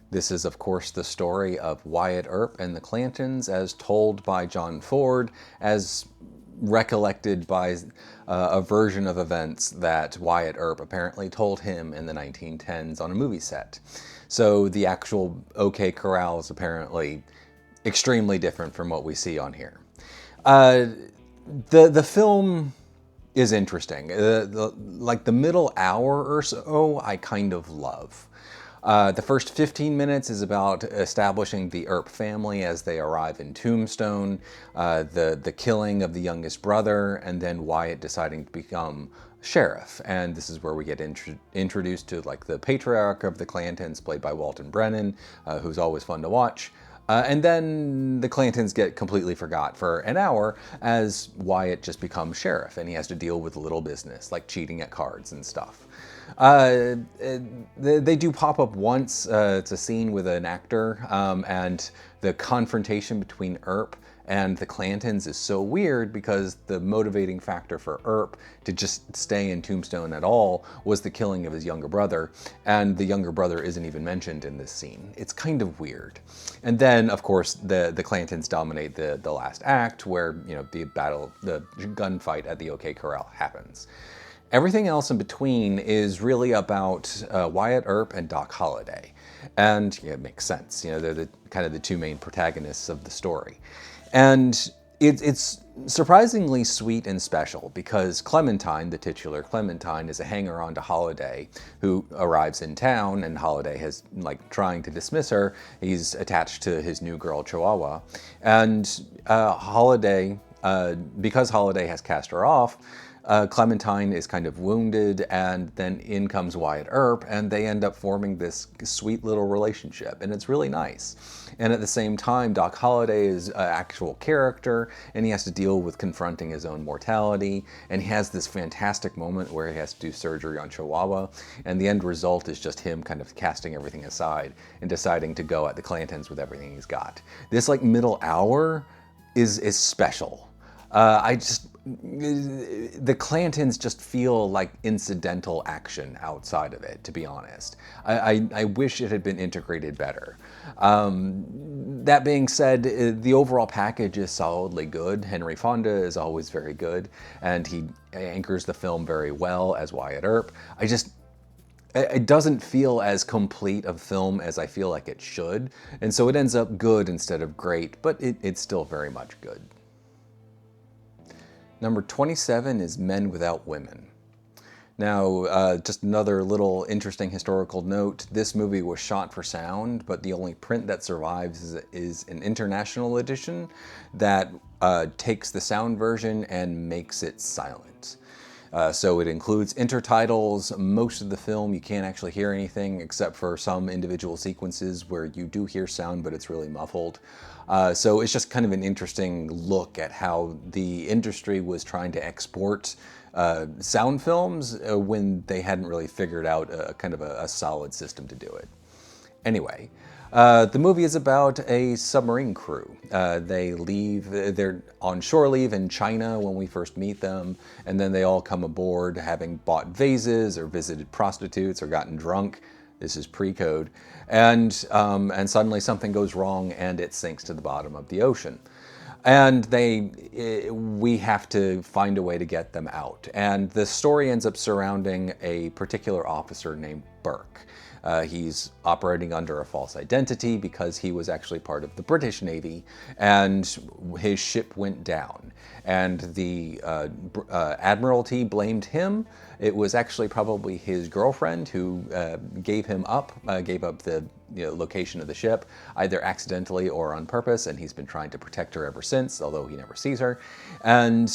This is, of course, the story of Wyatt Earp and the Clantons as told by John Ford, as recollected by a version of events that Wyatt Earp apparently told him in the 1910s on a movie set. So the actual OK Corral is apparently extremely different from what we see on here. The film is interesting. Like the middle hour or so, I kind of love. The first 15 minutes is about establishing the Earp family as they arrive in Tombstone, the killing of the youngest brother, and then Wyatt deciding to become sheriff. And this is where we get introduced to like the patriarch of the Clantons, played by Walton Brennan, who's always fun to watch. And then the Clantons get completely forgot for an hour as Wyatt just becomes sheriff and he has to deal with little business like cheating at cards and stuff. They do pop up once. It's a scene with an actor, and the confrontation between Earp and the Clantons is so weird because the motivating factor for Earp to just stay in Tombstone at all was the killing of his younger brother, and the younger brother isn't even mentioned in this scene. It's kind of weird. And then, of course, the Clantons dominate the last act where, you know, the gunfight at the OK Corral happens. Everything else in between is really about Wyatt Earp and Doc Holliday. And yeah, it makes sense. You know, they're kind of the two main protagonists of the story. And it's surprisingly sweet and special because Clementine, the titular Clementine, is a hanger-on to Holliday who arrives in town, and Holliday has, like, trying to dismiss her. He's attached to his new girl, Chihuahua. And Holliday, because Holliday has cast her off, Clementine is kind of wounded, and then in comes Wyatt Earp, and they end up forming this sweet little relationship, and it's really nice. And at the same time, Doc Holliday is an actual character, and he has to deal with confronting his own mortality, and he has this fantastic moment where he has to do surgery on Chihuahua, and the end result is just him kind of casting everything aside and deciding to go at the Clantons with everything he's got. This, like, middle hour is special. The Clantons just feel like incidental action outside of it, to be honest. I wish it had been integrated better. That being said, the overall package is solidly good. Henry Fonda is always very good, and he anchors the film very well as Wyatt Earp. It doesn't feel as complete a film as I feel like it should, and so it ends up good instead of great, but it's still very much good. Number 27 is Men Without Women. Now, just another little interesting historical note. This movie was shot for sound, but the only print that survives is an international edition that takes the sound version and makes it silent. So it includes intertitles. Most of the film you can't actually hear anything except for some individual sequences where you do hear sound, but it's really muffled. So it's just kind of an interesting look at how the industry was trying to export sound films when they hadn't really figured out kind of a solid system to do it. Anyway, the movie is about a submarine crew. They're on shore leave in China when we first meet them, and then they all come aboard having bought vases or visited prostitutes or gotten drunk. This is pre-code. And suddenly something goes wrong and it sinks to the bottom of the ocean. And we have to find a way to get them out. And the story ends up surrounding a particular officer named Burke. He's operating under a false identity because he was actually part of the British Navy, and his ship went down. And the Admiralty blamed him. It was actually probably his girlfriend who gave up the location of the ship, either accidentally or on purpose, and he's been trying to protect her ever since, although he never sees her. And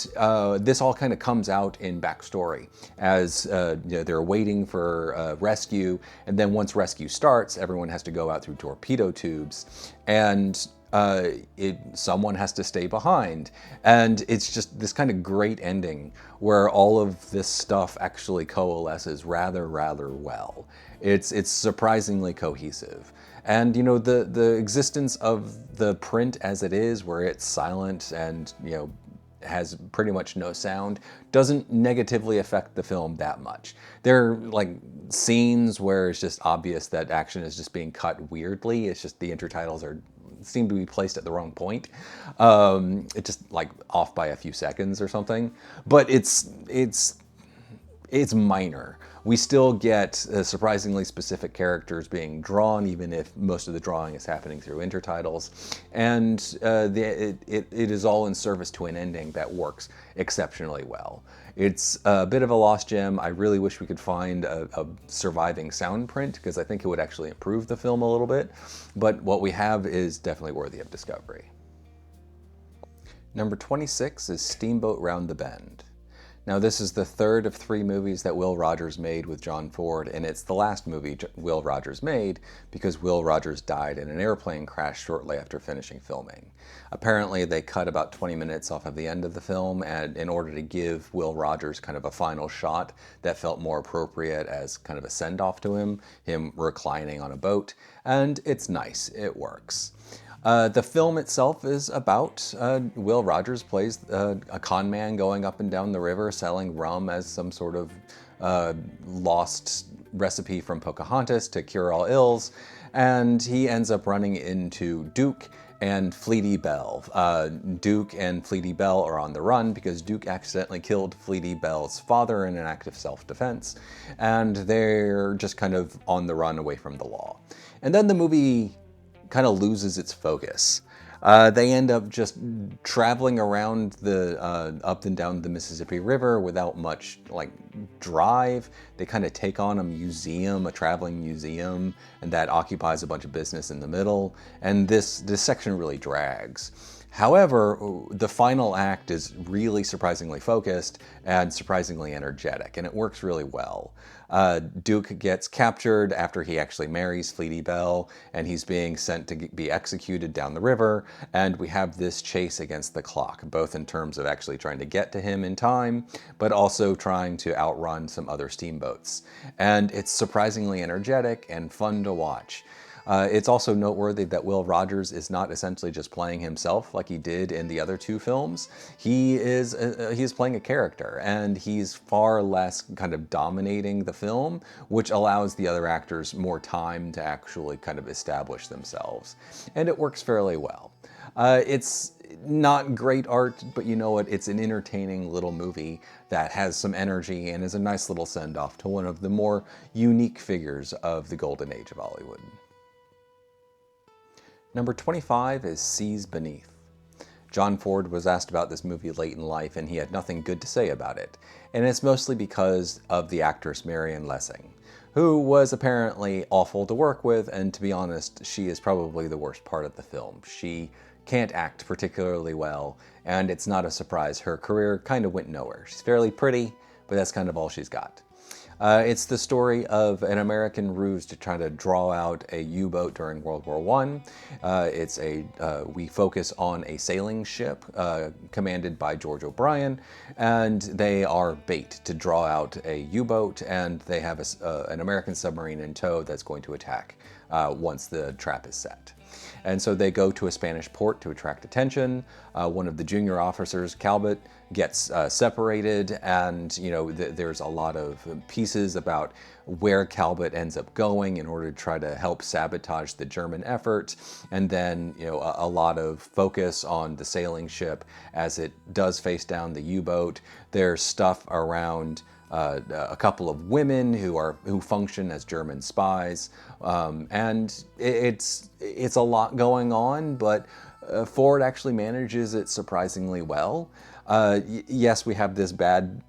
this all kind of comes out in backstory as they're waiting for rescue, and then once rescue starts, everyone has to go out through torpedo tubes, and someone has to stay behind. And it's just this kind of great ending where all of this stuff actually coalesces rather well. It's surprisingly cohesive. And the existence of the print as it is, where it's silent and has pretty much no sound, doesn't negatively affect the film that much. There are like scenes where it's just obvious that action is just being cut weirdly. It's just the intertitles seem to be placed at the wrong point. It's just like off by a few seconds or something. But it's minor. we still get surprisingly specific characters being drawn, even if most of the drawing is happening through intertitles. And it is all in service to an ending that works exceptionally well. It's a bit of a lost gem. I really wish we could find a surviving sound print, because I think it would actually improve the film a little bit. But what we have is definitely worthy of discovery. Number 26 is Steamboat Round the Bend. Now, this is the third of 3 movies that Will Rogers made with John Ford, and it's the last movie Will Rogers made because Will Rogers died in an airplane crash shortly after finishing filming. Apparently, they cut about 20 minutes off of the end of the film, and in order to give Will Rogers kind of a final shot that felt more appropriate as kind of a send-off to him reclining on a boat, and it's nice, it works. The film itself is about Will Rogers plays a con man going up and down the river selling rum as some sort of lost recipe from Pocahontas to cure all ills, and he ends up running into Duke and Fleety Bell. Duke and Fleety Bell are on the run because Duke accidentally killed Fleety Bell's father in an act of self-defense, and they're just kind of on the run away from the law. And then the movie kind of loses its focus. They end up just traveling around the up and down the Mississippi River without much like drive. They kind of take on a traveling museum, and that occupies a bunch of business in the middle. And this section really drags. However, the final act is really surprisingly focused and surprisingly energetic, and it works really well. Duke gets captured after he actually marries Fleety Bell, and he's being sent to be executed down the river, and we have this chase against the clock, both in terms of actually trying to get to him in time, but also trying to outrun some other steamboats. And it's surprisingly energetic and fun to watch. It's also noteworthy that Will Rogers is not essentially just playing himself like he did in the other 2 films. He is playing a character, and he's far less kind of dominating the film, which allows the other actors more time to actually kind of establish themselves. And it works fairly well. It's not great art, but you know what? It's an entertaining little movie that has some energy and is a nice little send-off to one of the more unique figures of the golden age of Hollywood. Number 25 is Seas Beneath. John Ford was asked about this movie late in life, and he had nothing good to say about it. And it's mostly because of the actress Marion Lessing, who was apparently awful to work with, and to be honest, she is probably the worst part of the film. She can't act particularly well, and it's not a surprise. Her career kind of went nowhere. She's fairly pretty, but that's kind of all she's got. It's the story of an American ruse to try to draw out a U-boat during World War I. We focus on a sailing ship commanded by George O'Brien, and they are bait to draw out a U-boat, and they have an American submarine in tow that's going to attack once the trap is set. And so they go to a Spanish port to attract attention. One of the junior officers, Calvert, gets separated, and there's a lot of pieces about where Calvert ends up going in order to try to help sabotage the German effort, and then a lot of focus on the sailing ship as it does face down the U-boat. There's stuff around a couple of women who function as German spies, and it's a lot going on, but Ford actually manages it surprisingly well. Yes, we have this bad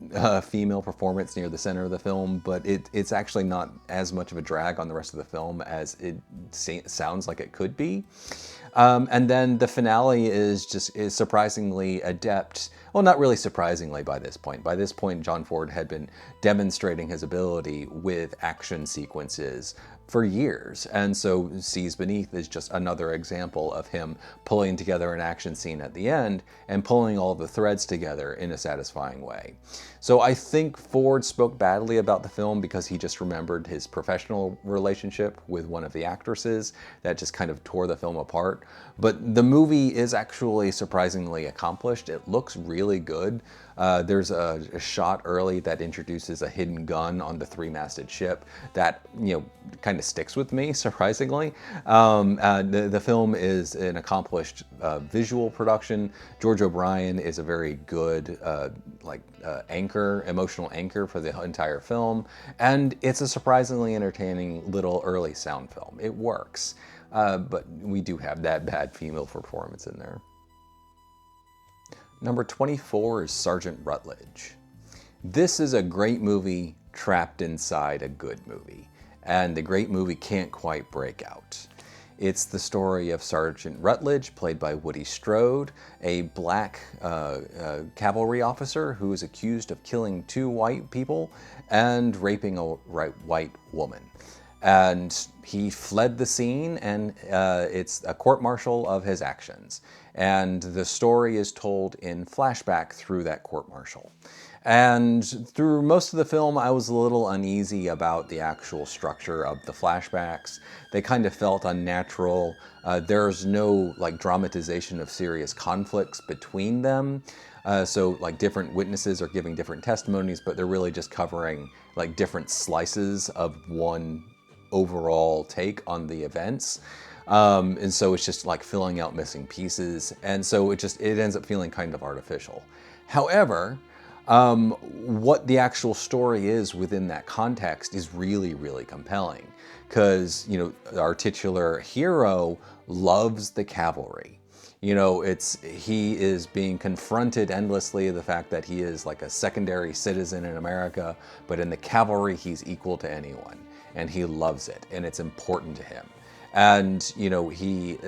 female performance near the center of the film, but it's actually not as much of a drag on the rest of the film as it sounds like it could be. And then the finale is surprisingly adept. Well, not really surprisingly by this point. By this point, John Ford had been demonstrating his ability with action sequences for years. And so Seas Beneath is just another example of him pulling together an action scene at the end and pulling all the threads together in a satisfying way. So I think Ford spoke badly about the film because he just remembered his professional relationship with one of the actresses that just kind of tore the film apart. part. But the movie is actually surprisingly accomplished. It looks really good. There's a shot early that introduces a hidden gun on the three-masted ship that, kind of sticks with me, surprisingly. The film is an accomplished visual production. George O'Brien is a very good emotional anchor for the entire film, and it's a surprisingly entertaining little early sound film. It works, but we do have that bad female performance in there. Number 24 is Sergeant Rutledge. This is a great movie trapped inside a good movie, and the great movie can't quite break out. It's the story of Sergeant Rutledge, played by Woody Strode, a black cavalry officer who is accused of killing 2 white people and raping a white woman. And he fled the scene, and it's a court-martial of his actions. And the story is told in flashback through that court-martial. And through most of the film, I was a little uneasy about the actual structure of the flashbacks. They kind of felt unnatural. There's no dramatization of serious conflicts between them. So different witnesses are giving different testimonies, but they're really just covering different slices of one overall take on the events. And so it's just filling out missing pieces. And so it ends up feeling kind of artificial. However, what the actual story is within that context is really, really compelling. Because, our titular hero loves the cavalry. He is being confronted endlessly with the fact that he is a secondary citizen in America, but in the cavalry he's equal to anyone. And he loves it, and it's important to him. And, he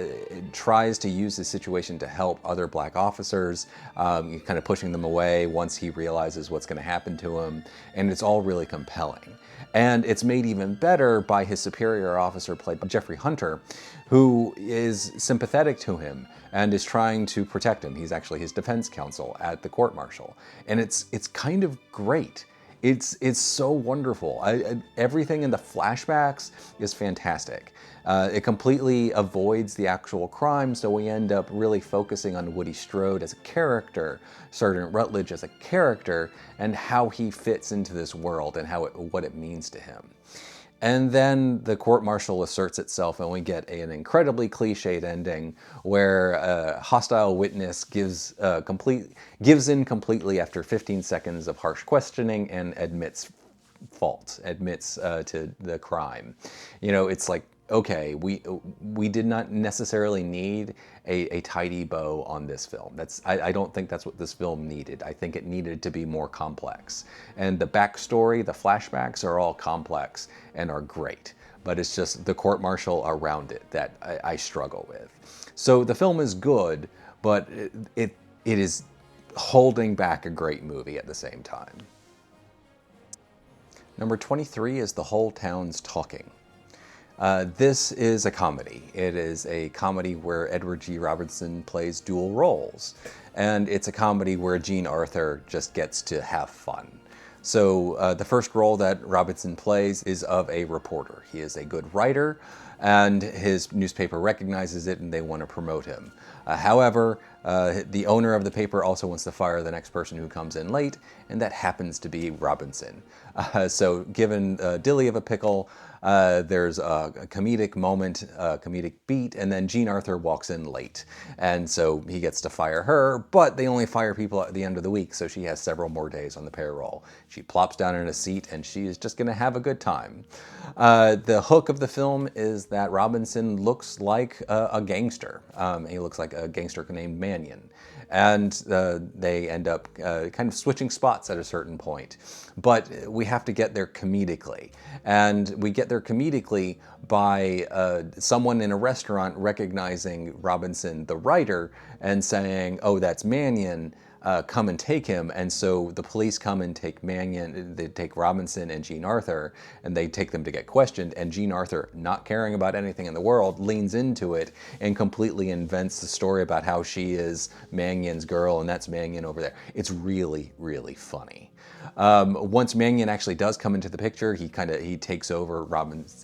tries to use this situation to help other black officers, kind of pushing them away once he realizes what's going to happen to him. And it's all really compelling. And it's made even better by his superior officer, played by Jeffrey Hunter, who is sympathetic to him and is trying to protect him. He's actually his defense counsel at the court-martial. And it's kind of great. It's so wonderful. Everything in the flashbacks is fantastic. It completely avoids the actual crime, so we end up really focusing on Woody Strode as a character, Sergeant Rutledge as a character, and how he fits into this world and what it means to him. And then the court-martial asserts itself, and we get an incredibly cliched ending where a hostile witness gives in completely after 15 seconds of harsh questioning and admits fault, to the crime. It's okay, we did not necessarily need a tidy bow on this film. I don't think that's what this film needed. I think it needed to be more complex. And the backstory, the flashbacks are all complex and are great. But it's just the court-martial around it that I struggle with. So the film is good, but it is holding back a great movie at the same time. Number 23 is The Whole Town's Talking. This is a comedy. It is a comedy where Edward G. Robinson plays dual roles. And it's a comedy where Jean Arthur just gets to have fun. So the first role that Robinson plays is of a reporter. He is a good writer, and his newspaper recognizes it and they want to promote him. However, the owner of the paper also wants to fire the next person who comes in late, and that happens to be Robinson. So given Dilly of a pickle, there's a comedic moment, a comedic beat, and then Jean Arthur walks in late. And so he gets to fire her, but they only fire people at the end of the week, so she has several more days on the payroll. She plops down in a seat, and she is just going to have a good time. The hook of the film is that Robinson looks like a gangster. He looks like a gangster named Mannion. And they end up kind of switching spots at a certain point. But we have to get there comedically. And we get there comedically by someone in a restaurant recognizing Robinson, the writer, and saying, oh, that's Mannion. Come and take him. And so the police come and take Mannion, they take Robinson and Jean Arthur, and they take them to get questioned. And Jean Arthur, not caring about anything in the world, leans into it and completely invents the story about how she is Mannion's girl and that's Mannion over there. It's really, really funny. Once Mannion actually does come into the picture, he takes over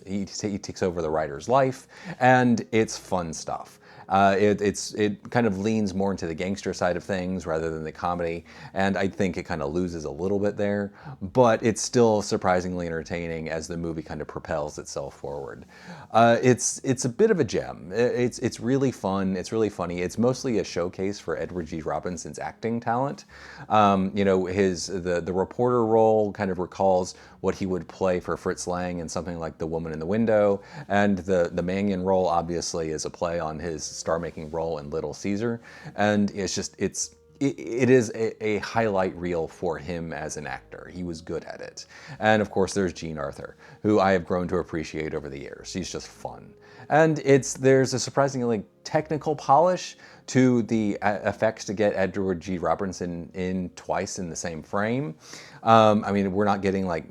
he takes over the writer's life, and it's fun stuff. It kind of leans more into the gangster side of things rather than the comedy, and I think it kind of loses a little bit there, but it's still surprisingly entertaining as the movie kind of propels itself forward. It's a bit of a gem. It's really fun. It's really funny. It's mostly a showcase for Edward G. Robinson's acting talent. You know, the reporter role kind of recalls what he would play for Fritz Lang in something like The Woman in the Window, and the Mannion role obviously is a play on his star-making role in Little Caesar, and it is a highlight reel for him as an actor. He was good at it. And of course there's Jean Arthur, who I have grown to appreciate over the years. She's just fun. And there's a surprisingly technical polish to the effects to get Edward G. Robinson in twice in the same frame. I mean, we're not getting like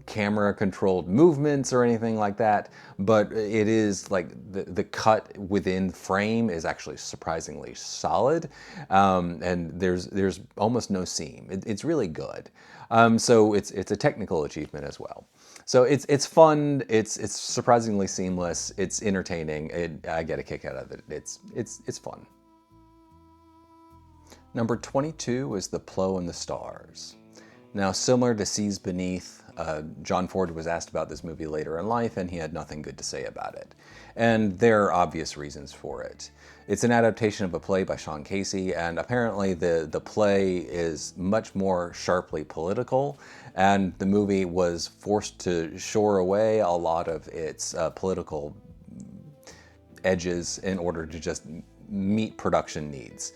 camera controlled movements or anything like that, but it is like the cut within frame is actually surprisingly solid, and there's almost no seam. It's really good. So it's a technical achievement as well. So it's fun. It's surprisingly seamless. It's entertaining. I get a kick out of it. It's fun. Number 22 is The Plough and the Stars. Now, similar to Seas Beneath, John Ford was asked about this movie later in life, and he had nothing good to say about it. And there are obvious reasons for it. It's an adaptation of a play by Sean Casey, and apparently the play is much more sharply political, and the movie was forced to shore away a lot of its political edges in order to just meet production needs.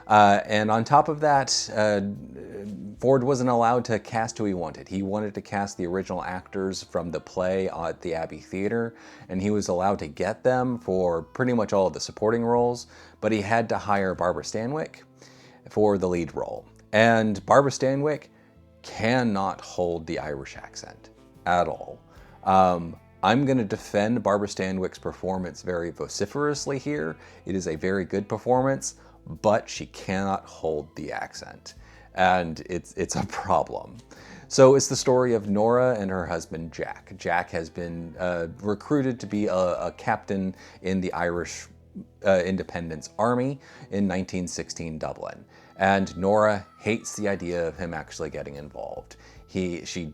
And on top of that, Ford wasn't allowed to cast who he wanted. He wanted to cast the original actors from the play at the Abbey Theater, and he was allowed to get them for pretty much all of the supporting roles, but he had to hire Barbara Stanwyck for the lead role. And Barbara Stanwyck cannot hold the Irish accent at all. I'm going to defend Barbara Stanwyck's performance very vociferously here. It is a very good performance, but she cannot hold the accent, and it's a problem. So it's the story of Nora and her husband Jack. Jack has been recruited to be a captain in the Irish Independence Army in 1916 Dublin, and Nora hates the idea of him actually getting involved. She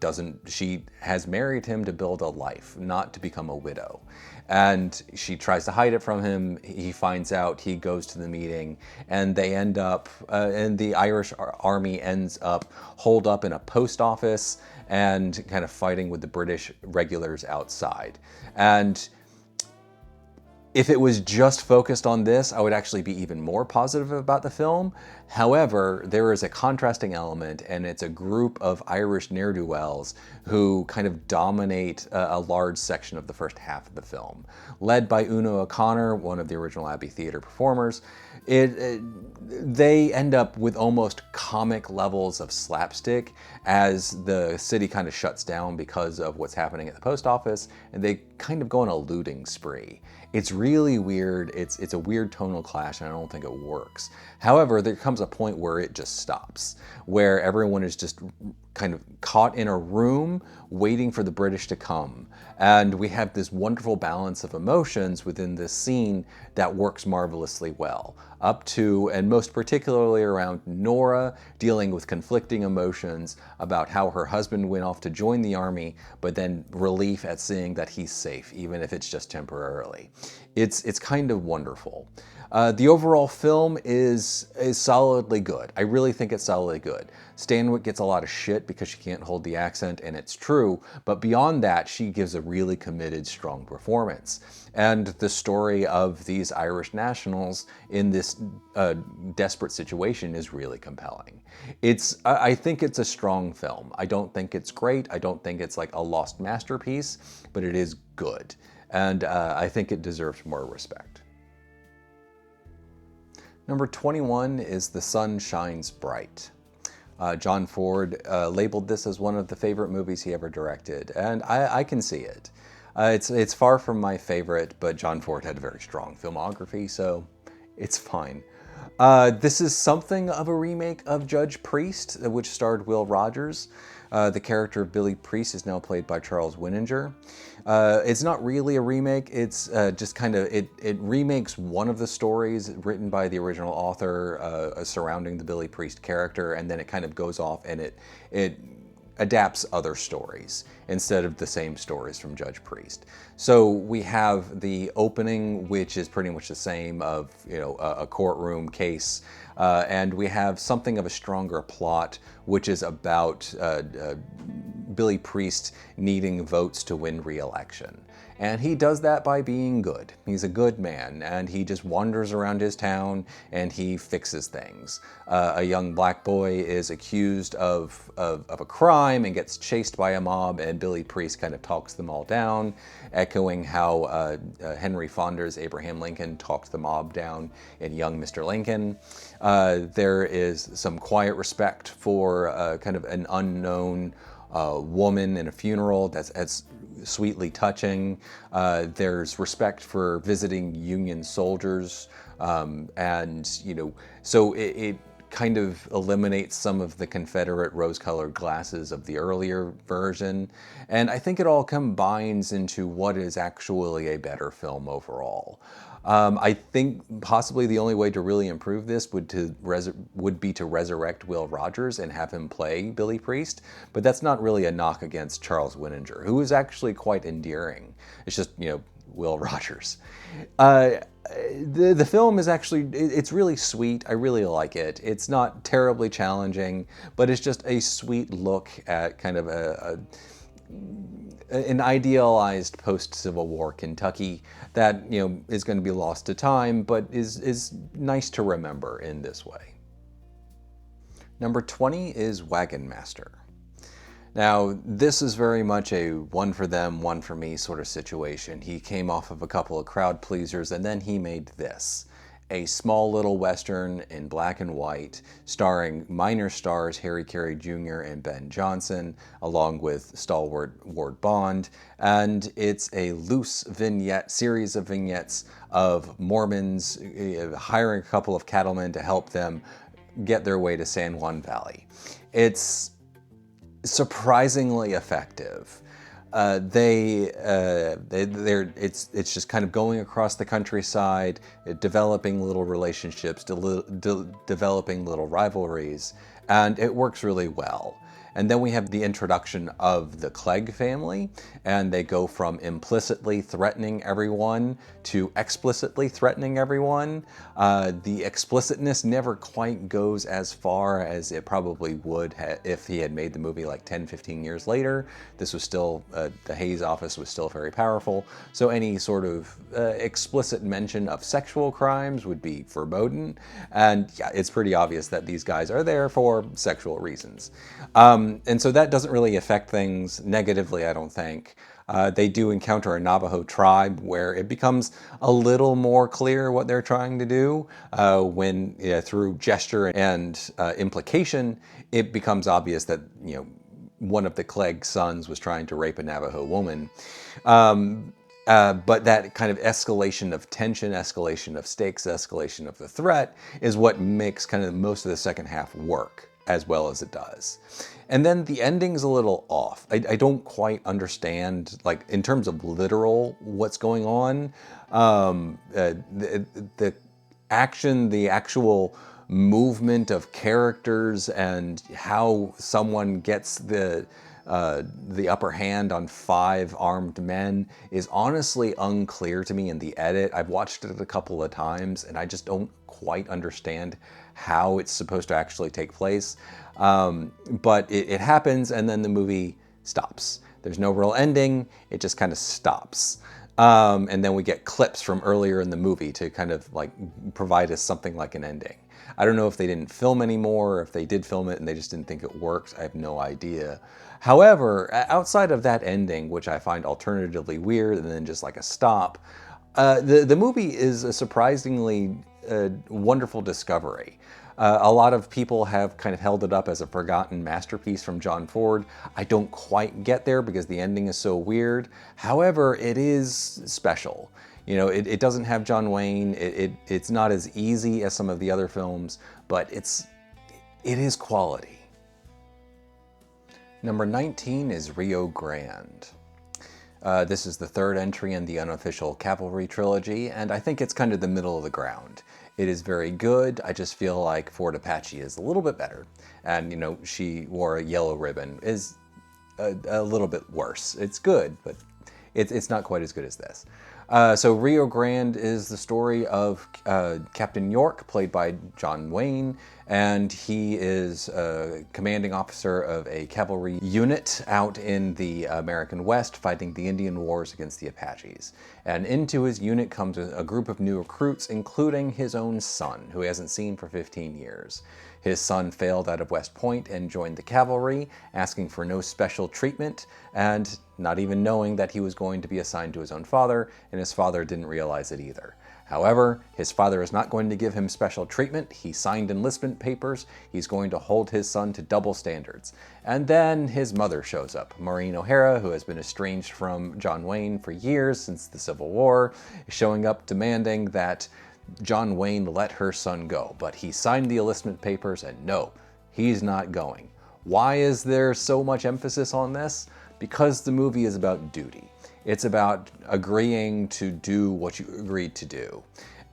has married him to build a life, not to become a widow. And she tries to hide it from him. He finds out, he goes to the meeting, and they end up, and the Irish army ends up holed up in a post office and kind of fighting with the British regulars outside. And if it was just focused on this, I would actually be even more positive about the film. However, there is a contrasting element, and it's a group of Irish ne'er-do-wells who kind of dominate a large section of the first half of the film. Led by Una O'Connor, one of the original Abbey Theatre performers, they end up with almost comic levels of slapstick as the city kind of shuts down because of what's happening at the post office, and they kind of go on a looting spree. It's really weird. It's a weird tonal clash, and I don't think it works. However, there comes a point where it just stops, where everyone is just kind of caught in a room waiting for the British to come. And we have this wonderful balance of emotions within this scene that works marvelously well. Up to, and most particularly around Nora dealing with conflicting emotions about how her husband went off to join the army, but then relief at seeing that he's safe, even if it's just temporarily. It's kind of wonderful. The overall film is solidly good. I really think it's solidly good. Stanwyck gets a lot of shit because she can't hold the accent, and it's true, but beyond that, she gives a really committed, strong performance. And the story of these Irish nationals in this desperate situation is really compelling. I think it's a strong film. I don't think it's great. I don't think it's like a lost masterpiece, but it is good. And I think it deserves more respect. Number 21 is The Sun Shines Bright. John Ford labeled this as one of the favorite movies he ever directed, and I can see it. It's far from my favorite, but John Ford had a very strong filmography, so it's fine. This is something of a remake of Judge Priest, which starred Will Rogers. The character of Billy Priest is now played by Charles Winninger. It's not really a remake, it's just kind of, it remakes one of the stories written by the original author surrounding the Billy Priest character, and then it kind of goes off and it adapts other stories instead of the same stories from Judge Priest. So we have the opening, which is pretty much the same of, you know, a courtroom case, and we have something of a stronger plot, which is about Billy Priest needing votes to win re-election. And he does that by being good. He's a good man, and he just wanders around his town and he fixes things. A young black boy is accused of a crime and gets chased by a mob, and Billy Priest kind of talks them all down, echoing how Henry Fonda's Abraham Lincoln talked the mob down in Young Mr. Lincoln. There is some quiet respect for kind of an unknown woman in a funeral that's sweetly touching. There's respect for visiting Union soldiers, and, you know, so it kind of eliminates some of the Confederate rose-colored glasses of the earlier version, and I think it all combines into what is actually a better film overall. I think possibly the only way to really improve this would be to resurrect Will Rogers and have him play Billy Priest, but that's not really a knock against Charles Winninger, who is actually quite endearing. It's just, you know, Will Rogers. The film is actually, it's really sweet. I really like it. It's not terribly challenging, but it's just a sweet look at kind of an idealized post-Civil War Kentucky that, you know, is going to be lost to time, but is nice to remember in this way. Number 20 is Wagon Master. Now, this is very much a one for them, one for me sort of situation. He came off of a couple of crowd pleasers, and then he made this. A small little Western in black and white, starring minor stars Harry Carey Jr. and Ben Johnson, along with stalwart Ward Bond, and it's a loose series of vignettes of Mormons hiring a couple of cattlemen to help them get their way to San Juan Valley. It's surprisingly effective. It's just kind of going across the countryside, developing little relationships, developing little rivalries, and it works really well. And then we have the introduction of the Clegg family, and they go from implicitly threatening everyone to explicitly threatening everyone. The explicitness never quite goes as far as it probably would if he had made the movie like 10, 15 years later. This was still, the Hayes office was still very powerful, so any sort of explicit mention of sexual crimes would be verboten, and yeah, it's pretty obvious that these guys are there for sexual reasons. And so that doesn't really affect things negatively, I don't think. They do encounter a Navajo tribe where it becomes a little more clear what they're trying to do when through gesture and implication, it becomes obvious that, you know, one of the Clegg sons was trying to rape a Navajo woman. But that kind of escalation of tension, escalation of stakes, escalation of the threat is what makes kind of most of the second half work as well as it does. And then the ending's a little off. I don't quite understand, like, in terms of literal what's going on. The action, the actual movement of characters and how someone gets the upper hand on 5 armed men is honestly unclear to me in the edit. I've watched it a couple of times and I just don't quite understand how it's supposed to actually take place. But it happens and then the movie stops. There's no real ending, it just kind of stops. And then we get clips from earlier in the movie to kind of like provide us something like an ending. I don't know if they didn't film anymore, or if they did film it and they just didn't think it worked. I have no idea. However, outside of that ending, which I find alternatively weird and then just like a stop, the movie is a surprisingly wonderful discovery. A lot of people have kind of held it up as a forgotten masterpiece from John Ford. I don't quite get there because the ending is so weird. However, it is special. You know, it doesn't have John Wayne. It's not as easy as some of the other films, but it is quality. Number 19 is Rio Grande. This is the third entry in the unofficial Cavalry trilogy, and I think it's kind of the middle of the ground. It is very good. I just feel like Ford Apache is a little bit better. And, you know, she wore a yellow ribbon is a little bit worse. It's good, but it's not quite as good as this. So Rio Grande is the story of Captain York, played by John Wayne, and he is a commanding officer of a cavalry unit out in the American West fighting the Indian Wars against the Apaches. And into his unit comes a group of new recruits, including his own son, who he hasn't seen for 15 years. His son failed out of West Point and joined the cavalry, asking for no special treatment, and not even knowing that he was going to be assigned to his own father, and his father didn't realize it either. However, his father is not going to give him special treatment. He signed enlistment papers. He's going to hold his son to double standards. And then his mother shows up. Maureen O'Hara, who has been estranged from John Wayne for years since the Civil War, is showing up demanding that John Wayne let her son go. But he signed the enlistment papers, and no, he's not going. Why is there so much emphasis on this? Because the movie is about duty. It's about agreeing to do what you agreed to do.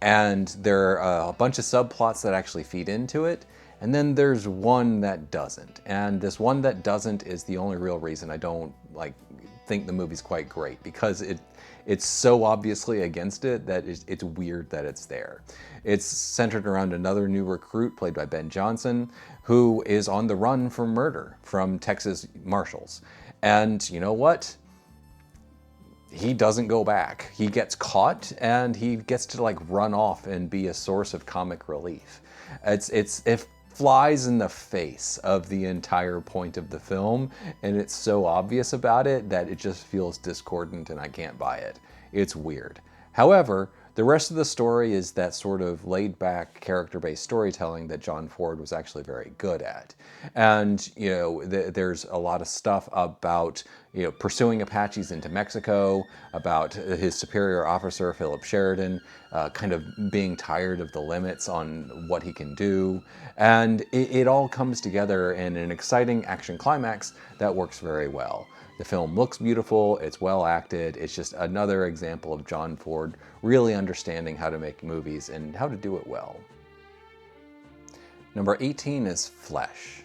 And there are a bunch of subplots that actually feed into it, and then there's one that doesn't. And this one that doesn't is the only real reason I don't think the movie's quite great, because it's so obviously against it that it's weird that it's there. It's centered around another new recruit played by Ben Johnson, who is on the run for murder from Texas Marshals. And you know what? He doesn't go back. He gets caught and he gets to run off and be a source of comic relief. It flies in the face of the entire point of the film, and it's so obvious about it that it just feels discordant and I can't buy it. It's weird. However, the rest of the story is that sort of laid-back, character-based storytelling that John Ford was actually very good at. And, you know, there's a lot of stuff about, you know, pursuing Apaches into Mexico, about his superior officer, Philip Sheridan, kind of being tired of the limits on what he can do. And it all comes together in an exciting action climax that works very well. The film looks beautiful, it's well acted, it's just another example of John Ford really understanding how to make movies and how to do it well. Number 18 is Flesh.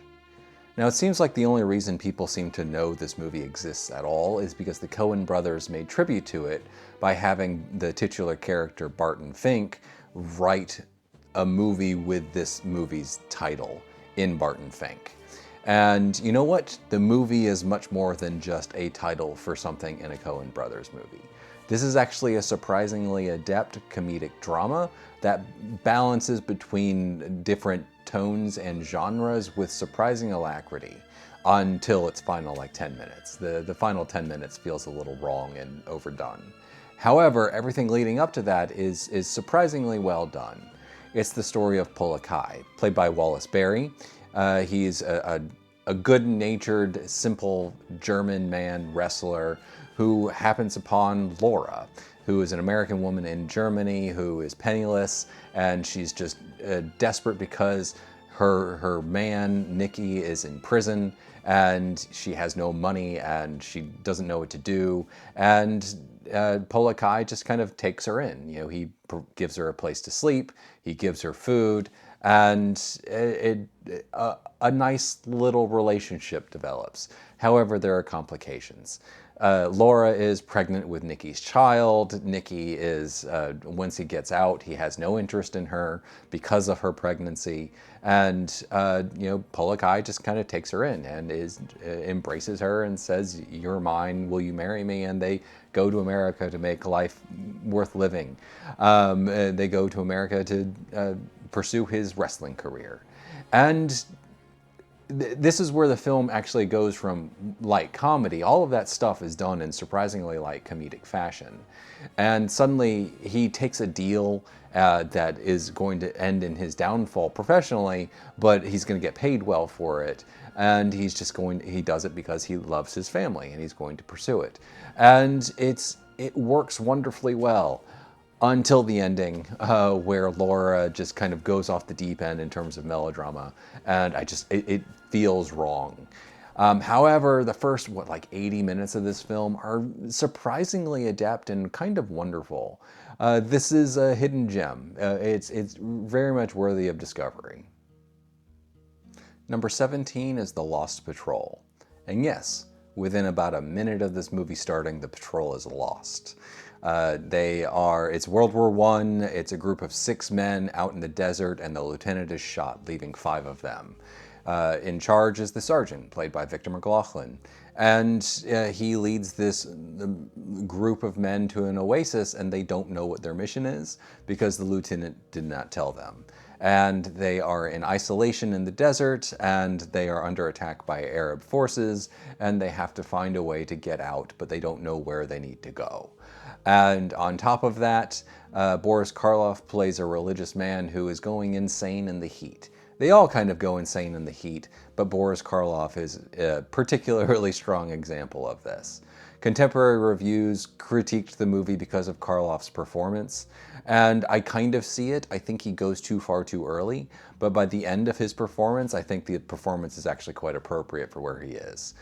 Now it seems like the only reason people seem to know this movie exists at all is because the Coen brothers made tribute to it by having the titular character Barton Fink write a movie with this movie's title in Barton Fink. And you know what? The movie is much more than just a title for something in a Coen Brothers movie. This is actually a surprisingly adept comedic drama that balances between different tones and genres with surprising alacrity until its final 10 minutes. The final 10 minutes feels a little wrong and overdone. However, everything leading up to that is surprisingly well done. It's the story of Polokai, played by Wallace Beery. He's a good-natured, simple German man wrestler who happens upon Laura, who is an American woman in Germany who is penniless, and she's just desperate because her man, Nicky, is in prison, and she has no money, and she doesn't know what to do, and Polokai just kind of takes her in. You know, he gives her a place to sleep, he gives her food, and a nice little relationship develops. However, there are complications. Laura is pregnant with Nicky's child. Nicky is, once he gets out, he has no interest in her because of her pregnancy. And, you know, Polokai just kind of takes her in and embraces her and says, "You're mine, will you marry me?" And they go to America to make life worth living. They go to America to pursue his wrestling career. And this is where the film actually goes from light comedy. All of that stuff is done in surprisingly light comedic fashion. And suddenly he takes a deal that is going to end in his downfall professionally, but he's going to get paid well for it. And he does it because he loves his family and he's going to pursue it. And it works wonderfully well. Until the ending, where Laura just kind of goes off the deep end in terms of melodrama, and it feels wrong. However, the first, like 80 minutes of this film are surprisingly adept and kind of wonderful. This is a hidden gem. It's very much worthy of discovery. Number 17 is The Lost Patrol. And yes, within about a minute of this movie starting, the patrol is lost. It's World War I, it's a group of 6 men out in the desert, and the lieutenant is shot, leaving 5 of them. In charge is the sergeant, played by Victor McLaughlin. And he leads this group of men to an oasis, and they don't know what their mission is because the lieutenant did not tell them. And they are in isolation in the desert, and they are under attack by Arab forces, and they have to find a way to get out, but they don't know where they need to go. And on top of that, Boris Karloff plays a religious man who is going insane in the heat. They all kind of go insane in the heat, but Boris Karloff is a particularly strong example of this. Contemporary reviews critiqued the movie because of Karloff's performance, and I kind of see it. I think he goes too far too early, but by the end of his performance, I think the performance is actually quite appropriate for where he is.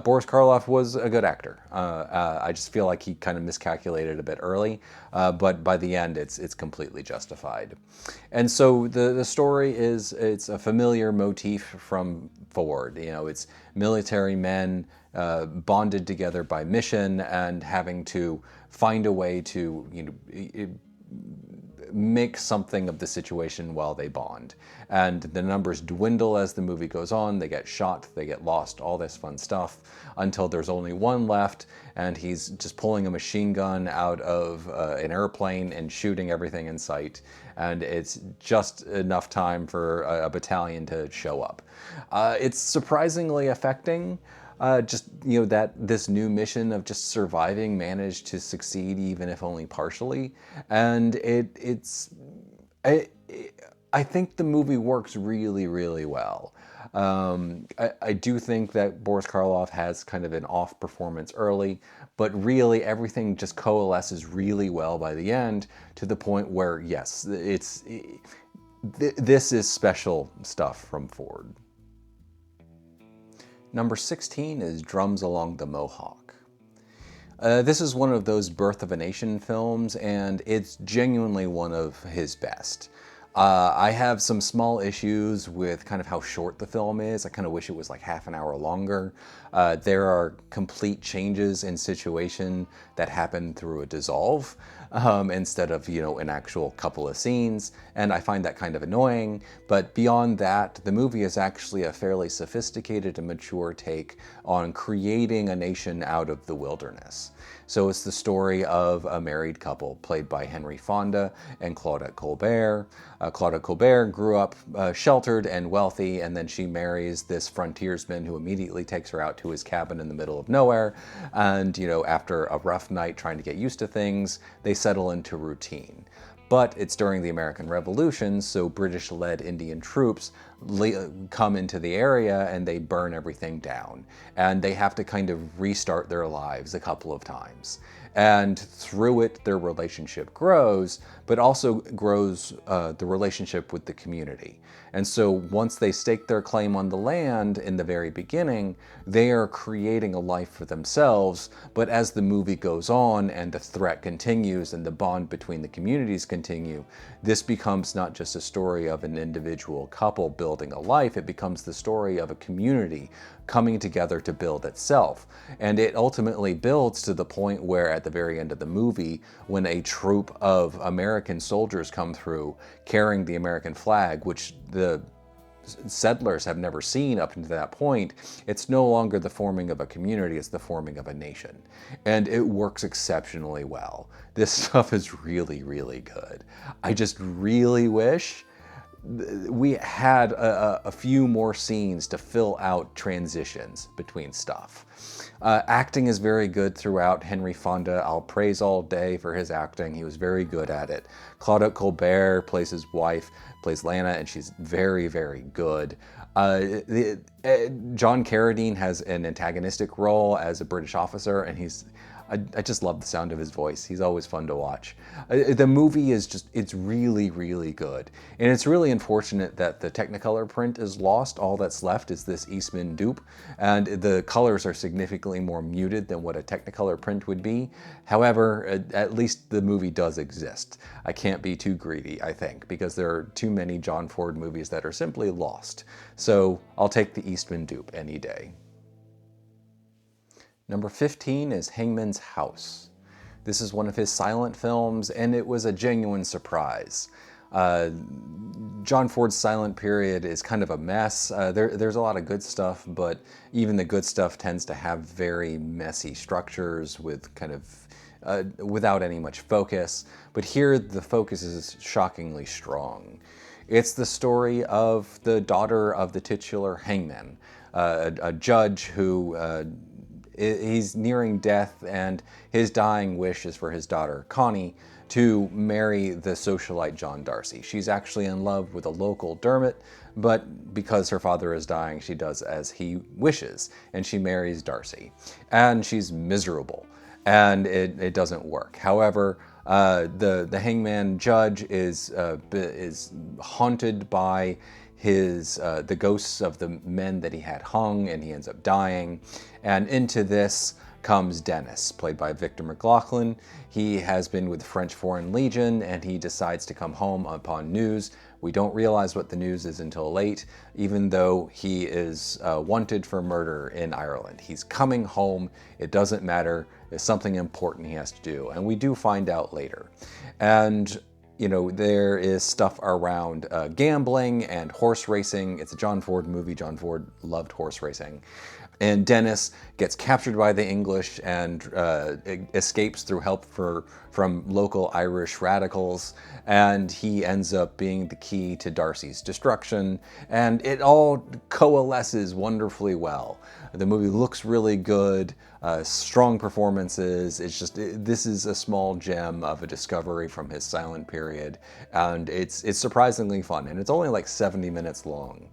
Boris Karloff was a good actor. I just feel like he kind of miscalculated a bit early, but by the end, it's completely justified. And so the story it's a familiar motif from Ford. You know, it's military men bonded together by mission and having to find a way to make something of the situation while they bond. And the numbers dwindle as the movie goes on. They get shot, they get lost, all this fun stuff, until there's only one left, and he's just pulling a machine gun out of an airplane and shooting everything in sight. And it's just enough time for a battalion to show up. It's surprisingly affecting. That this new mission of just surviving managed to succeed, even if only partially. And I think the movie works really, really well. I do think that Boris Karloff has kind of an off performance early, but really everything just coalesces really well by the end, to the point where, yes, this is special stuff from Ford. Number 16 is Drums Along the Mohawk. This is one of those Birth of a Nation films, and it's genuinely one of his best. I have some small issues with kind of how short the film is. I kind of wish it was like half an hour longer. There are complete changes in situation that happen through a dissolve instead of, an actual couple of scenes. And I find that kind of annoying. But beyond that, the movie is actually a fairly sophisticated and mature take on creating a nation out of the wilderness. So it's the story of a married couple played by Henry Fonda and Claudette Colbert. Claudette Colbert grew up sheltered and wealthy, and then she marries this frontiersman who immediately takes her out to his cabin in the middle of nowhere. And, after a rough night trying to get used to things, they settle into routine. But it's during the American Revolution, so British-led Indian troops come into the area and they burn everything down. And they have to kind of restart their lives a couple of times. And through it, their relationship grows, but also grows the relationship with the community. And so once they stake their claim on the land in the very beginning, they are creating a life for themselves. But as the movie goes on and the threat continues and the bond between the communities continue, this becomes not just a story of an individual couple building a life, it becomes the story of a community coming together to build itself. And it ultimately builds to the point where at the very end of the movie, when a troop of American soldiers come through carrying the American flag, which the settlers have never seen up to that point, it's no longer the forming of a community, it's the forming of a nation. And it works exceptionally well. This stuff is really, really good. I just really wish we had a few more scenes to fill out transitions between stuff. Acting is very good throughout. Henry Fonda, I'll praise all day for his acting. He was very good at it. Claudette Colbert plays his wife, plays Lana, and she's very, very good. John Carradine has an antagonistic role as a British officer, and I just love the sound of his voice. He's always fun to watch. The movie is just, it's really, really good. And it's really unfortunate that the Technicolor print is lost. All that's left is this Eastman dupe, and the colors are significantly more muted than what a Technicolor print would be. However, at least the movie does exist. I can't be too greedy, I think, because there are too many John Ford movies that are simply lost. So I'll take the Eastman dupe any day. Number 15 is Hangman's House. This is one of his silent films, and it was a genuine surprise. John Ford's silent period is kind of a mess. There's a lot of good stuff, but even the good stuff tends to have very messy structures with kind of without any much focus. But here the focus is shockingly strong. It's the story of the daughter of the titular hangman, a judge who he's nearing death, and his dying wish is for his daughter, Connie, to marry the socialite John Darcy. She's actually in love with a local Dermot, but because her father is dying, she does as he wishes, and she marries Darcy. And she's miserable, and it doesn't work. However, the hangman judge is haunted by the ghosts of the men that he had hung, and he ends up dying. And into this comes Dennis, played by Victor McLaglen. He has been with the French Foreign Legion, and he decides to come home upon news. We don't realize what the news is until late, even though he is wanted for murder in Ireland. He's coming home. It doesn't matter. There's something important he has to do, and we do find out later. And you know, there is stuff around gambling and horse racing. It's a John Ford movie. John Ford loved horse racing. And Dennis gets captured by the English and escapes through help from local Irish radicals. And he ends up being the key to Darcy's destruction. And it all coalesces wonderfully well. The movie looks really good, strong performances. It's just, this is a small gem of a discovery from his silent period. And it's surprisingly fun. And it's only like 70 minutes long.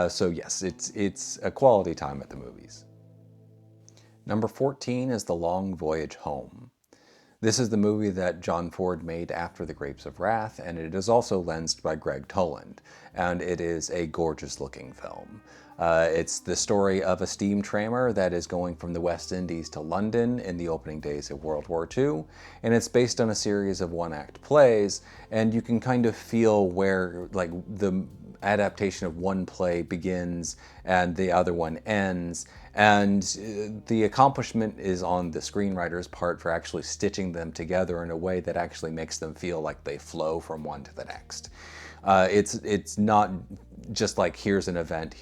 So yes, it's a quality time at the movies. Number 14 is The Long Voyage Home. This is the movie that John Ford made after The Grapes of Wrath, and it is also lensed by Greg Toland, and it is a gorgeous looking film. It's the story of a steam trammer that is going from the West Indies to London in the opening days of World War II, and it's based on a series of one-act plays, and you can kind of feel where like the adaptation of one play begins and the other one ends, and the accomplishment is on the screenwriter's part for actually stitching them together in a way that actually makes them feel like they flow from one to the next. It's not just like here's an event,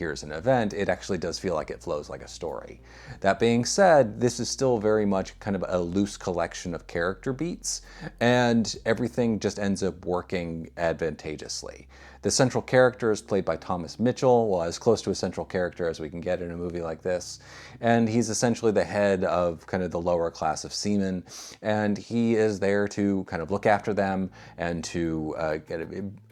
it actually does feel like it flows like a story. That being said, this is still very much kind of a loose collection of character beats, and everything just ends up working advantageously. The central character is played by Thomas Mitchell, well, as close to a central character as we can get in a movie like this. And he's essentially the head of kind of the lower class of seamen, and he is there to kind of look after them and to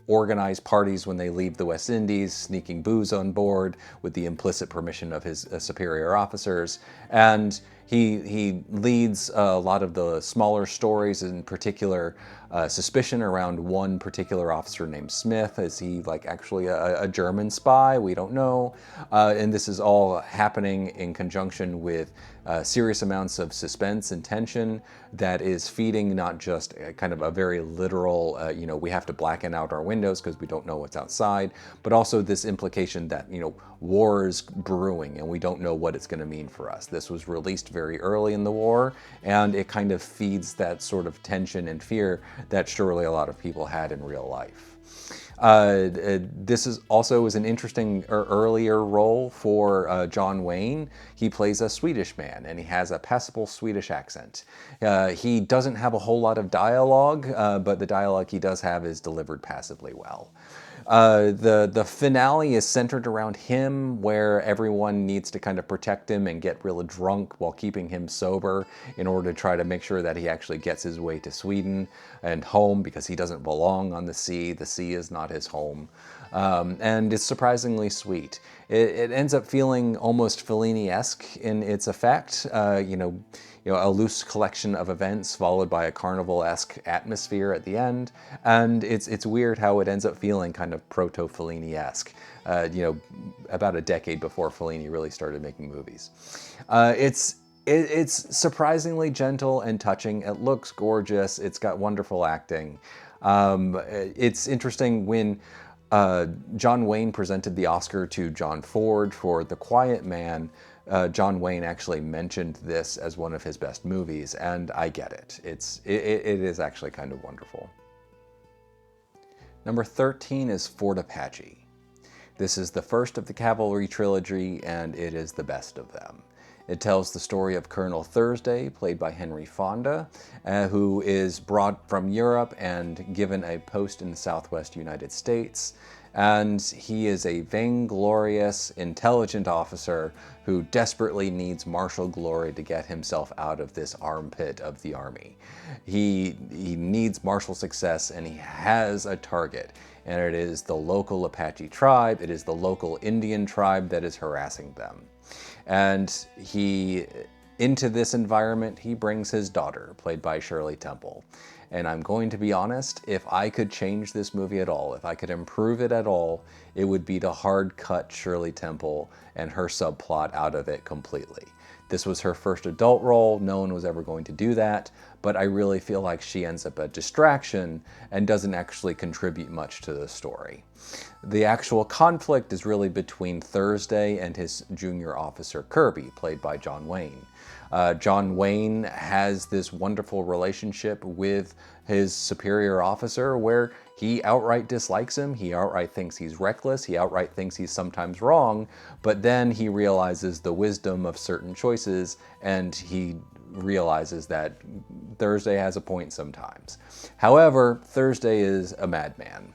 organize parties when they leave the West Indies, sneaking booze on board with the implicit permission of his superior officers. And he leads a lot of the smaller stories, in particular suspicion around one particular officer named Smith. Is he like actually a German spy? We don't know. And this is all happening in conjunction with serious amounts of suspense and tension that is feeding not just kind of a very literal, we have to blacken out our windows because we don't know what's outside, but also this implication that, war is brewing and we don't know what it's going to mean for us. This was released very early in the war, and it kind of feeds that sort of tension and fear that surely a lot of people had in real life. This is also an interesting earlier role for John Wayne. He plays a Swedish man, and he has a passable Swedish accent. He doesn't have a whole lot of dialogue, but the dialogue he does have is delivered passably well. The finale is centered around him, where everyone needs to kind of protect him and get real drunk while keeping him sober in order to try to make sure that he actually gets his way to Sweden and home, because he doesn't belong on the sea. The sea is not his home. and it's surprisingly sweet. It ends up feeling almost Fellini-esque in its effect, a loose collection of events followed by a carnival-esque atmosphere at the end, and it's weird how it ends up feeling kind of proto-Fellini-esque, about a decade before Fellini really started making movies. It's surprisingly gentle and touching. It looks gorgeous. It's got wonderful acting. It's interesting when John Wayne presented the Oscar to John Ford for The Quiet Man. John Wayne actually mentioned this as one of his best movies, and I get it. It is actually kind of wonderful. Number 13 is Fort Apache. This is the first of the Cavalry trilogy, and it is the best of them. It tells the story of Colonel Thursday, played by Henry Fonda, who is brought from Europe and given a post in the Southwest United States. And he is a vainglorious, intelligent officer who desperately needs martial glory to get himself out of this armpit of the Army. He needs martial success, and he has a target. And it is the local Apache tribe. It is the local Indian tribe that is harassing them. And into this environment, he brings his daughter, played by Shirley Temple. And I'm going to be honest, if I could change this movie at all, if I could improve it at all, it would be to hard cut Shirley Temple and her subplot out of it completely. This was her first adult role. No one was ever going to do that, but I really feel like she ends up a distraction and doesn't actually contribute much to the story. The actual conflict is really between Thursday and his junior officer Kirby, played by John Wayne. John Wayne has this wonderful relationship with his superior officer where he outright dislikes him, he outright thinks he's reckless, he outright thinks he's sometimes wrong, but then he realizes the wisdom of certain choices, and he realizes that Thursday has a point sometimes. However, Thursday is a madman.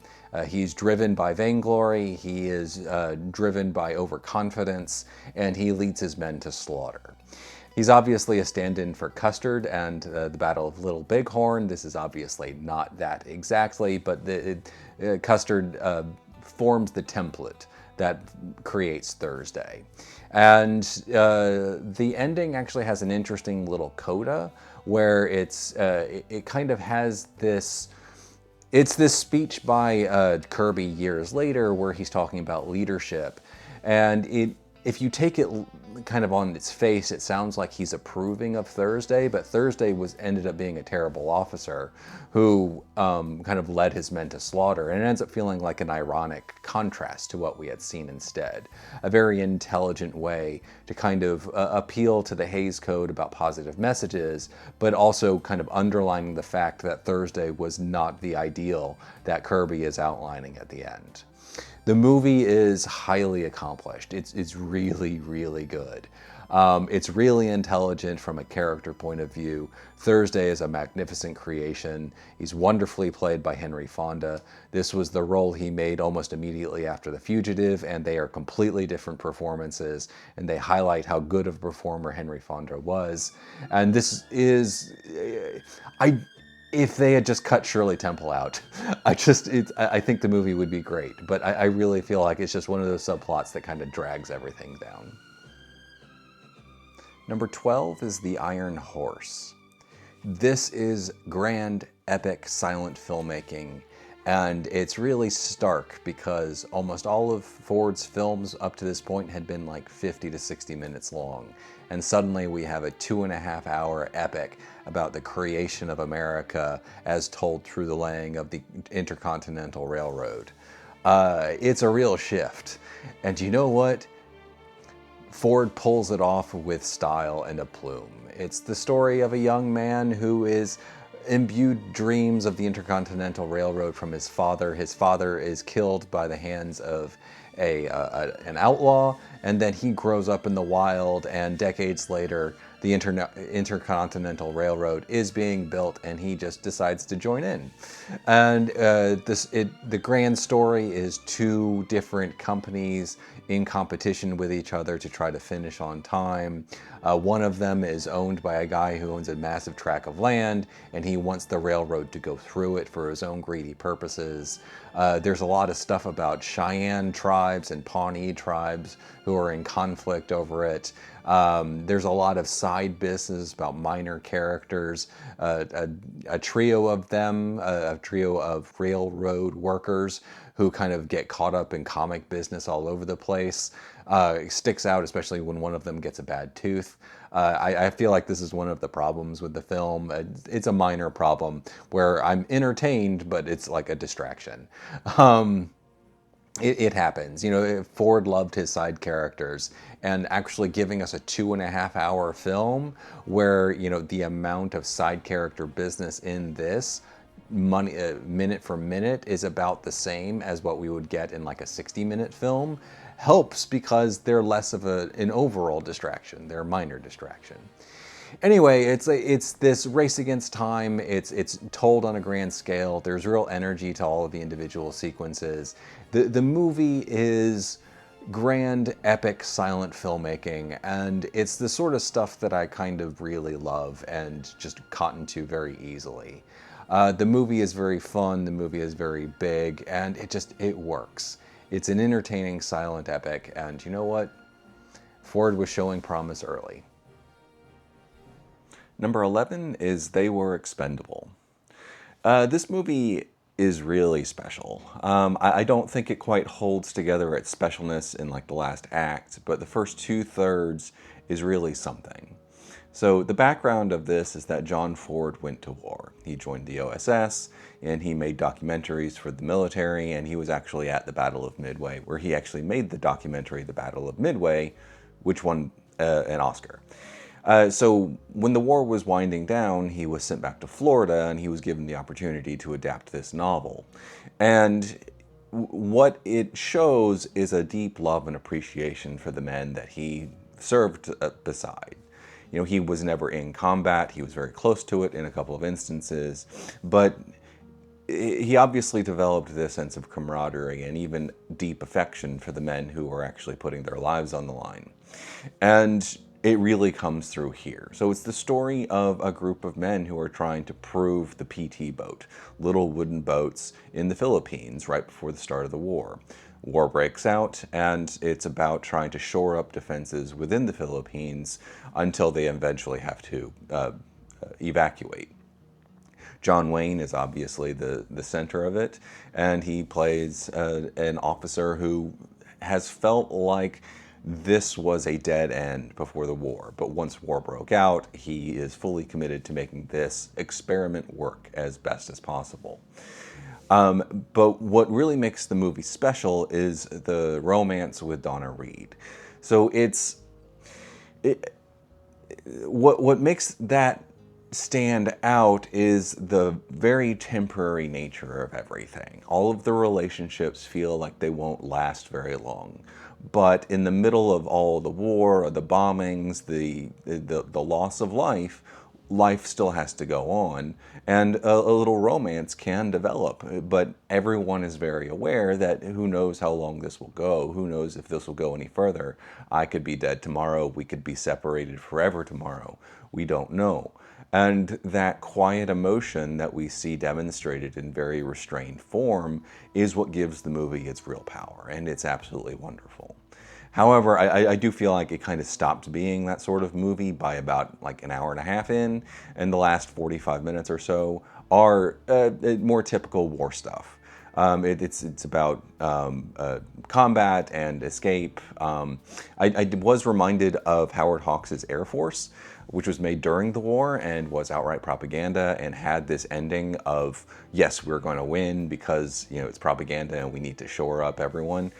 He's driven by vainglory, he is driven by overconfidence, and he leads his men to slaughter. He's obviously a stand-in for Custard and the Battle of Little Bighorn. This is obviously not that exactly, but Custard forms the template that creates Thursday. And the ending actually has an interesting little coda where it kind of has this... It's this speech by Kirby years later where he's talking about leadership. And if you take it kind of on its face, it sounds like he's approving of Thursday, but Thursday ended up being a terrible officer who kind of led his men to slaughter, and it ends up feeling like an ironic contrast to what we had seen instead. A very intelligent way to kind of appeal to the Hays Code about positive messages, but also kind of underlining the fact that Thursday was not the ideal that Kirby is outlining at the end. The movie is highly accomplished. It's really, really good. It's really intelligent from a character point of view. Thursday is a magnificent creation. He's wonderfully played by Henry Fonda. This was the role he made almost immediately after The Fugitive, and they are completely different performances, and they highlight how good of a performer Henry Fonda was. And this is... If they had just cut Shirley Temple out, I think the movie would be great. But I really feel like it's just one of those subplots that kind of drags everything down. Number 12 is The Iron Horse. This is grand, epic, silent filmmaking. And it's really stark because almost all of Ford's films up to this point had been like 50 to 60 minutes long. And suddenly we have a 2.5-hour epic about the creation of America as told through the laying of the Intercontinental Railroad. It's a real shift. And you know what? Ford pulls it off with style and aplomb. It's the story of a young man who is imbued dreams of the Intercontinental Railroad from his father. His father is killed by the hands of an outlaw, and then he grows up in the wild, and decades later the Intercontinental Railroad is being built, and he just decides to join in. And the grand story is two different companies in competition with each other to try to finish on time. One of them is owned by a guy who owns a massive tract of land, and he wants the railroad to go through it for his own greedy purposes. There's a lot of stuff about Cheyenne tribes and Pawnee tribes who are in conflict over it. There's a lot of side business about minor characters, a trio of them, a trio of railroad workers who kind of get caught up in comic business all over the place. It sticks out, especially when one of them gets a bad tooth. I feel like this is one of the problems with the film. It's a minor problem where I'm entertained, but it's like a distraction. It happens. You know, Ford loved his side characters, and actually giving us a 2.5-hour film where, you know, the amount of side character business in this money minute for minute is about the same as what we would get in like a 60-minute film helps, because they're less of an overall distraction. They're a minor distraction. Anyway, it's this race against time. It's told on a grand scale. There's real energy to all of the individual sequences. The movie is grand, epic, silent filmmaking, and it's the sort of stuff that I kind of really love and just cotton to very easily. The movie is very fun. The movie is very big, and it works. It's an entertaining silent epic, and you know what? Ford was showing promise early. Number 11 is They Were Expendable. This movie is really special. I don't think it quite holds together its specialness in like the last act, but the first 2/3 is really something. So the background of this is that John Ford went to war. He joined the OSS, and he made documentaries for the military, and he was actually at the Battle of Midway, where he actually made the documentary The Battle of Midway, which won an Oscar. So when the war was winding down, he was sent back to Florida, and he was given the opportunity to adapt this novel. And what it shows is a deep love and appreciation for the men that he served beside. You know, he was never in combat. He was very close to it in a couple of instances, but he obviously developed this sense of camaraderie and even deep affection for the men who were actually putting their lives on the line. And it really comes through here. So it's the story of a group of men who are trying to prove the PT boat, little wooden boats in the Philippines right before the start of the war. War breaks out, and it's about trying to shore up defenses within the Philippines until they eventually have to evacuate. John Wayne is obviously the center of it, and he plays an officer who has felt like this was a dead end before the war, but once war broke out, he is fully committed to making this experiment work as best as possible. But what really makes the movie special is the romance with Donna Reed. So what makes that stand out is the very temporary nature of everything. All of the relationships feel like they won't last very long. But in the middle of all the war, or the bombings, the loss of life, life still has to go on, and a little romance can develop. But everyone is very aware that who knows how long this will go, who knows if this will go any further. I could be dead tomorrow, we could be separated forever tomorrow. We don't know. And that quiet emotion that we see demonstrated in very restrained form is what gives the movie its real power, and it's absolutely wonderful. However, I do feel like it kind of stopped being that sort of movie by about like an hour and a half in, and the last 45 minutes or so are more typical war stuff. It's about combat and escape. I was reminded of Howard Hawks' Air Force, which was made during the war and was outright propaganda and had this ending of, yes, we're going to win because, you know, it's propaganda and we need to shore up everyone.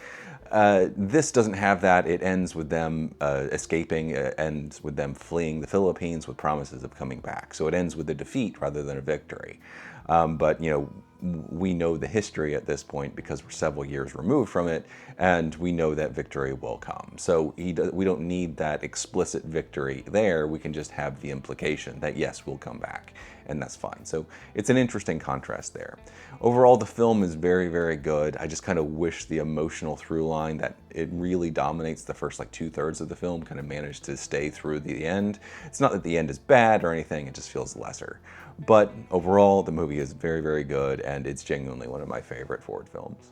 This doesn't have that. It ends with them escaping, ends with them fleeing the Philippines with promises of coming back. So it ends with a defeat rather than a victory. But, you know, we know the history at this point because we're several years removed from it, and we know that victory will come. So we don't need that explicit victory there. We can just have the implication that yes, we'll come back, and that's fine. So it's an interesting contrast there. Overall, the film is very, very good. I just kind of wish the emotional through line that it really dominates the first like 2/3 of the film kind of managed to stay through the end. It's not that the end is bad or anything, it just feels lesser. But overall, the movie is very, very good, and it's genuinely one of my favorite Ford films.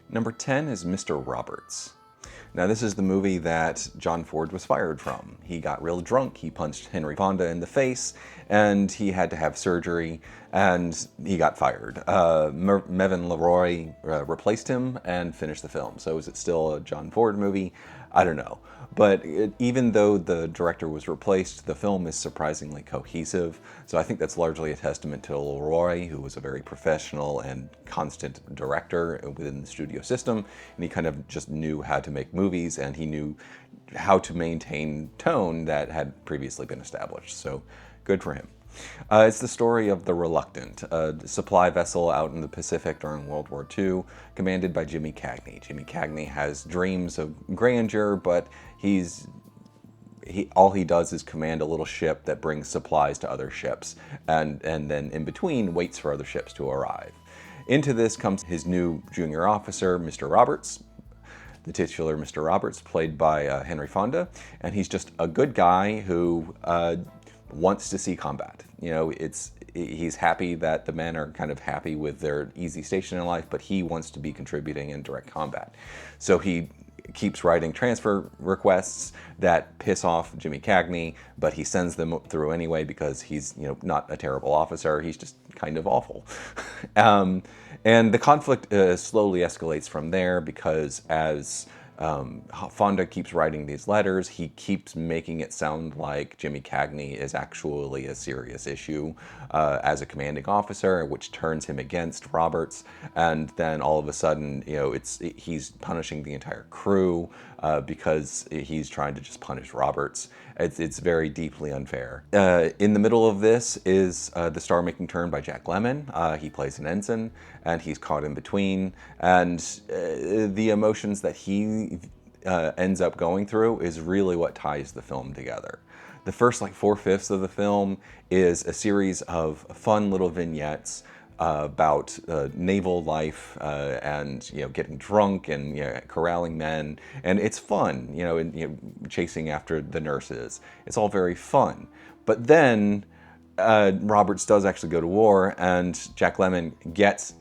Number 10 is Mr. Roberts. Now, this is the movie that John Ford was fired from. He got real drunk, he punched Henry Fonda in the face, and he had to have surgery, and he got fired. Mevin Leroy replaced him and finished the film. So is it still a John Ford movie? I don't know. But even though the director was replaced, the film is surprisingly cohesive. So I think that's largely a testament to Leroy, who was a very professional and constant director within the studio system. And he kind of just knew how to make movies, and he knew how to maintain tone that had previously been established. So good for him. It's the story of the Reluctant, a supply vessel out in the Pacific during World War II, commanded by Jimmy Cagney. Jimmy Cagney has dreams of grandeur, but all he does is command a little ship that brings supplies to other ships, and then in between waits for other ships to arrive. Into this comes his new junior officer, Mr. Roberts, the titular Mr. Roberts, played by Henry Fonda, and he's just a good guy who wants to see combat. You know, he's happy that the men are kind of happy with their easy station in life, but he wants to be contributing in direct combat. So he keeps writing transfer requests that piss off Jimmy Cagney, but he sends them through anyway because he's, you know, not a terrible officer. He's just kind of awful. And the conflict slowly escalates from there because as Fonda keeps writing these letters, he keeps making it sound like Jimmy Cagney is actually a serious issue as a commanding officer, which turns him against Roberts. And then all of a sudden, you know, he's punishing the entire crew because he's trying to just punish Roberts. It's very deeply unfair. In the middle of this is the star-making turn by Jack Lemmon. He plays an ensign, and he's caught in between. And the emotions that he ends up going through is really what ties the film together. The first like 4/5 of the film is a series of fun little vignettes about naval life and, you know, getting drunk and, you know, corralling men, and it's fun, you know, and, you know, chasing after the nurses. It's all very fun. But then Roberts does actually go to war, and Jack Lemmon gets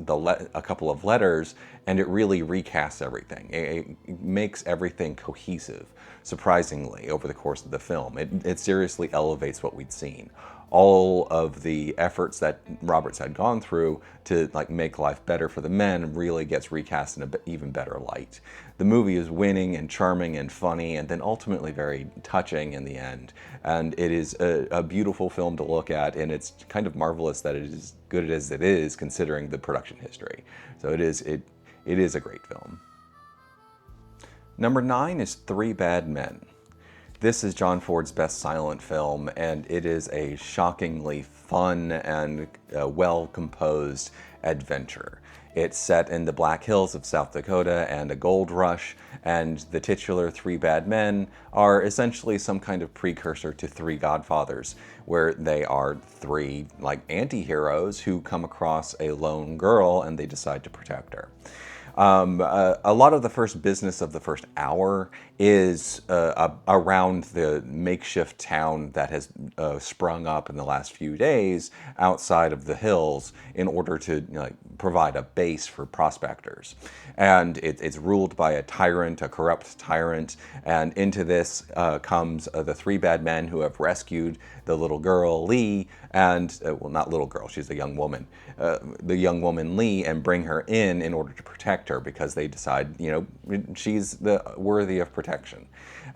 a couple of letters, and it really recasts everything. It makes everything cohesive, surprisingly, over the course of the film. It seriously elevates what we'd seen. All of the efforts that Roberts had gone through to like make life better for the men really gets recast in an even better light. The movie is winning and charming and funny, and then ultimately very touching in the end. And it is a beautiful film to look at, and it's kind of marvelous that it is as good as it is considering the production history. So it is a great film. Number 9 is Three Bad Men. This is John Ford's best silent film, and it is a shockingly fun and well-composed adventure. It's set in the Black Hills of South Dakota and a gold rush, and the titular Three Bad Men are essentially some kind of precursor to Three Godfathers, where they are three like anti-heroes who come across a lone girl and they decide to protect her. A lot of the first business of the first hour is around the makeshift town that has sprung up in the last few days outside of the hills in order to, you know, provide a base for prospectors. And it's ruled by a tyrant, a corrupt tyrant, and into this comes the Three Bad Men who have rescued the little girl, Lee, and, well, not little girl, she's a young woman, the young woman Lee, and bring her in order to protect her because they decide, you know, she's worthy of protection.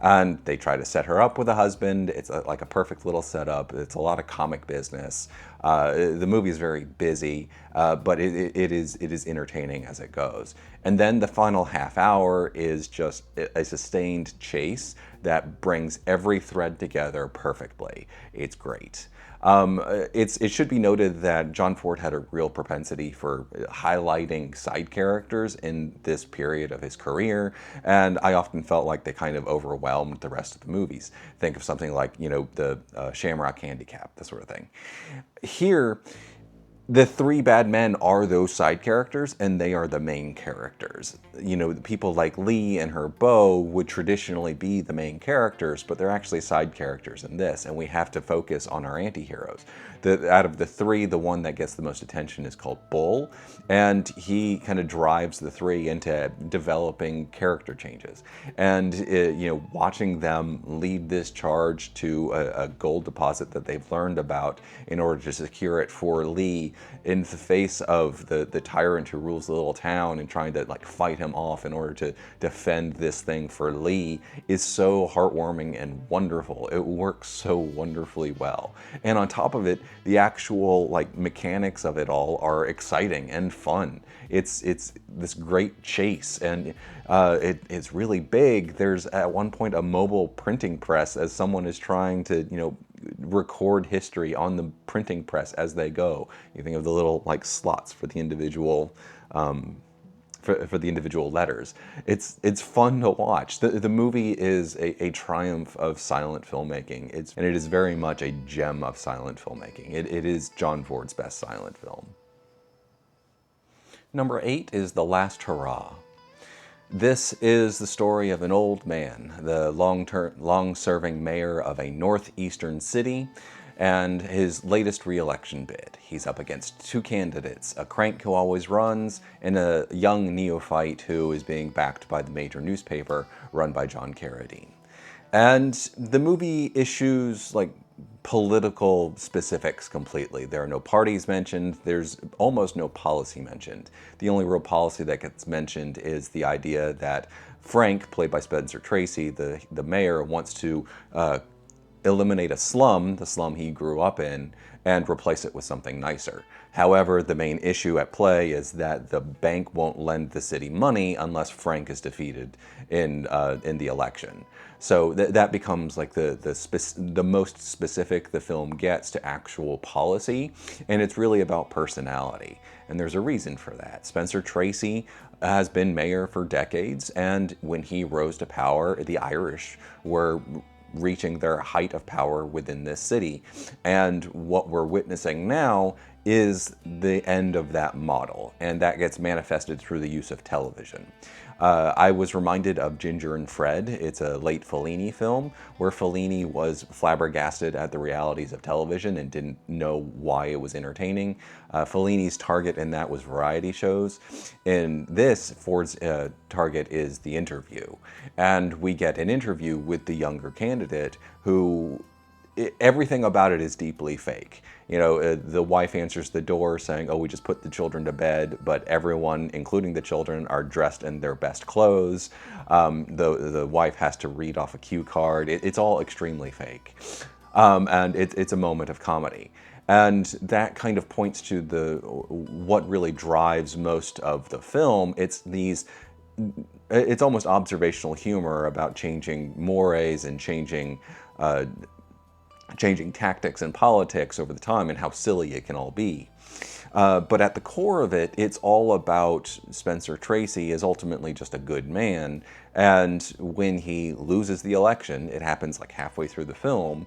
And they try to set her up with a husband. It's like a perfect little setup. It's a lot of comic business. The movie is very busy, but it it is entertaining as it goes. And then the final half hour is just a sustained chase that brings every thread together perfectly. It's great. It should be noted that John Ford had a real propensity for highlighting side characters in this period of his career, and I often felt like they kind of overwhelmed the rest of the movies. Think of something like, you know, the Shamrock Handicap, that sort of thing. Here, the three bad men are those side characters, and they are the main characters. You know, people like Lee and her beau would traditionally be the main characters, but they're actually side characters in this, and we have to focus on our anti-heroes. Out of the three, the one that gets the most attention is called Bull, and he kind of drives the three into developing character changes. And, you know, watching them lead this charge to a gold deposit that they've learned about in order to secure it for Lee, in the face of the tyrant who rules the little town, and trying to like fight him off in order to defend this thing for Lee, is so heartwarming and wonderful. It works so wonderfully well. And on top of it, the actual like mechanics of it all are exciting and fun. It's this great chase, and it's really big. There's at one point a mobile printing press as someone is trying to, you know, record history on the printing press as they go. You think of the little like slots for the individual for the individual letters. It's fun to watch. The movie is a triumph of silent filmmaking. And it is very much a gem of silent filmmaking. It is John Ford's best silent film. Number 8 is The Last Hurrah. This is the story of an old man, the long-serving mayor of a northeastern city, and his latest re-election bid. He's up against two candidates, a crank who always runs, and a young neophyte who is being backed by the major newspaper run by John Carradine. And the movie issues like political specifics completely. There are no parties mentioned. There's almost no policy mentioned. The only real policy that gets mentioned is the idea that Frank, played by Spencer Tracy, the mayor, wants to eliminate a slum, the slum he grew up in, and replace it with something nicer. However, the main issue at play is that the bank won't lend the city money unless Frank is defeated in the election. So that becomes like the most specific the film gets to actual policy, and it's really about personality. And there's a reason for that. Spencer Tracy has been mayor for decades, and when he rose to power, the Irish were reaching their height of power within this city. And what we're witnessing now is the end of that model, and that gets manifested through the use of television. I was reminded of Ginger and Fred. It's a late Fellini film where Fellini was flabbergasted at the realities of television and didn't know why it was entertaining. Fellini's target in that was variety shows. In this, Ford's target is The Interview. And we get an interview with the younger candidate who everything about it is deeply fake. You know, the wife answers the door saying, "Oh, we just put the children to bed," but everyone, including the children, are dressed in their best clothes. The wife has to read off a cue card. It's all extremely fake. And it's a moment of comedy. And that kind of points to what really drives most of the film. It's almost observational humor about changing mores and changing tactics and politics over the time and how silly it can all be. But at the core of it, it's all about Spencer Tracy is ultimately just a good man. And when he loses the election, it happens like halfway through the film,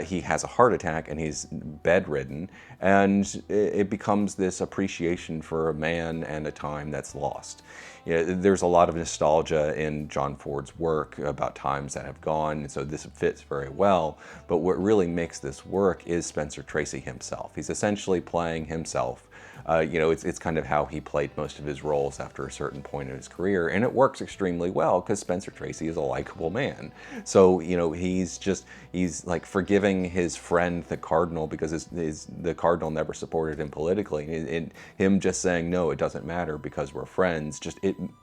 he has a heart attack and he's bedridden. And it becomes this appreciation for a man and a time that's lost. You know, there's a lot of nostalgia in John Ford's work about times that have gone, and so this fits very well. But what really makes this work is Spencer Tracy himself. He's essentially playing himself. You know, it's kind of how he played most of his roles after a certain point in his career, and it works extremely well because Spencer Tracy is a likable man. So, you know, he's like forgiving his friend the Cardinal because the Cardinal never supported him politically, and him just saying, "No, it doesn't matter because we're friends," just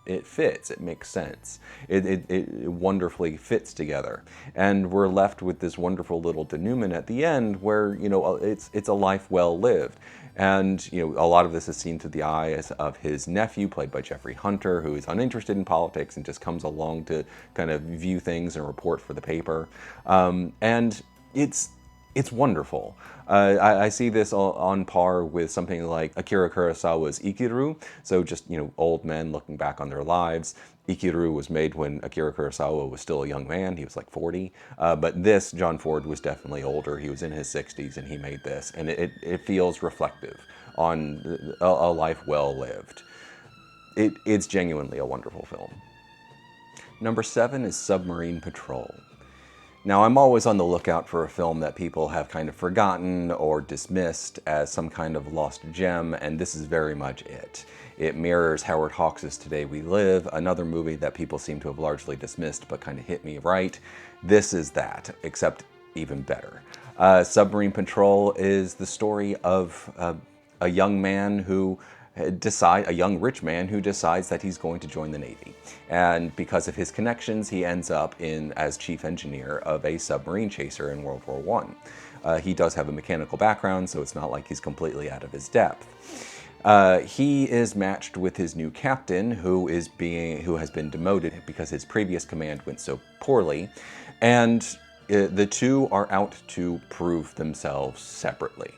it fits, it makes sense. It wonderfully fits together, and we're left with this wonderful little denouement at the end where, you know, it's a life well lived. And, you know, lot of this is seen through the eyes of his nephew, played by Jeffrey Hunter, who is uninterested in politics and just comes along to kind of view things and report for the paper. And it's wonderful. I see this on par with something like Akira Kurosawa's Ikiru. So just, old men looking back on their lives. Ikiru was made when Akira Kurosawa was still a young man. He was like 40. But this, John Ford was definitely older. He was in his 60s and he made this. And it feels reflective on a life well lived. It's genuinely a wonderful film. Number 7 is Submarine Patrol. Now, I'm always on the lookout for a film that people have kind of forgotten or dismissed as some kind of lost gem, and this is very much it. It mirrors Howard Hawks' Today We Live, another movie that people seem to have largely dismissed but kind of hit me right. This is that, except even better. Submarine Patrol is the story of a young man who a young rich man who decides that he's going to join the Navy. And because of his connections, he ends up as chief engineer of a submarine chaser in World War I. He does have a mechanical background, so it's not like he's completely out of his depth. He is matched with his new captain, who has been demoted because his previous command went so poorly, and the two are out to prove themselves separately.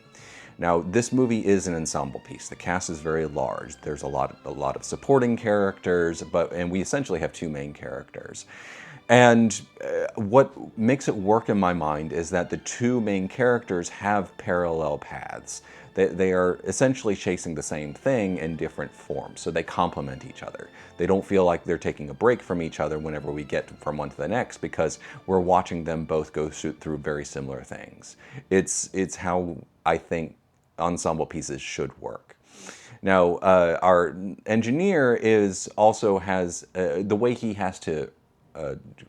Now, this movie is an ensemble piece. The cast is very large. There's a lot of supporting characters, and we essentially have two main characters. And what makes it work in my mind is that the two main characters have parallel paths. They are essentially chasing the same thing in different forms, so they complement each other. They don't feel like they're taking a break from each other whenever we get from one to the next, because we're watching them both go through very similar things. It's how I think ensemble pieces should work. Now, our engineer has the way he has to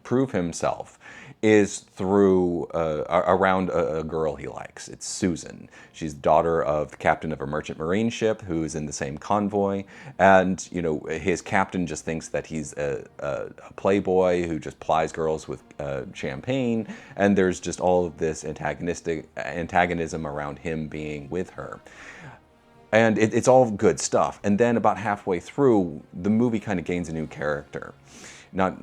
prove himself is through around a girl he likes. It's Susan. She's the daughter of the captain of a merchant marine ship who's in the same convoy, and his captain just thinks that he's a playboy who just plies girls with champagne, and there's just all of this antagonism around him being with her. And it's all good stuff. And then about halfway through, the movie kind of gains a new character. Not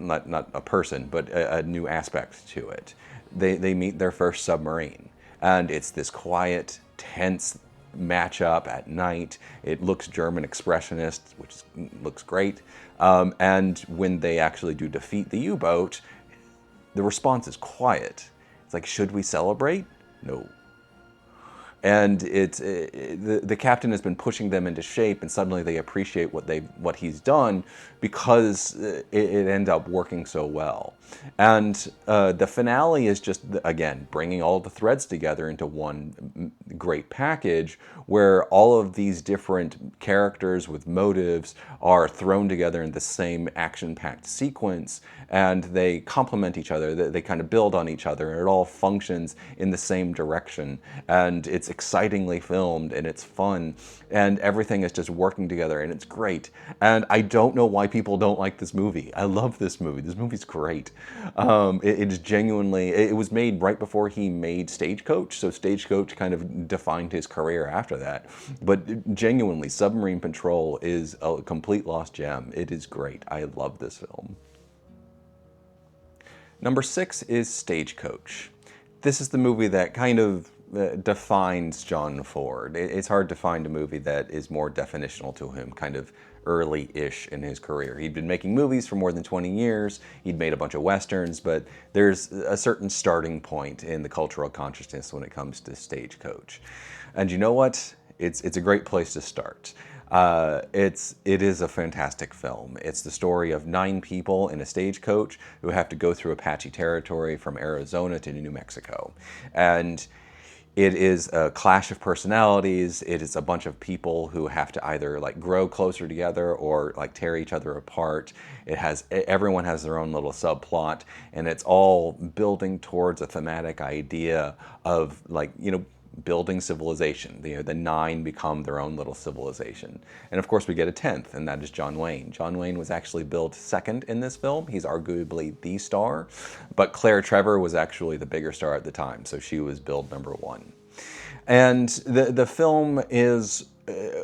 a person, but a new aspect to it. They meet their first submarine, and it's this quiet, tense matchup at night. It looks German expressionist, which looks great. And when they actually do defeat the U-boat, the response is quiet. It's like, should we celebrate? No. And the captain has been pushing them into shape, and suddenly they appreciate what he's done because it ended up working so well. And the finale is just, again, bringing all the threads together into one great package where all of these different characters with motives are thrown together in the same action-packed sequence, and they complement each other. They kind of build on each other, and it all functions in the same direction. And it's excitingly filmed, and it's fun, and everything is just working together, and it's great. And I don't know why people don't like this movie. I love this movie. This movie's great. It is genuinely, it was made right before he made Stagecoach, so Stagecoach kind of defined his career after that. But genuinely, Submarine Patrol is a complete lost gem. It is great. I love this film. Number 6 is Stagecoach. This is the movie that kind of defines John Ford. It's hard to find a movie that is more definitional to him, kind of early-ish in his career. He'd been making movies for more than 20 years. He'd made a bunch of westerns, but there's a certain starting point in the cultural consciousness when it comes to Stagecoach. And you know what? It's a great place to start. It is a fantastic film. It's the story of 9 people in a stagecoach who have to go through Apache territory from Arizona to New Mexico. And it is a clash of personalities. It is a bunch of people who have to either grow closer together or tear each other apart. Everyone has their own little subplot, and it's all building towards a thematic idea of building civilization. The 9 become their own little civilization. And of course we get a 10th, and that is John Wayne. John Wayne was actually billed second in this film. He's arguably the star, but Claire Trevor was actually the bigger star at the time, so she was billed number 1. And the film is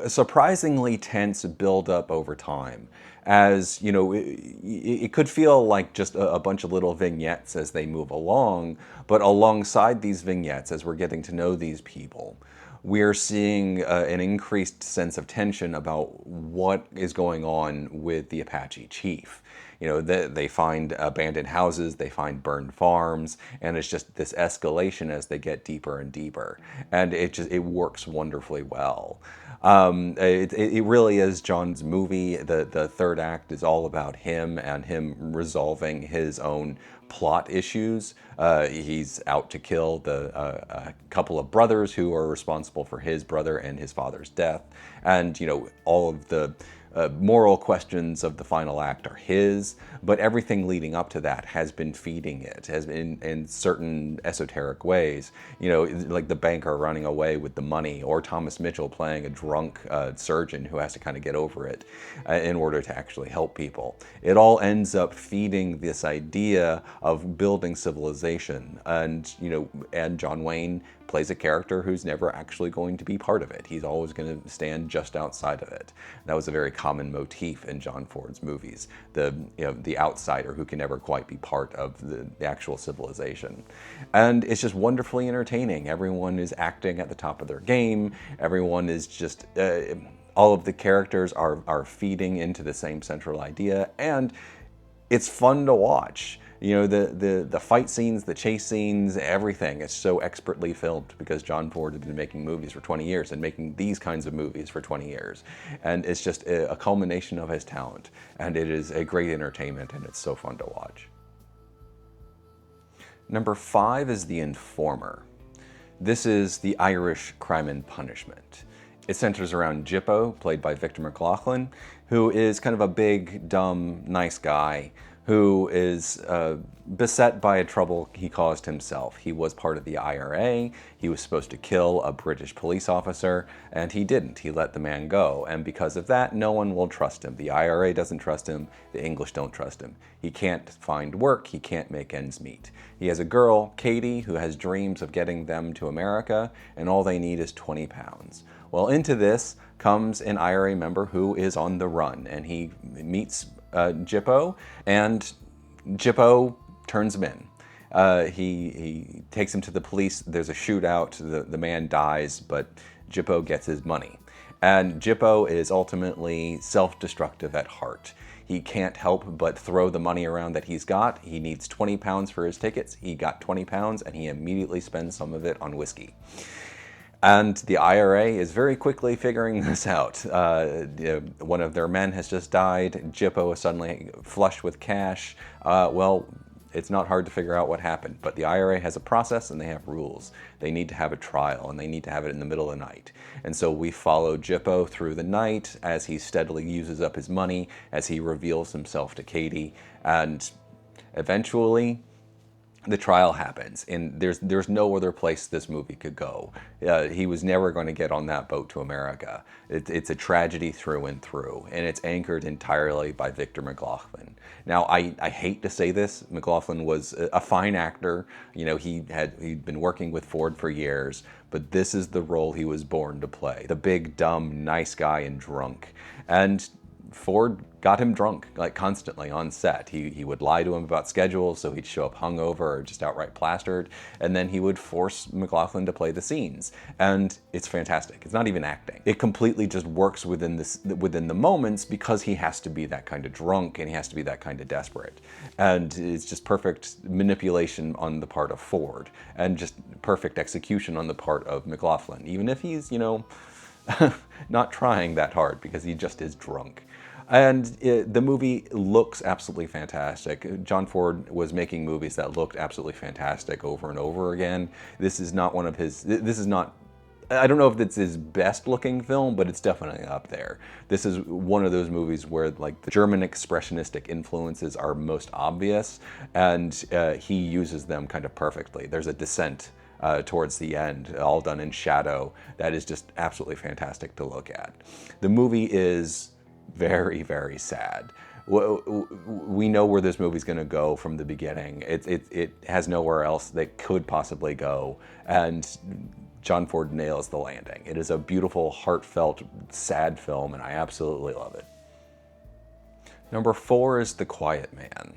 surprisingly tense build up over time. As you know, it could feel like just a bunch of little vignettes as they move along, but alongside these vignettes, as we're getting to know these people, we're seeing an increased sense of tension about what is going on with the Apache chief. You know, they find abandoned houses, they find burned farms, and it's just this escalation as they get deeper and deeper. And it works wonderfully well. It really is John's movie. The third act is all about him and him resolving his own plot issues. He's out to kill a couple of brothers who are responsible for his brother and his father's death. And, you know, all of the moral questions of the final act are his, but everything leading up to that has been feeding it, has been in certain esoteric ways. You know, like the banker running away with the money, or Thomas Mitchell playing a drunk surgeon who has to kind of get over it in order to actually help people. It all ends up feeding this idea of building civilization, and you know, and John Wayne plays a character who's never actually going to be part of it. He's always going to stand just outside of it. That was a very common motif in John Ford's movies. The outsider who can never quite be part of the actual civilization. And it's just wonderfully entertaining. Everyone is acting at the top of their game. Everyone is just, all of the characters are feeding into the same central idea, and it's fun to watch. You know, the fight scenes, the chase scenes, everything. It's so expertly filmed because John Ford had been making movies for 20 years and making these kinds of movies for 20 years. And it's just a culmination of his talent. And it is a great entertainment, and it's so fun to watch. Number 5 is The Informer. This is the Irish Crime and Punishment. It centers around Jippo, played by Victor McLaglen, who is kind of a big, dumb, nice guy who is beset by a trouble he caused himself. He was part of the IRA, he was supposed to kill a British police officer, and he didn't. He let the man go, and because of that, no one will trust him. The IRA doesn't trust him, the English don't trust him. He can't find work, he can't make ends meet. He has a girl, Katie, who has dreams of getting them to America, and all they need is 20 pounds. Well, into this comes an IRA member who is on the run, and he meets Jippo, and Jippo turns him in. He takes him to the police. There's a shootout. The man dies, but Jippo gets his money. And Jippo is ultimately self-destructive at heart. He can't help but throw the money around that he's got. He needs 20 pounds for his tickets. He got 20 pounds, and he immediately spends some of it on whiskey. And the IRA is very quickly figuring this out. One of their men has just died. Jippo is suddenly flush with cash. Well, it's not hard to figure out what happened, but the IRA has a process and they have rules. They need to have a trial, and they need to have it in the middle of the night. And so we follow Jippo through the night as he steadily uses up his money, as he reveals himself to Katie, and eventually the trial happens, and there's no other place this movie could go. He was never going to get on that boat to America. It's a tragedy through and through, and it's anchored entirely by Victor McLaglen. Now, I hate to say this, McLaglen was a fine actor. You know, he'd been working with Ford for years, but this is the role he was born to play. The big, dumb, nice guy and drunk. And Ford got him drunk, like constantly on set. He would lie to him about schedules, so he'd show up hungover or just outright plastered, and then he would force McLaglen to play the scenes. And it's fantastic. It's not even acting. It completely just works within the moments because he has to be that kind of drunk and he has to be that kind of desperate. And it's just perfect manipulation on the part of Ford and just perfect execution on the part of McLaglen, even if he's, you know, not trying that hard because he just is drunk. And the movie looks absolutely fantastic. John Ford was making movies that looked absolutely fantastic over and over again. This is not one of his, this is not, I don't know if it's his best looking film, but it's definitely up there. This is one of those movies where like the German expressionistic influences are most obvious, and he uses them kind of perfectly. There's a descent towards the end, all done in shadow, that is just absolutely fantastic to look at. The movie is very, very sad. We know where this movie's going to go from the beginning. It has nowhere else that could possibly go, and John Ford nails the landing. It is a beautiful, heartfelt, sad film, and I absolutely love it. Number 4 is The Quiet Man.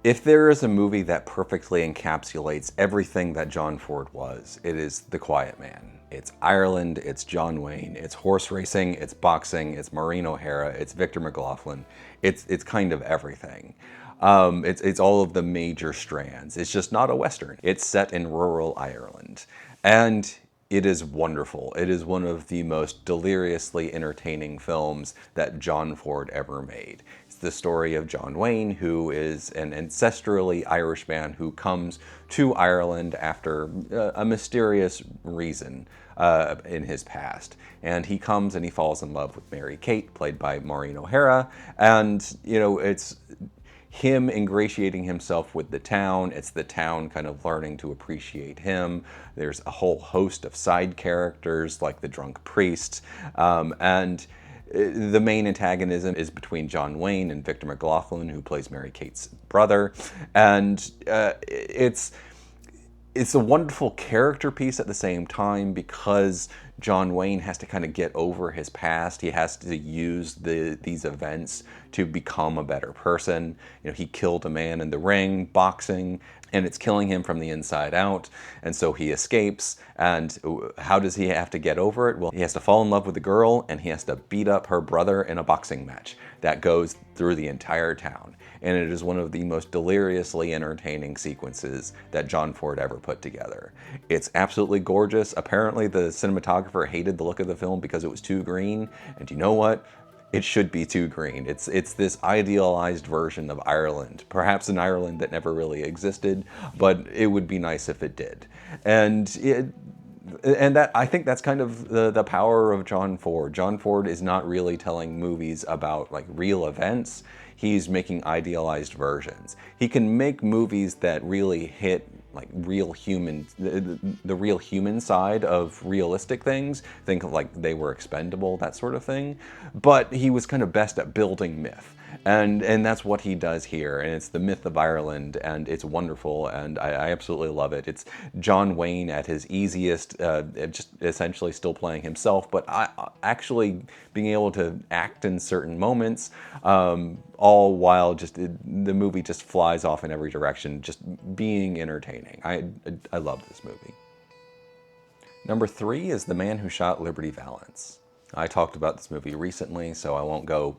If there is a movie that perfectly encapsulates everything that John Ford was, it is The Quiet Man. It's Ireland, it's John Wayne, it's horse racing, it's boxing, it's Maureen O'Hara, it's Victor McLaglen. It's kind of everything. It's all of the major strands. It's just not a Western. It's set in rural Ireland. And it is wonderful. It is one of the most deliriously entertaining films that John Ford ever made. It's the story of John Wayne, who is an ancestrally Irish man who comes to Ireland after a mysterious reason in his past. And he comes and he falls in love with Mary Kate, played by Maureen O'Hara. And, you know, it's him ingratiating himself with the town. It's the town kind of learning to appreciate him. There's a whole host of side characters like the drunk priest. And the main antagonism is between John Wayne and Victor McLaglen, who plays Mary Kate's brother. And it's a wonderful character piece at the same time because John Wayne has to kind of get over his past. He has to use these events to become a better person. You know, he killed a man in the ring, boxing, and it's killing him from the inside out. And so he escapes. And how does he have to get over it? Well, he has to fall in love with a girl and he has to beat up her brother in a boxing match that goes through the entire town. And it is one of the most deliriously entertaining sequences that John Ford ever put together. It's absolutely gorgeous. Apparently the cinematographer hated the look of the film because it was too green. And you know what? It should be too green. It's this idealized version of Ireland, perhaps an Ireland that never really existed, but it would be nice if it did. And that I think that's kind of the power of John Ford. John Ford is not really telling movies about like real events. He's making idealized versions. He can make movies that really hit like real human, the real human side of realistic things. Think of like They Were Expendable, that sort of thing. But he was kind of best at building myth. And that's what he does here. And it's the myth of Ireland, and it's wonderful, and I absolutely love it. It's John Wayne at his easiest, just essentially still playing himself, but actually being able to act in certain moments, all while just the movie just flies off in every direction, just being entertaining. I love this movie. Number 3 is The Man Who Shot Liberty Valance. I talked about this movie recently, so I won't go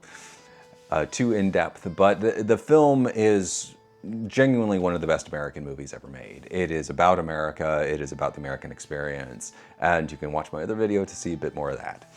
too in-depth, but the film is genuinely one of the best American movies ever made. It is about America, it is about the American experience, and you can watch my other video to see a bit more of that.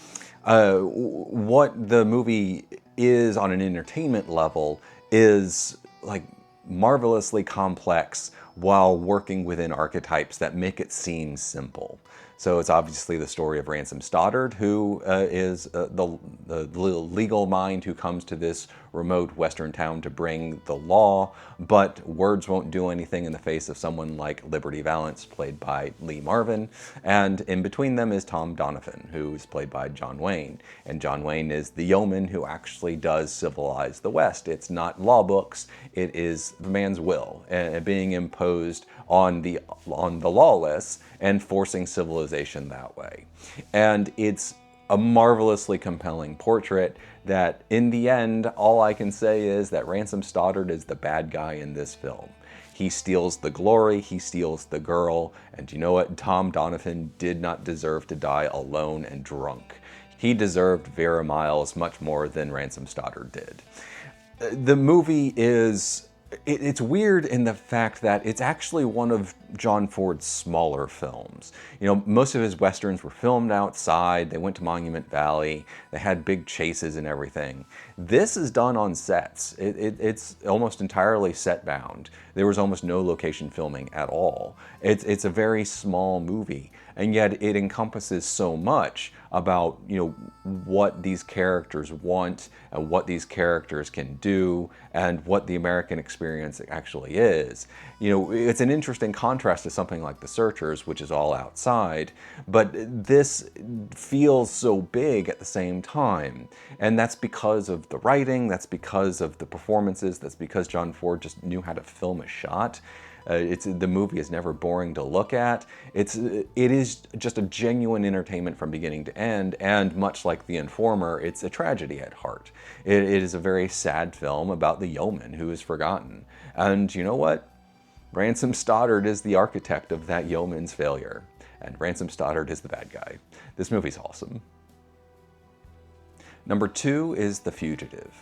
What the movie is on an entertainment level is like marvelously complex while working within archetypes that make it seem simple. So it's obviously the story of Ransom Stoddard, who is the legal mind who comes to this remote western town to bring the law, but words won't do anything in the face of someone like Liberty Valance, played by Lee Marvin. And in between them is Tom Donovan, who is played by John Wayne. And John Wayne is the yeoman who actually does civilize the West. It's not law books, it is the man's will being imposed on the lawless and forcing civilization that way. And it's a marvelously compelling portrait that in the end, all I can say is that Ransom Stoddard is the bad guy in this film. He steals the glory, he steals the girl, and you know what? Tom Donovan did not deserve to die alone and drunk. He deserved Vera Miles much more than Ransom Stoddard did. The movie is it's weird in the fact that it's actually one of John Ford's smaller films. You know, most of his Westerns were filmed outside, they went to Monument Valley, they had big chases and everything. This is done on sets. It's almost entirely set bound. There was almost no location filming at all. It's a very small movie, and yet it encompasses so much about, you know, what these characters want and what these characters can do and what the American experience actually is. You know, it's an interesting contrast to something like The Searchers, which is all outside, but this feels so big at the same time. And that's because of the writing, that's because of the performances, that's because John Ford just knew how to film a shot. The movie is never boring to look at. It is just a genuine entertainment from beginning to end, and much like The Informer, it's a tragedy at heart. It is a very sad film about the yeoman who is forgotten. And you know what? Ransom Stoddard is the architect of that yeoman's failure. And Ransom Stoddard is the bad guy. This movie's awesome. Number 2 is The Fugitive.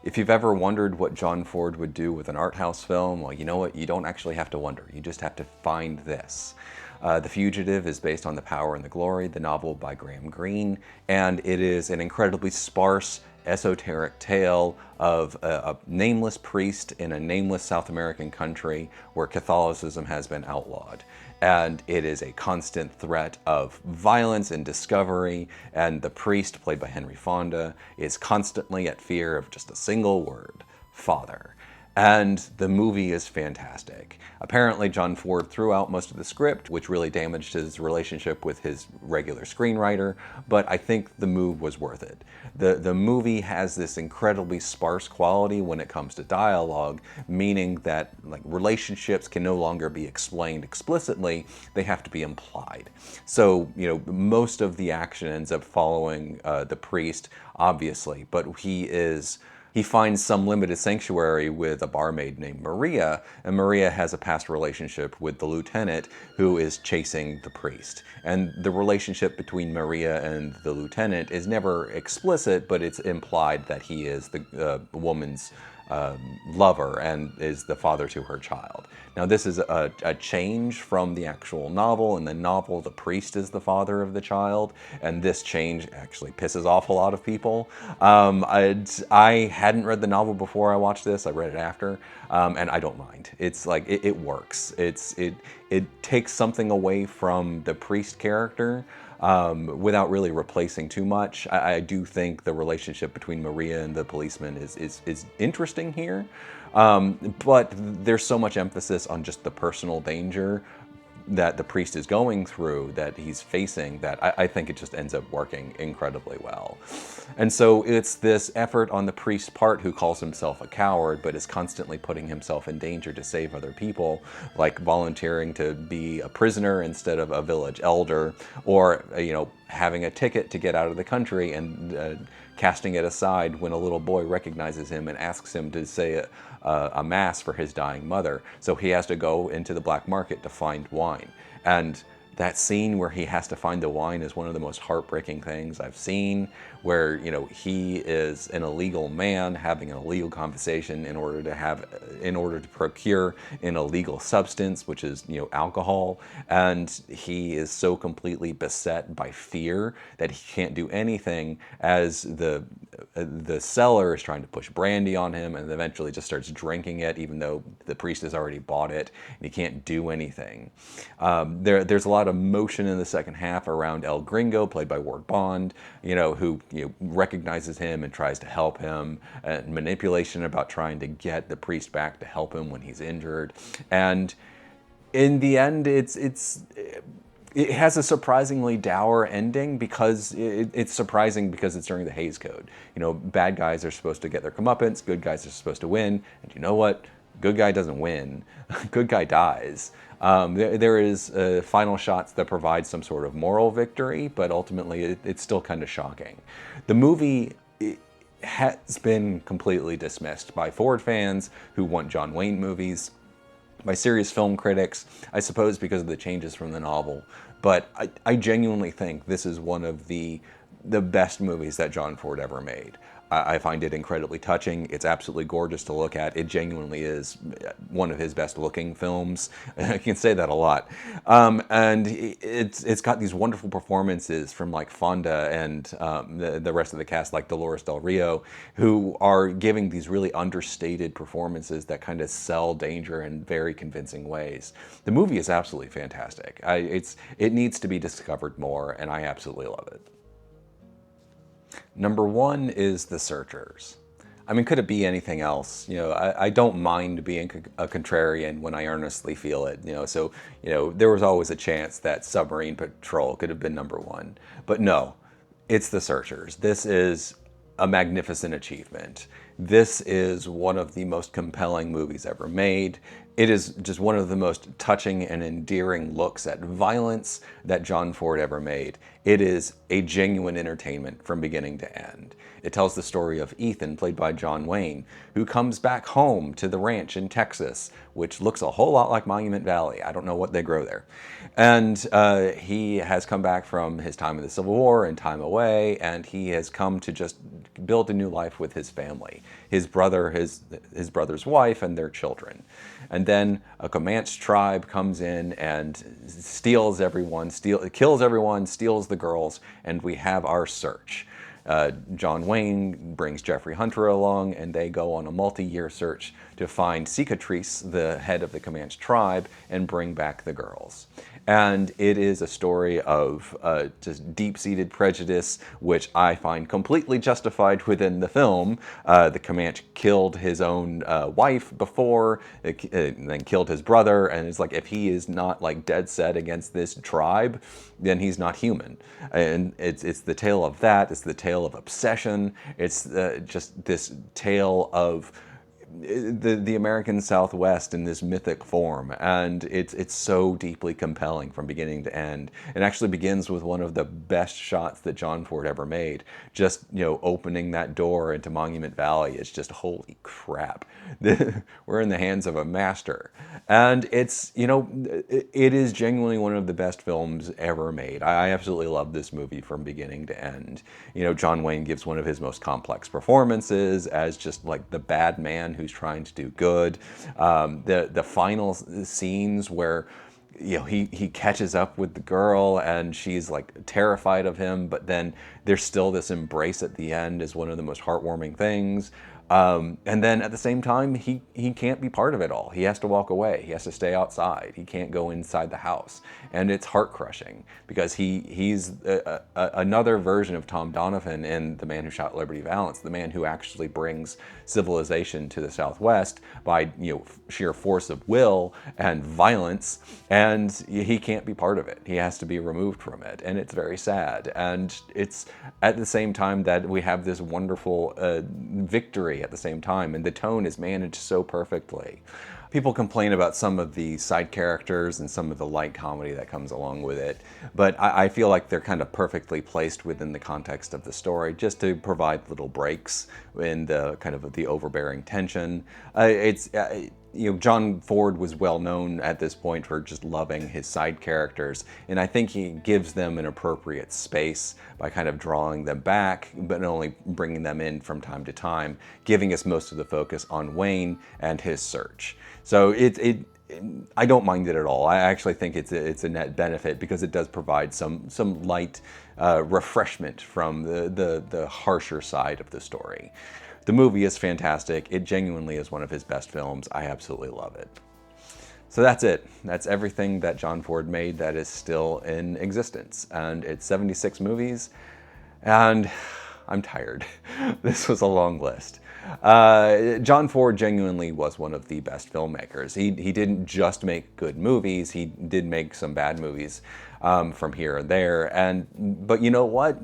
If you've ever wondered what John Ford would do with an art house film, well, you know what? You don't actually have to wonder. You just have to find this. The Fugitive is based on The Power and the Glory, the novel by Graham Greene, and it is an incredibly sparse, esoteric tale of a nameless priest in a nameless South American country where Catholicism has been outlawed. And it is a constant threat of violence and discovery, and the priest, played by Henry Fonda, is constantly at fear of just a single word: father. And the movie is fantastic. Apparently, John Ford threw out most of the script, which really damaged his relationship with his regular screenwriter, but I think the move was worth it. The movie has this incredibly sparse quality when it comes to dialogue, meaning that relationships can no longer be explained explicitly, they have to be implied. So, most of the action ends up following the priest, obviously, but he finds some limited sanctuary with a barmaid named Maria, and Maria has a past relationship with the lieutenant who is chasing the priest. And the relationship between Maria and the lieutenant is never explicit, but it's implied that he is the woman's lover and is the father to her child. Now, this is a change from the actual novel. In the novel, the priest is the father of the child, and this change actually pisses off a lot of people. I hadn't read the novel before I watched this. I read it after, and I don't mind. It's like, it works. It takes something away from the priest character, without really replacing too much. I do think the relationship between Maria and the policeman is interesting here, but there's so much emphasis on just the personal danger that the priest is going through, that he's facing, that I think it just ends up working incredibly well. And so it's this effort on the priest's part, who calls himself a coward, but is constantly putting himself in danger to save other people, like volunteering to be a prisoner instead of a village elder, or having a ticket to get out of the country and casting it aside when a little boy recognizes him and asks him to say a mass for his dying mother. So he has to go into the black market to find wine. And that scene where he has to find the wine is one of the most heartbreaking things I've seen, where, he is an illegal man having an illegal conversation in order to procure an illegal substance, which is, alcohol. And he is so completely beset by fear that he can't do anything, as the seller is trying to push brandy on him, and eventually just starts drinking it, even though the priest has already bought it, and he can't do anything. There's a lot of motion in the second half around El Gringo, played by Ward Bond, who recognizes him and tries to help him, and manipulation about trying to get the priest back to help him when he's injured. And in the end, it has a surprisingly dour ending, because it's surprising because it's during the Hays Code. Bad guys are supposed to get their comeuppance, good guys are supposed to win, and you know what? Good guy doesn't win. Good guy dies. There is final shots that provide some sort of moral victory, but ultimately it's still kind of shocking. The movie has been completely dismissed by Ford fans who want John Wayne movies, by serious film critics, I suppose because of the changes from the novel. But I genuinely think this is one of the best movies that John Ford ever made. I find it incredibly touching. It's absolutely gorgeous to look at. It genuinely is one of his best looking films. I can say that a lot. And it's got these wonderful performances from Fonda and the rest of the cast, like Dolores Del Rio, who are giving these really understated performances that kind of sell danger in very convincing ways. The movie is absolutely fantastic. It needs to be discovered more, and I absolutely love it. Number 1 is The Searchers. I mean, could it be anything else? I don't mind being a contrarian when I earnestly feel it. So there was always a chance that Submarine Patrol could have been number 1. But no, it's The Searchers. This is a magnificent achievement. This is one of the most compelling movies ever made. It is just one of the most touching and endearing looks at violence that John Ford ever made. It is a genuine entertainment from beginning to end. It tells the story of Ethan, played by John Wayne, who comes back home to the ranch in Texas, which looks a whole lot like Monument Valley. I don't know what they grow there. And he has come back from his time in the Civil War and time away, and he has come to just build a new life with his family, his brother, his brother's wife, and their children. And then a Comanche tribe comes in and steals everyone, kills everyone, steals the girls, and we have our search. John Wayne brings Jeffrey Hunter along, and they go on a multi-year search to find Cicatrice, the head of the Comanche tribe, and bring back the girls. And it is a story of just deep-seated prejudice, which I find completely justified within the film. The Comanche killed his own wife before, and then killed his brother, and it's like, if he is not like dead set against this tribe, then he's not human. And it's the tale of that. It's the tale of obsession. It's just this tale of the American Southwest in this mythic form, and it's so deeply compelling from beginning to end. It actually begins with one of the best shots that John Ford ever made. Just, opening that door into Monument Valley. It's just, holy crap. We're in the hands of a master. And it's, it is genuinely one of the best films ever made. I absolutely love this movie from beginning to end. John Wayne gives one of his most complex performances as just like the bad man who's trying to do good. The final scenes where he catches up with the girl and she's like terrified of him, but then there's still this embrace at the end is one of the most heartwarming things. And then at the same time, he can't be part of it all. He has to walk away. He has to stay outside. He can't go inside the house. And it's heart-crushing because he's another version of Tom Donovan in The Man Who Shot Liberty Valance, the man who actually brings civilization to the Southwest by sheer force of will and violence, and he can't be part of it. He has to be removed from it, and it's very sad. And it's at the same time that we have this wonderful victory at the same time, and the tone is managed so perfectly. People complain about some of the side characters and some of the light comedy that comes along with it, but I feel like they're kind of perfectly placed within the context of the story, just to provide little breaks in the kind of the overbearing tension. John Ford was well known at this point for just loving his side characters, and I think he gives them an appropriate space by kind of drawing them back, but only bringing them in from time to time, giving us most of the focus on Wayne and his search. So I don't mind it at all. I actually think it's a net benefit because it does provide some light refreshment from the harsher side of the story. The movie is fantastic. It genuinely is one of his best films. I absolutely love it. So that's it. That's everything that John Ford made that is still in existence. And it's 76 movies, and I'm tired. This was a long list. John Ford genuinely was one of the best filmmakers. He didn't just make good movies. He did make some bad movies from here and there. But you know what?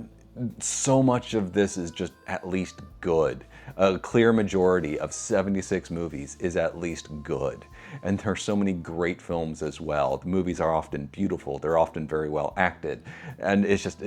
So much of this is just at least good. A clear majority of 76 movies is at least good. And there are so many great films as well. The movies are often beautiful. They're often very well acted. And it's just,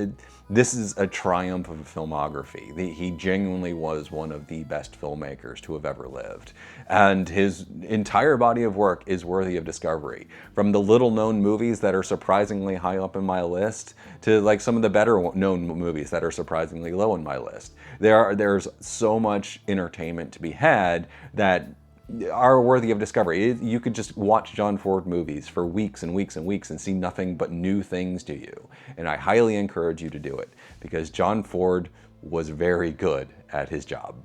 this is a triumph of filmography. He genuinely was one of the best filmmakers to have ever lived. And his entire body of work is worthy of discovery. From the little known movies that are surprisingly high up in my list to like some of the better known movies that are surprisingly low in my list. There's so much entertainment to be had that are worthy of discovery. You could just watch John Ford movies for weeks and weeks and weeks and see nothing but new things to you. And I highly encourage you to do it because John Ford was very good at his job.